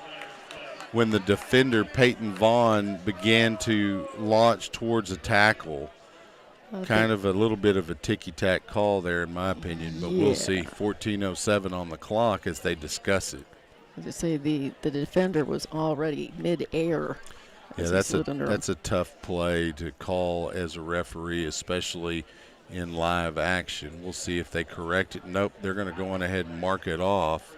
when the defender, Peyton Vaughn, began to launch towards a tackle. Okay. Kind of a little bit of a ticky-tack call there, in my opinion, but we'll see. 14:07 on the clock as they discuss it. As I say, the defender was already mid-air. Yeah, that's a tough play to call as a referee, especially in live action. We'll see if they correct it. Nope, they're going to go on ahead and mark it off.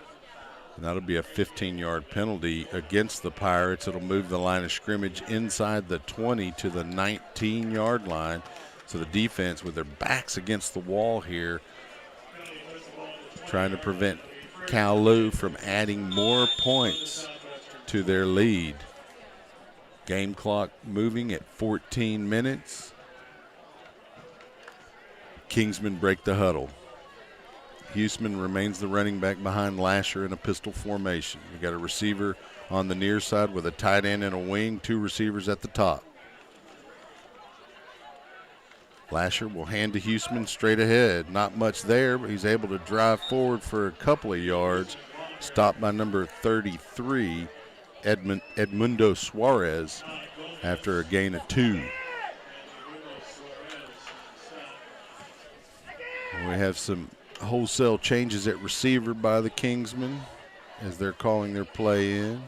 And that'll be a 15-yard penalty against the Pirates. It'll move the line of scrimmage inside the 20 to the 19-yard line. So the defense, with their backs against the wall here, trying to prevent Kowloon from adding more points to their lead. Game clock moving at 14 minutes. Kingsmen break the huddle. Huseman remains the running back behind Lasher in a pistol formation. We got a receiver on the near side with a tight end and a wing, 2 receivers at the top. Lasher will hand to Huseman straight ahead. Not much there, but he's able to drive forward for a couple of yards. Stopped by number 33, Edmundo Suarez, after a gain of 2. We have some wholesale changes at receiver by the Kingsmen as they're calling their play in.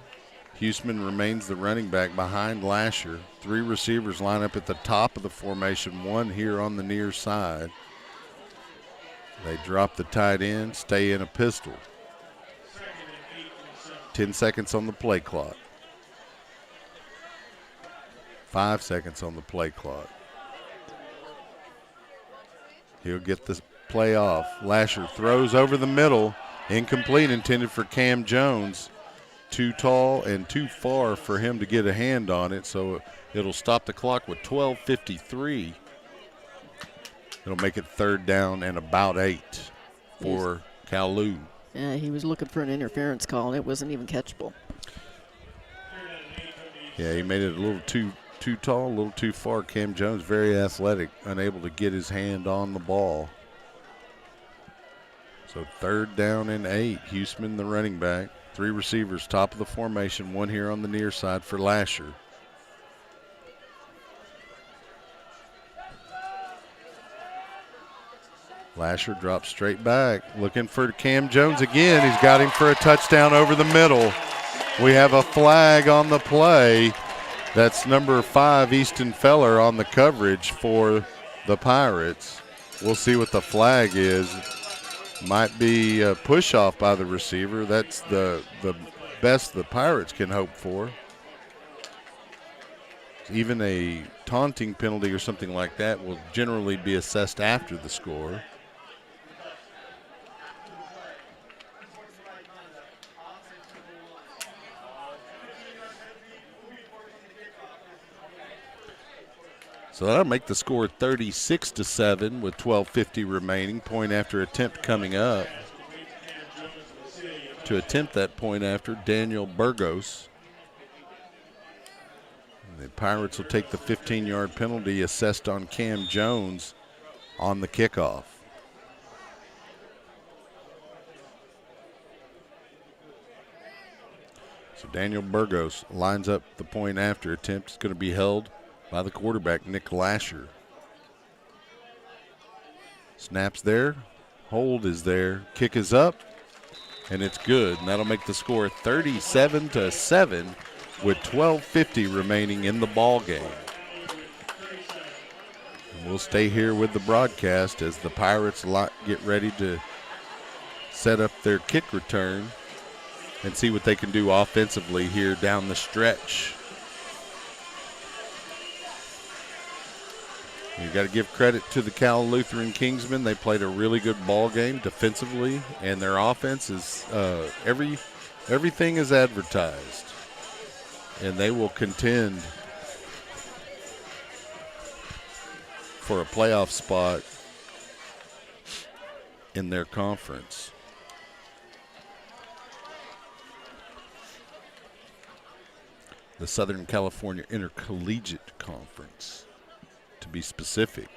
Huseman remains the running back behind Lasher. 3 receivers line up at the top of the formation, 1 here on the near side. They drop the tight end, stay in a pistol. 10 seconds on the play clock. 5 seconds on the play clock. He'll get this play off. Lasher throws over the middle, incomplete, intended for Cam Jones. too tall and too far for him to get a hand on it, so it'll stop the clock with 12:53. It'll make it 3rd down and about 8 for Kowloon. Yeah, he was looking for an interference call, and it wasn't even catchable. Yeah, he made it a little too tall, a little too far. Cam Jones, very athletic, unable to get his hand on the ball. So 3rd down and 8. Huseman, the running back. 3 receivers, top of the formation. 1 here on the near side for Lasher. Lasher drops straight back, looking for Cam Jones again. He's got him for a touchdown over the middle. We have a flag on the play. That's number 5, Easton Feller, on the coverage for the Pirates. We'll see what the flag is. Might be a push off by the receiver. That's the best the Pirates can hope for. Even a taunting penalty or something like that will generally be assessed after the score. So that'll make the score 36-7 with 12:50 remaining. Point after attempt coming up. To attempt that point after, Daniel Burgos. And the Pirates will take the 15-yard penalty assessed on Cam Jones on the kickoff. So Daniel Burgos lines up the point after attempt. It's going to be held by the quarterback, Nick Lasher. Snaps there. Hold is there. Kick is up. And it's good. And that'll make the score 37-7 with 12:50 remaining in the ball game. And we'll stay here with the broadcast as the Pirates get ready to set up their kick return and see what they can do offensively here down the stretch. You've got to give credit to the Cal Lutheran Kingsmen. They played a really good ball game defensively, and their offense is everything is advertised, and they will contend for a playoff spot in their conference. The Southern California Intercollegiate Conference, to be specific.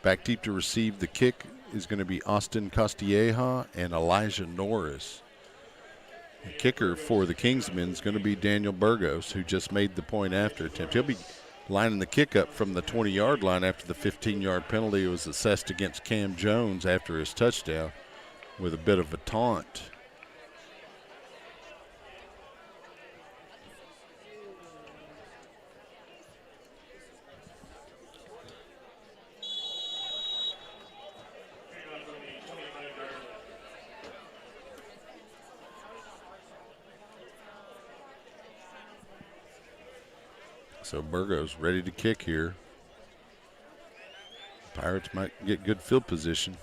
Back deep to receive the kick is going to be Austin Castilleja and Elijah Norris. The kicker for the Kingsmen is going to be Daniel Burgos, who just made the point after attempt. He'll be lining the kick up from the 20-yard line after the 15-yard penalty was assessed against Cam Jones after his touchdown with a bit of a taunt. So Burgos ready to kick here. Pirates might get good field position.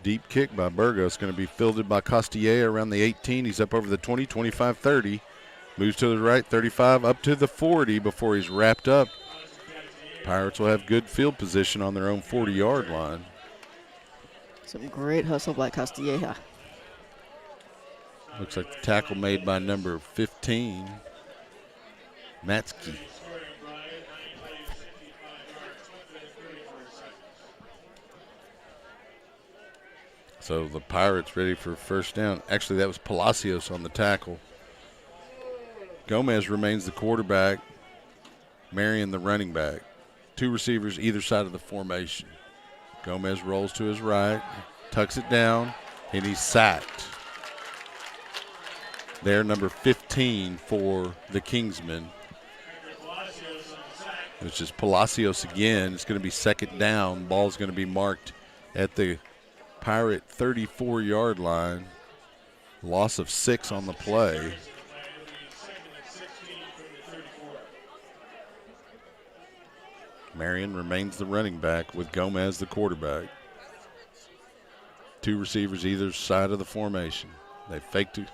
Deep kick by Burgos, going to be fielded by Castilleja around the 18. He's up over the 20, 25, 30. Moves to the right, 35, up to the 40 before he's wrapped up. Pirates will have good field position on their own 40-yard line. Some great hustle by Castilleja. Looks like the tackle made by number 15, Matsky. So the Pirates ready for first down. Actually, that was Palacios on the tackle. Gomez remains the quarterback. Marion the running back. 2 receivers either side of the formation. Gomez rolls to his right, tucks it down, and he's sacked. There, number 15 for the Kingsmen. It's just Palacios again. It's going to be second down. Ball's going to be marked at the Pirate 34-yard line. Loss of 6 on the play. Marion remains the running back with Gomez the quarterback. 2 receivers either side of the formation. They fake to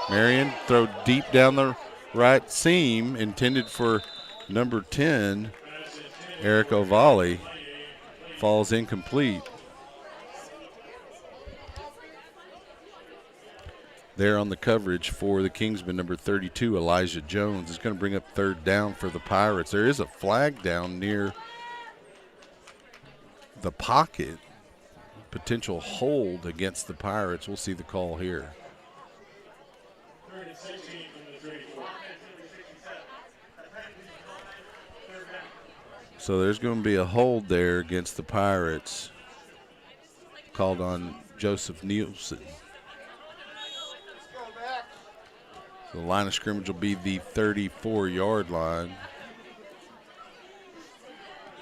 Marion throw deep down the right seam, intended for number 10, Eric Ovali. Falls incomplete. There on the coverage for the Kingsmen, number 32, Elijah Jones, is going to bring up third down for the Pirates. There is a flag down near the pocket. Potential hold against the Pirates. We'll see the call here. So there's going to be a hold there against the Pirates, called on Joseph Nielsen. So the line of scrimmage will be the 34-yard line.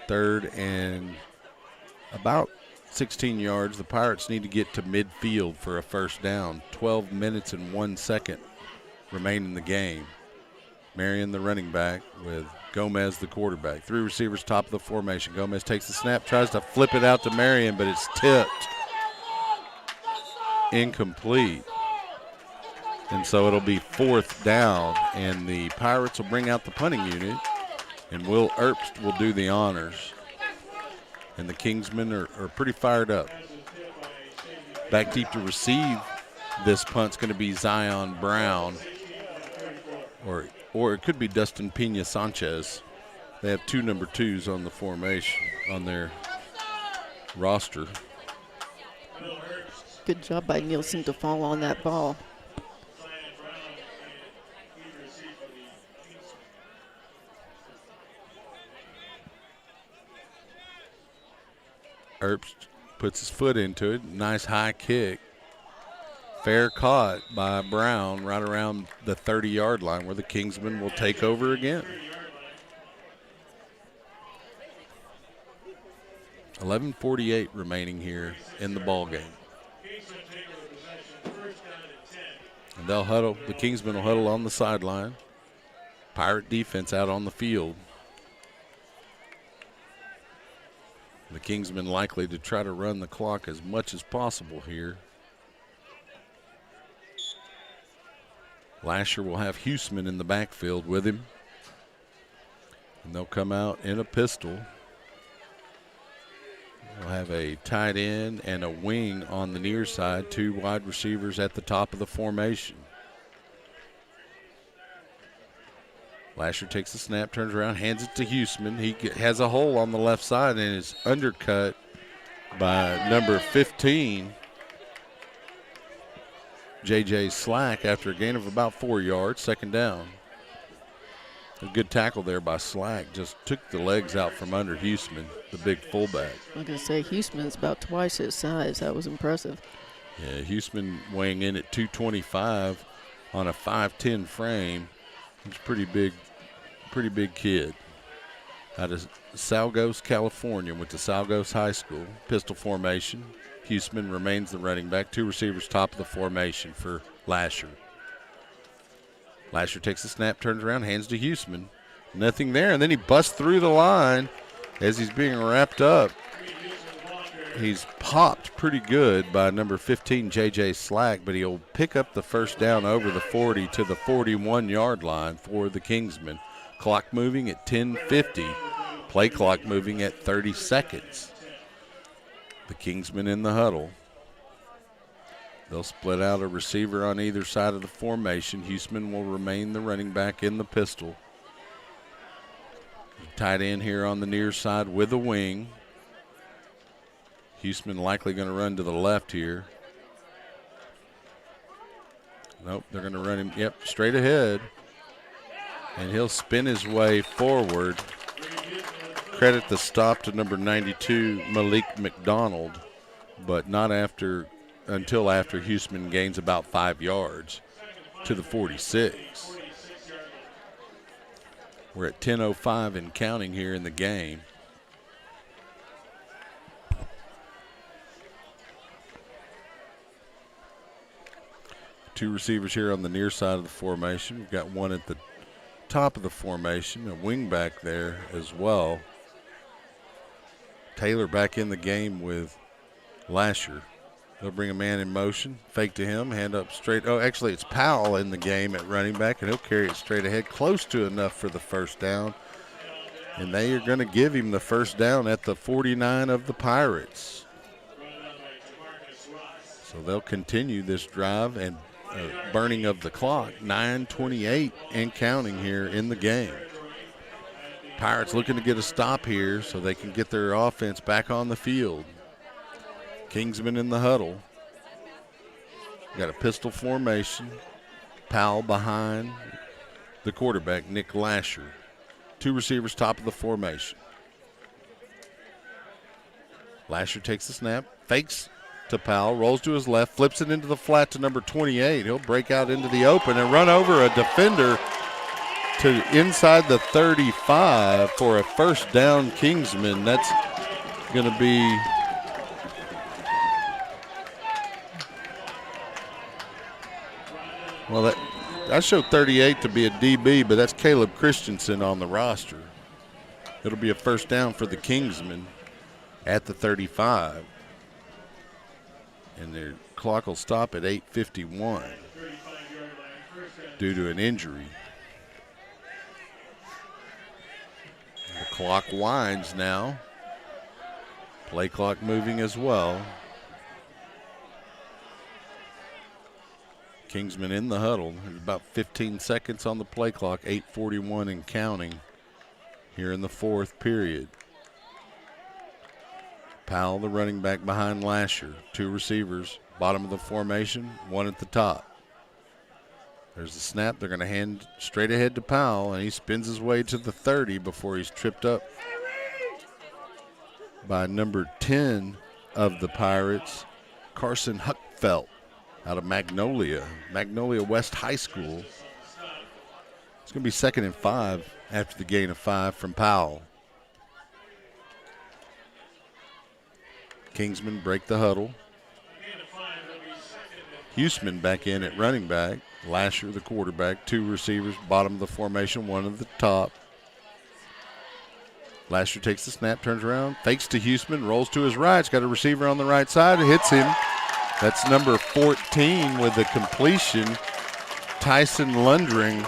Third and about 16 yards. The Pirates need to get to midfield for a first down. 12 minutes and 1 second remain in the game. Marion, the running back, with Gomez, the quarterback. Three receivers, top of the formation. Gomez takes the snap, tries to flip it out to Marion, but it's tipped. Incomplete. And so it'll be fourth down, and the Pirates will bring out the punting unit, and Will Erbst will do the honors. And the Kingsmen are pretty fired up. Back deep to receive this punt's going to be Zion Brown, or it could be Dustin Pena Sanchez. They have two number 2s on the formation, on their roster. Good job by Nielsen to fall on that ball. Erbst puts his foot into it. Nice high kick. Fair caught by Brown right around the 30-yard line, where the Kingsmen will take over again. 11:48 remaining here in the ball game. And they'll huddle. The Kingsmen will huddle on the sideline. Pirate defense out on the field. The Kingsmen likely to try to run the clock as much as possible here. Lasher will have Huseman in the backfield with him. And they'll come out in a pistol. They'll have a tight end and a wing on the near side, two wide receivers at the top of the formation. Lasher takes the snap, turns around, hands it to Huseman. He has a hole on the left side and is undercut by number 15, J.J. Slack, after a gain of about 4 yards, second down. A good tackle there by Slack. Just took the legs out from under Huseman, the big fullback. I was going to say, Huseman's about twice his size. That was impressive. Yeah, Huseman weighing in at 225 on a 5'10" frame. He's a pretty big kid. Out of Salgos, California, went to Salgos High School. Pistol formation. Huseman remains the running back. Two receivers top of the formation for Lasher. Lasher takes the snap, turns around, hands to Huseman. Nothing there, and then he busts through the line as he's being wrapped up. He's popped pretty good by number 15, J.J. Slack, but he'll pick up the first down over the 40 to the 41-yard line for the Kingsmen. Clock moving at 10:50. Play clock moving at 30 seconds. The Kingsmen in the huddle. They'll split out a receiver on either side of the formation. Huseman will remain the running back in the pistol. Tight end here on the near side with a wing. Huseman likely going to run to the left here. Nope, they're going to run him, straight ahead. And he'll spin his way forward. Credit the stop to number 92, Malik McDonald, but not until after Huseman gains about 5 yards to the 46. We're at 10:05 and counting here in the game. Two receivers here on the near side of the formation. We've got one at the top of the formation, a wing back there as well. Taylor back in the game with Lasher. They'll bring a man in motion, fake to him, hand up straight. Oh, actually, it's Powell in the game at running back, and he'll carry it straight ahead, close to enough for the first down. And they are going to give him the first down at the 49 of the Pirates. So they'll continue this drive and burning of the clock. 9:28 and counting here in the game. Pirates looking to get a stop here so they can get their offense back on the field. Kingsman in the huddle. Got a pistol formation. Powell behind the quarterback, Nick Lasher. Two receivers top of the formation. Lasher takes the snap, fakes to Powell, rolls to his left, flips it into the flat to number 28. He'll break out into the open and run over a defender to inside the 35 for a first down. Kingsman. That's going to be well, I showed 38 to be a DB, but that's Caleb Christensen on the roster. It'll be a first down for the Kingsmen at the 35. And their clock will stop at 8:51 due to an injury. The clock winds now. Play clock moving as well. Kingsman in the huddle. There's about 15 seconds on the play clock, 8:41 and counting here in the fourth period. Powell, the running back behind Lasher. Two receivers, bottom of the formation, one at the top. There's the snap. They're going to hand straight ahead to Powell, and he spins his way to the 30 before he's tripped up by number 10 of the Pirates, Carson Huckfelt, out of Magnolia West High School. It's going to be 2nd and 5 after the gain of 5 from Powell. Kingsman break the huddle. Huseman back in at running back. Lasher, the quarterback. Two receivers, bottom of the formation, one at the top. Lasher takes the snap, turns around, fakes to Huseman, rolls to his right. He's got a receiver on the right side. It hits him. That's number 14 with the completion. Tyson Lundring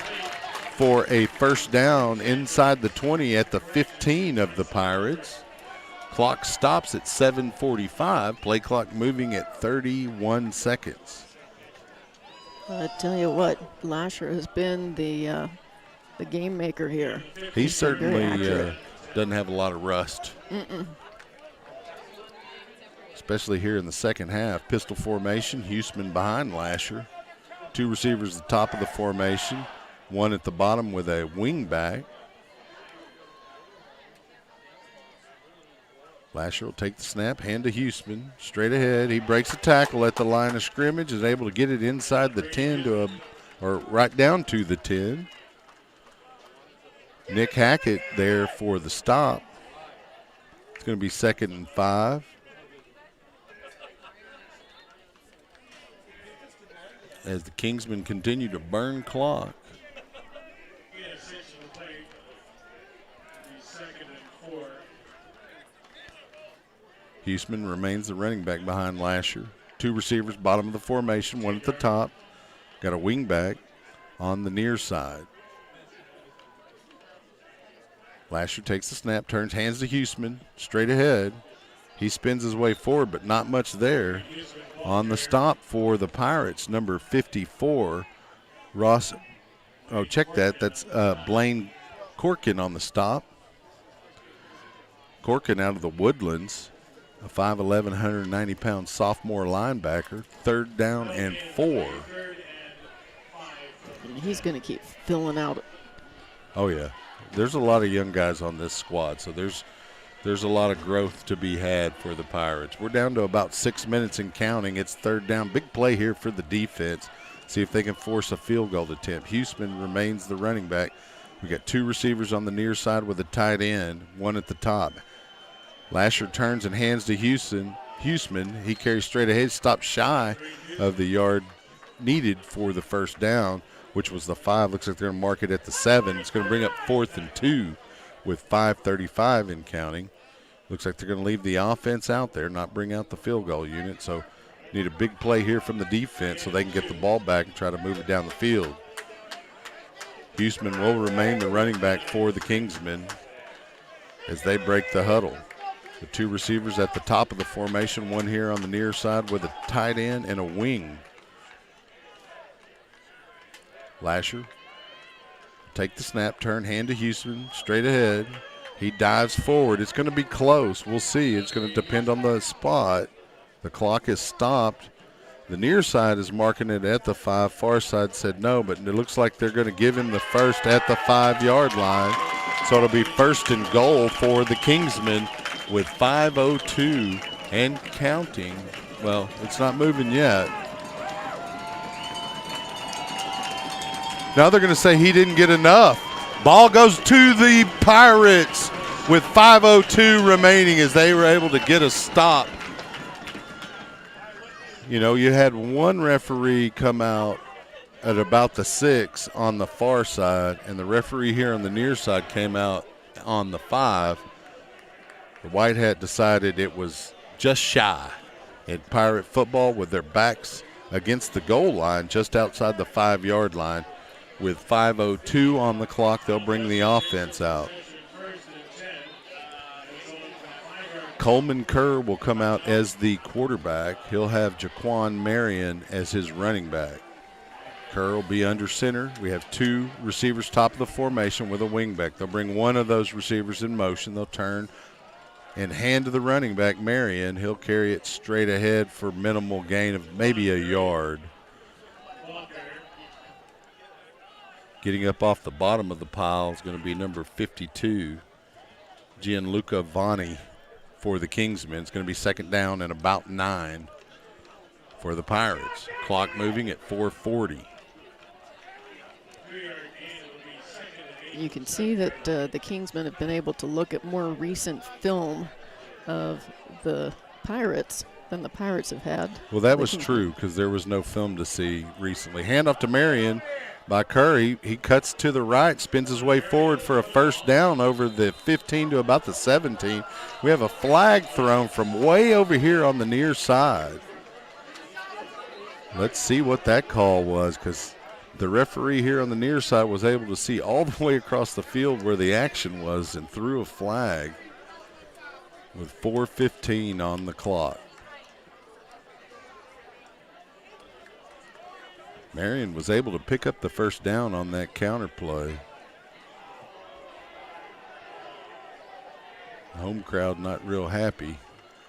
for a first down inside the 20 at the 15 of the Pirates. Clock stops at 7:45. Play clock moving at 31 seconds. I tell you what, Lasher has been the game maker here. He certainly doesn't have a lot of rust. Especially here in the second half. Pistol formation, Huseman behind Lasher. Two receivers at the top of the formation, one at the bottom with a wing back. Lasher will take the snap, hand to Huseman, straight ahead. He breaks a tackle at the line of scrimmage, is able to get it inside the 10 or right down to the 10. Nick Hackett there for the stop. It's going to be 2nd and 5. As the Kingsmen continue to burn clock. Huseman remains the running back behind Lasher. Two receivers, bottom of the formation, one at the top. Got a wing back on the near side. Lasher takes the snap, turns, hands to Huseman, straight ahead. He spins his way forward, but not much there. On the stop for the Pirates, number 54, Ross. Oh, check that. That's Blaine Corkin on the stop. Corkin out of the Woodlands, a 5'11", 190-pound sophomore linebacker. 3rd down and 4. He's going to keep filling out. Oh, yeah. There's a lot of young guys on this squad, so there's a lot of growth to be had for the Pirates. We're down to about 6 minutes and counting. It's 3rd down. Big play here for the defense. See if they can force a field goal attempt. Huseman remains the running back. We got two receivers on the near side with a tight end, one at the top. Lasher turns and hands to Huseman. He carries straight ahead, stops shy of the yard needed for the first down, which was the 5. Looks like they're going to mark it at the 7. It's going to bring up 4th and 2 with 5:35 in counting. Looks like they're going to leave the offense out there, not bring out the field goal unit. So Need a big play here from the defense so they can get the ball back and try to move it down the field. Huseman will remain the running back for the Kingsmen as they break the huddle. The two receivers at the top of the formation, one here on the near side with a tight end and a wing. Lasher, take the snap, turn, hand to Huseman, straight ahead. He dives forward. It's going to be close. We'll see. It's going to depend on the spot. The clock is stopped. The near side is marking it at the 5. Far side said no, but it looks like they're going to give him the first at the 5-yard line. So it'll be first and goal for the Kingsmen with 5:02 and counting. Well, it's not moving yet. Now they're going to say he didn't get enough. Ball goes to the Pirates with 5:02 remaining as they were able to get a stop. You know, you had one referee come out at about the 6 on the far side, and the referee here on the near side came out on the 5. The White Hat decided it was just shy. In Pirate football, with their backs against the goal line just outside the 5-yard line, with 5:02 on the clock, they'll bring the offense out. Coleman Kerr will come out as the quarterback. He'll have Jaquan Marion as his running back. Kerr will be under center. We have two receivers top of the formation with a wingback. They'll bring one of those receivers in motion. They'll turn and hand to the running back, Marion. He'll carry it straight ahead for minimal gain of maybe a yard. Getting up off the bottom of the pile is going to be number 52, Gianluca Vanni for the Kingsmen. It's going to be second down and about 9 for the Pirates. Clock moving at 4:40. You can see that the Kingsmen have been able to look at more recent film of the Pirates than the Pirates have had. Well, that was true because there was no film to see recently. Handoff to Marion by Curry. He cuts to the right, spins his way forward for a first down over the 15 to about the 17. We have a flag thrown from way over here on the near side. Let's see what that call was, because the referee here on the near side was able to see all the way across the field where the action was and threw a flag with 4:15 on the clock. Marion was able to pick up the first down on that counter play. The home crowd not real happy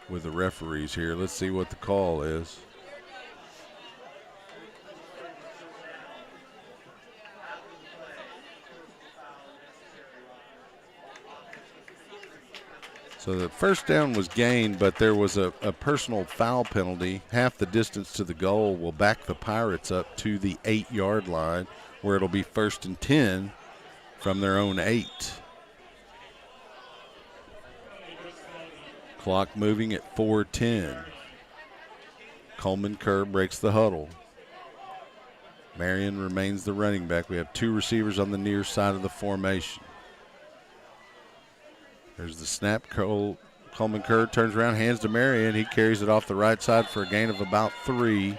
with the referees here. Let's see what the call is. So the first down was gained, but there was a personal foul penalty. Half the distance to the goal will back the Pirates up to the 8-yard line, where it'll be 1st and 10 from their own 8. Clock moving at 4:10. Coleman Kerr breaks the huddle. Marion remains the running back. We have two receivers on the near side of the formation. There's the snap. Coleman Kerr turns around, hands to Marion. He carries it off the right side for a gain of about 3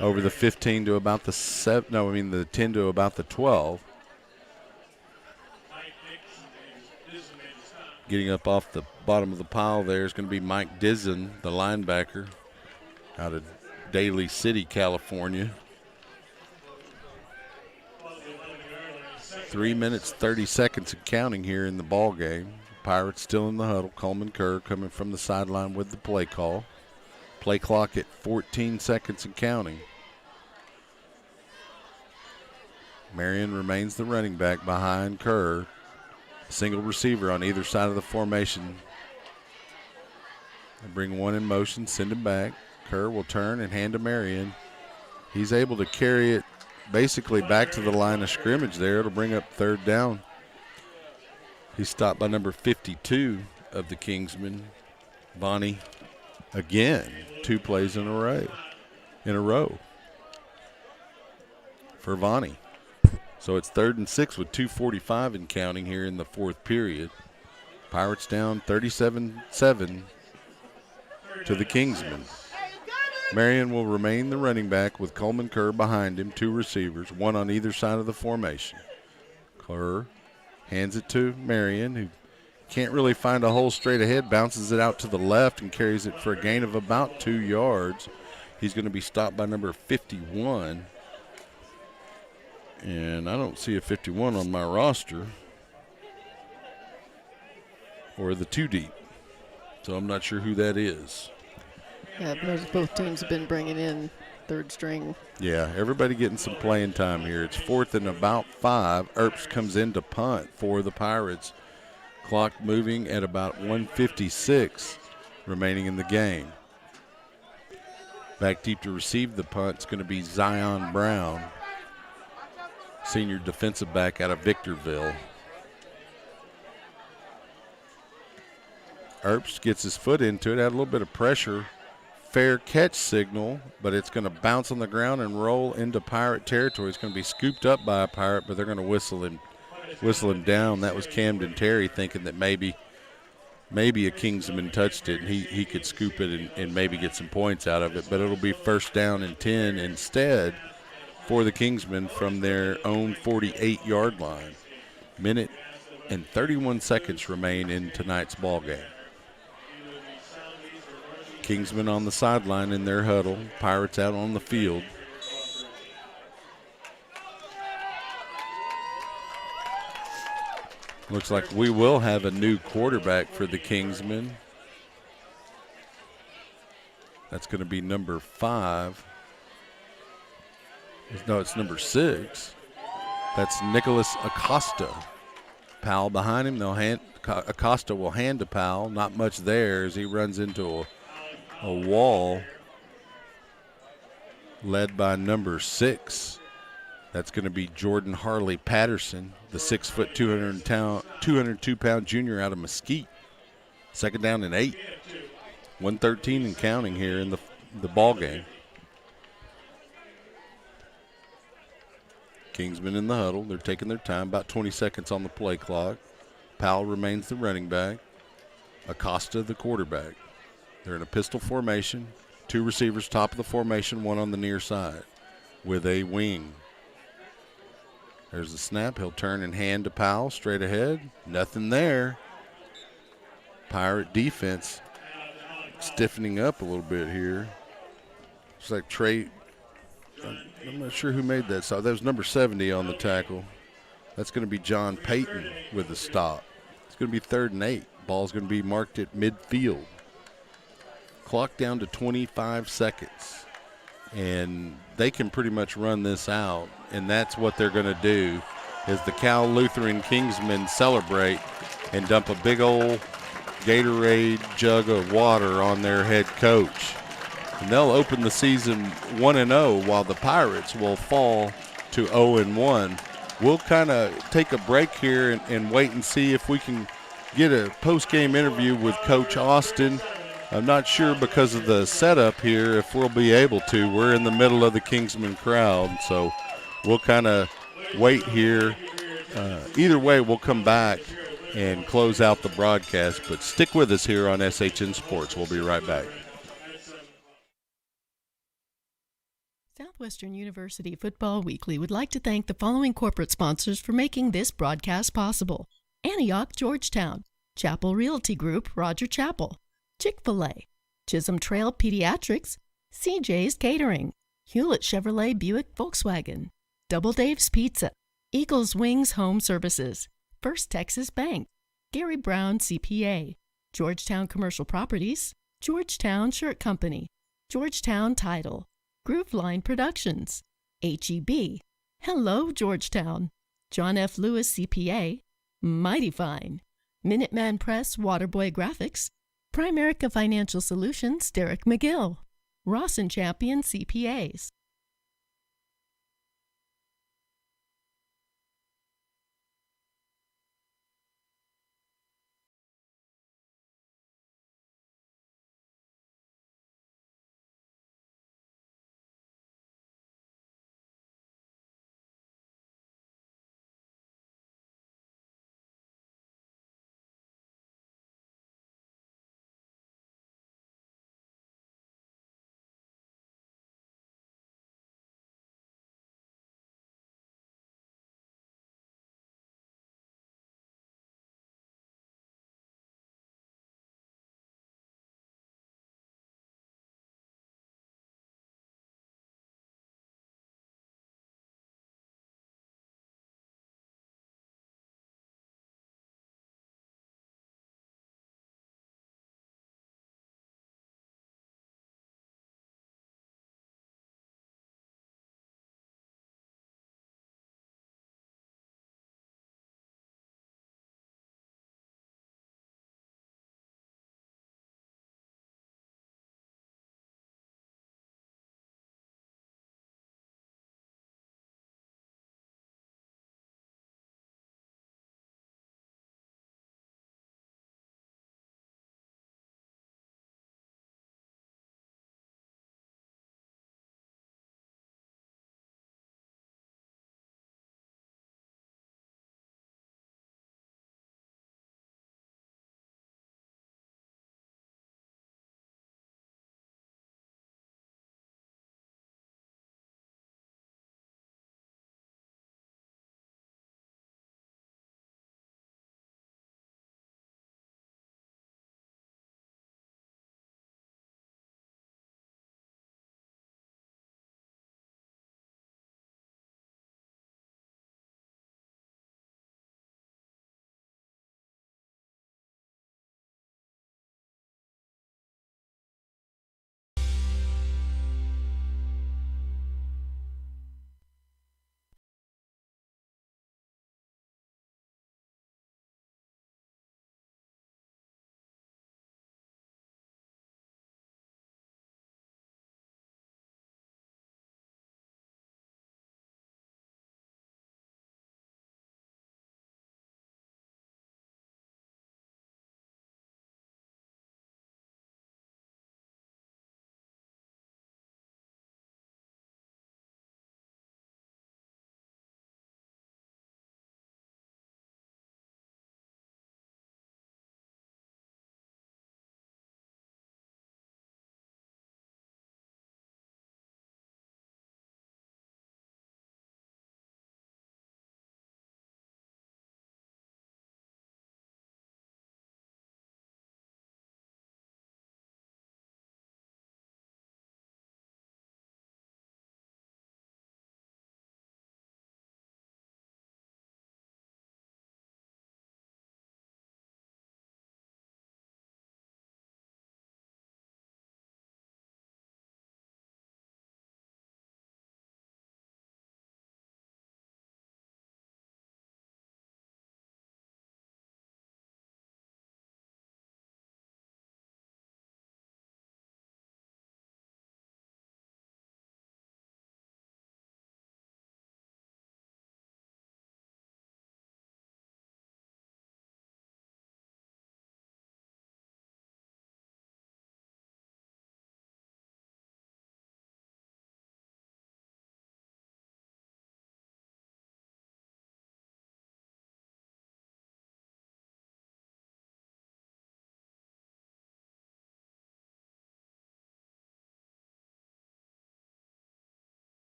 over the 15 to about the 7. No, I mean the 10 to about the 12. Getting up off the bottom of the pile there is going to be Mike Dizen, the linebacker out of Daly City, California. 3 minutes, 30 seconds and counting here in the ball game. Pirates still in the huddle. Coleman Kerr coming from the sideline with the play call. Play clock at 14 seconds and counting. Marion remains the running back behind Kerr. Single receiver on either side of the formation. They bring one in motion, send him back. Kerr will turn and hand to Marion. He's able to carry it basically back to the line of scrimmage there. It'll bring up 3rd down. He's stopped by number 52 of the Kingsmen, Bonnie, again, 2 plays in a row for Bonnie. So it's 3rd and 6 with 2:45 and counting here in the 4th period. Pirates down 37-7 to the Kingsmen. Marion will remain the running back with Coleman Kerr behind him, 2 receivers, 1 on either side of the formation. Kerr hands it to Marion, who can't really find a hole straight ahead, bounces it out to the left and carries it for a gain of about 2 yards. He's going to be stopped by number 51. And I don't see a 51 on my roster or the 2 deep. So I'm not sure who that is. Yeah, I've noticed both teams have been bringing in third string. Yeah, everybody getting some playing time here. It's 4th and about 5. Earps comes in to punt for the Pirates. Clock moving at about 1:56 remaining in the game. Back deep to receive the punt is going to be Zion Brown, senior defensive back out of Victorville. Earps gets his foot into it, had a little bit of pressure. Fair catch signal, but it's going to bounce on the ground and roll into Pirate territory. It's going to be scooped up by a Pirate, but they're going to whistle him down. That was Camden Terry thinking that maybe a Kingsman touched it and he could scoop it and maybe get some points out of it. But it'll be 1st down and 10 instead for the Kingsmen from their own 48-yard line. Minute and 31 seconds remain in tonight's ball game. Kingsmen on the sideline in their huddle. Pirates out on the field. Looks like we will have a new quarterback for the Kingsmen. That's going to be number 5. No, it's number 6. That's Nicholas Acosta. Powell behind him. Acosta will hand to Powell. Not much there as he runs into a wall led by number 6. That's going to be Jordan Harley Patterson, the 6', 202-pound junior out of Mesquite. 2nd down and 8. 1:13 and counting here in the ball game. Kingsmen in the huddle. They're taking their time, about 20 seconds on the play clock. Powell remains the running back. Acosta the quarterback. They're in a pistol formation. 2 receivers top of the formation, 1 on the near side with a wing. There's the snap. He'll turn and hand to Powell straight ahead. Nothing there. Pirate defense stiffening up a little bit here. Looks like Trey, I'm not sure who made that. So that was number 70 on the tackle. That's going to be John Payton with the stop. It's going to be 3rd and 8. Ball's going to be marked at midfield. Clock down to 25 seconds. And they can pretty much run this out, and that's what they're going to do is the Cal Lutheran Kingsmen celebrate and dump a big old Gatorade jug of water on their head coach. And they'll open the season 1-0 while the Pirates will fall to 0-1. We'll kind of take a break here and wait and see if we can get a post-game interview with Coach Austin. I'm not sure because of the setup here if we'll be able to. We're in the middle of the Kingsman crowd, so we'll kind of wait here. Either way, we'll come back and close out the broadcast, but stick with us here on SHN Sports. We'll be right back. Southwestern University Football Weekly would like to thank the following corporate sponsors for making this broadcast possible: Antioch, Georgetown, Chapel Realty Group, Roger Chapel, Chick-fil-A, Chisholm Trail Pediatrics, CJ's Catering, Hewlett Chevrolet Buick Volkswagen, Double Dave's Pizza, Eagles Wings Home Services, First Texas Bank, Gary Brown CPA, Georgetown Commercial Properties, Georgetown Shirt Company, Georgetown Title, Groove Line Productions, HEB, Hello Georgetown, John F. Lewis CPA, Mighty Fine, Minuteman Press Waterboy Graphics, Primerica Financial Solutions, Derek McGill, Ross and Champion CPAs.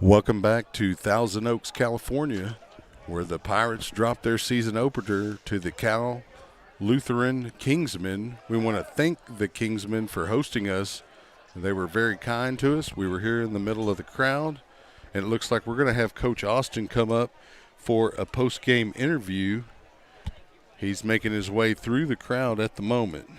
Welcome back to Thousand Oaks, California, where the Pirates dropped their season opener to the Cal Lutheran Kingsmen. We want to thank the Kingsmen for hosting us. They were very kind to us. We were here in the middle of the crowd, and it looks like we're going to have Coach Austin come up for a post-game interview. He's making his way through the crowd at the moment.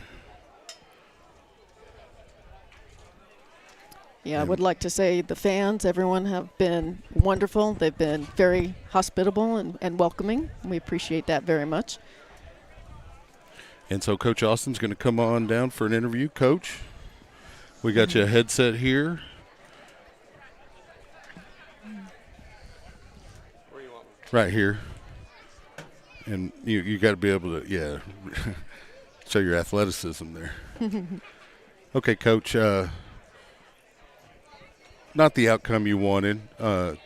Yeah, I would like to say the fans, everyone have been wonderful. They've been very hospitable and welcoming. We appreciate that very much. And so Coach Austin's going to come on down for an interview. Coach, we got you a headset here. Where you want me? Right here. And you got to be able to, show your athleticism there. Okay, Coach, not the outcome you wanted on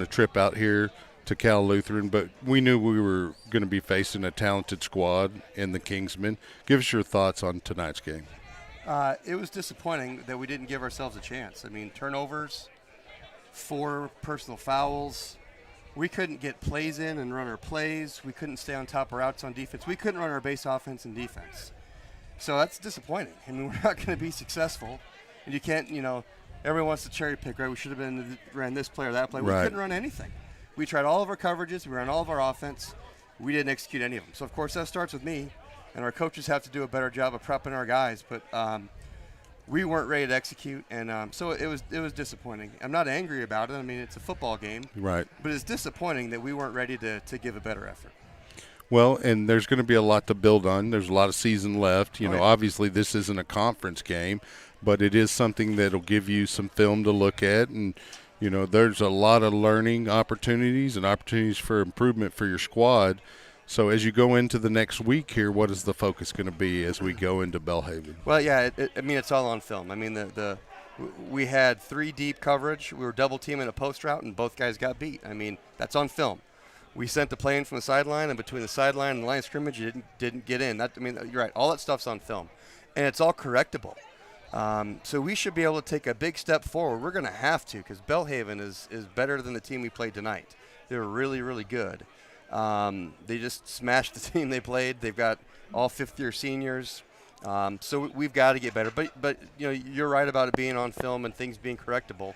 a trip out here to Cal Lutheran, but we knew we were going to be facing a talented squad in the Kingsmen. Give us your thoughts on tonight's game. It was disappointing that we didn't give ourselves a chance. I mean, turnovers, 4 personal fouls. We couldn't get plays in and run our plays. We couldn't stay on top of routes on defense. We couldn't run our base offense and defense. So that's disappointing. I mean, we're not going to be successful. And you can't, everyone wants to cherry pick, right? We should have ran this play or that play. Right. We couldn't run anything. We tried all of our coverages. We ran all of our offense. We didn't execute any of them. So, of course, that starts with me. And our coaches have to do a better job of prepping our guys. But we weren't ready to execute. And so it was disappointing. I'm not angry about it. I mean, it's a football game. Right. But it's disappointing that we weren't ready to give a better effort. Well, and there's going to be a lot to build on. There's a lot of season left. Oh, yeah. Obviously this isn't a conference game, but it is something that'll give you some film to look at. And, there's a lot of learning opportunities and opportunities for improvement for your squad. So as you go into the next week here, what is the focus going to be as we go into Belhaven? Well, yeah, it's all on film. I mean, we had 3 deep coverage. We were double teaming a post route, and both guys got beat. I mean, that's on film. We sent the play in from the sideline, and between the sideline and the line of scrimmage, you didn't get in. You're right. All that stuff's on film, and it's all correctable. So we should be able to take a big step forward. We're going to have to, because Belhaven is better than the team we played tonight. They're really, really good. They just smashed the team they played. They've got all fifth-year seniors. So we've got to get better. But you're right about it being on film and things being correctable.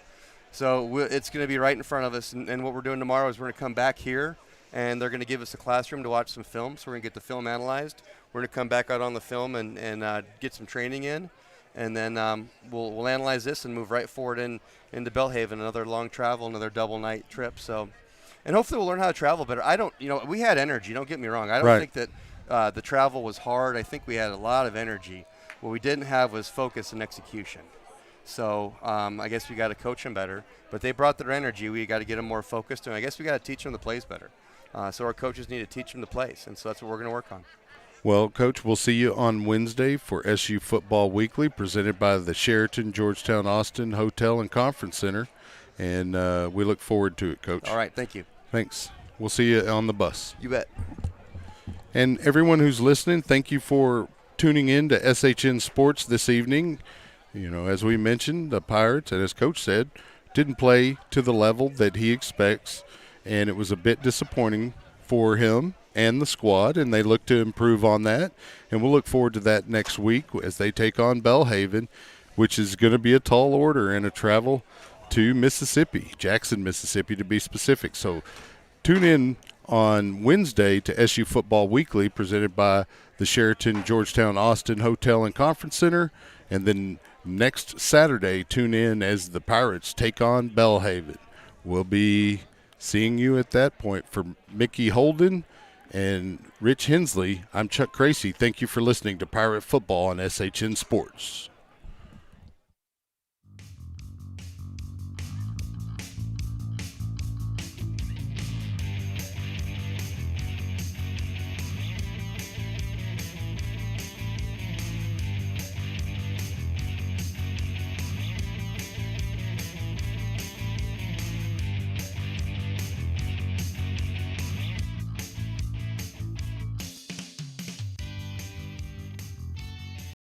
So it's going to be right in front of us. And what we're doing tomorrow is we're going to come back here, and they're going to give us a classroom to watch some film. So we're going to get the film analyzed. We're going to come back out on the film and get some training in. And then we'll analyze this and move right forward into Belhaven, another long travel, another double night trip. So, and hopefully we'll learn how to travel better. We had energy. Don't get me wrong. I don't think that the travel was hard. I think we had a lot of energy. What we didn't have was focus and execution. So I guess we got to coach them better. But they brought their energy. We got to get them more focused, and I guess we got to teach them the plays better. So our coaches need to teach them the plays, and so that's what we're going to work on. Well, Coach, we'll see you on Wednesday for SU Football Weekly, presented by the Sheraton Georgetown Austin Hotel and Conference Center. And we look forward to it, Coach. All right, thank you. Thanks. We'll see you on the bus. You bet. And everyone who's listening, thank you for tuning in to SHN Sports this evening. As we mentioned, the Pirates, and as Coach said, didn't play to the level that he expects, and it was a bit disappointing for him and the squad, and they look to improve on that. And we'll look forward to that next week as they take on Belhaven, which is going to be a tall order and a travel to Mississippi, Jackson, Mississippi to be specific. So tune in on Wednesday to SU Football Weekly, presented by the Sheraton Georgetown Austin Hotel and Conference Center. And then next Saturday, tune in as the Pirates take on Belhaven. We'll be seeing you at that point. For Mickey Holden and Rich Hensley, I'm Chuck Cracy. Thank you for listening to Pirate Football on SHN Sports.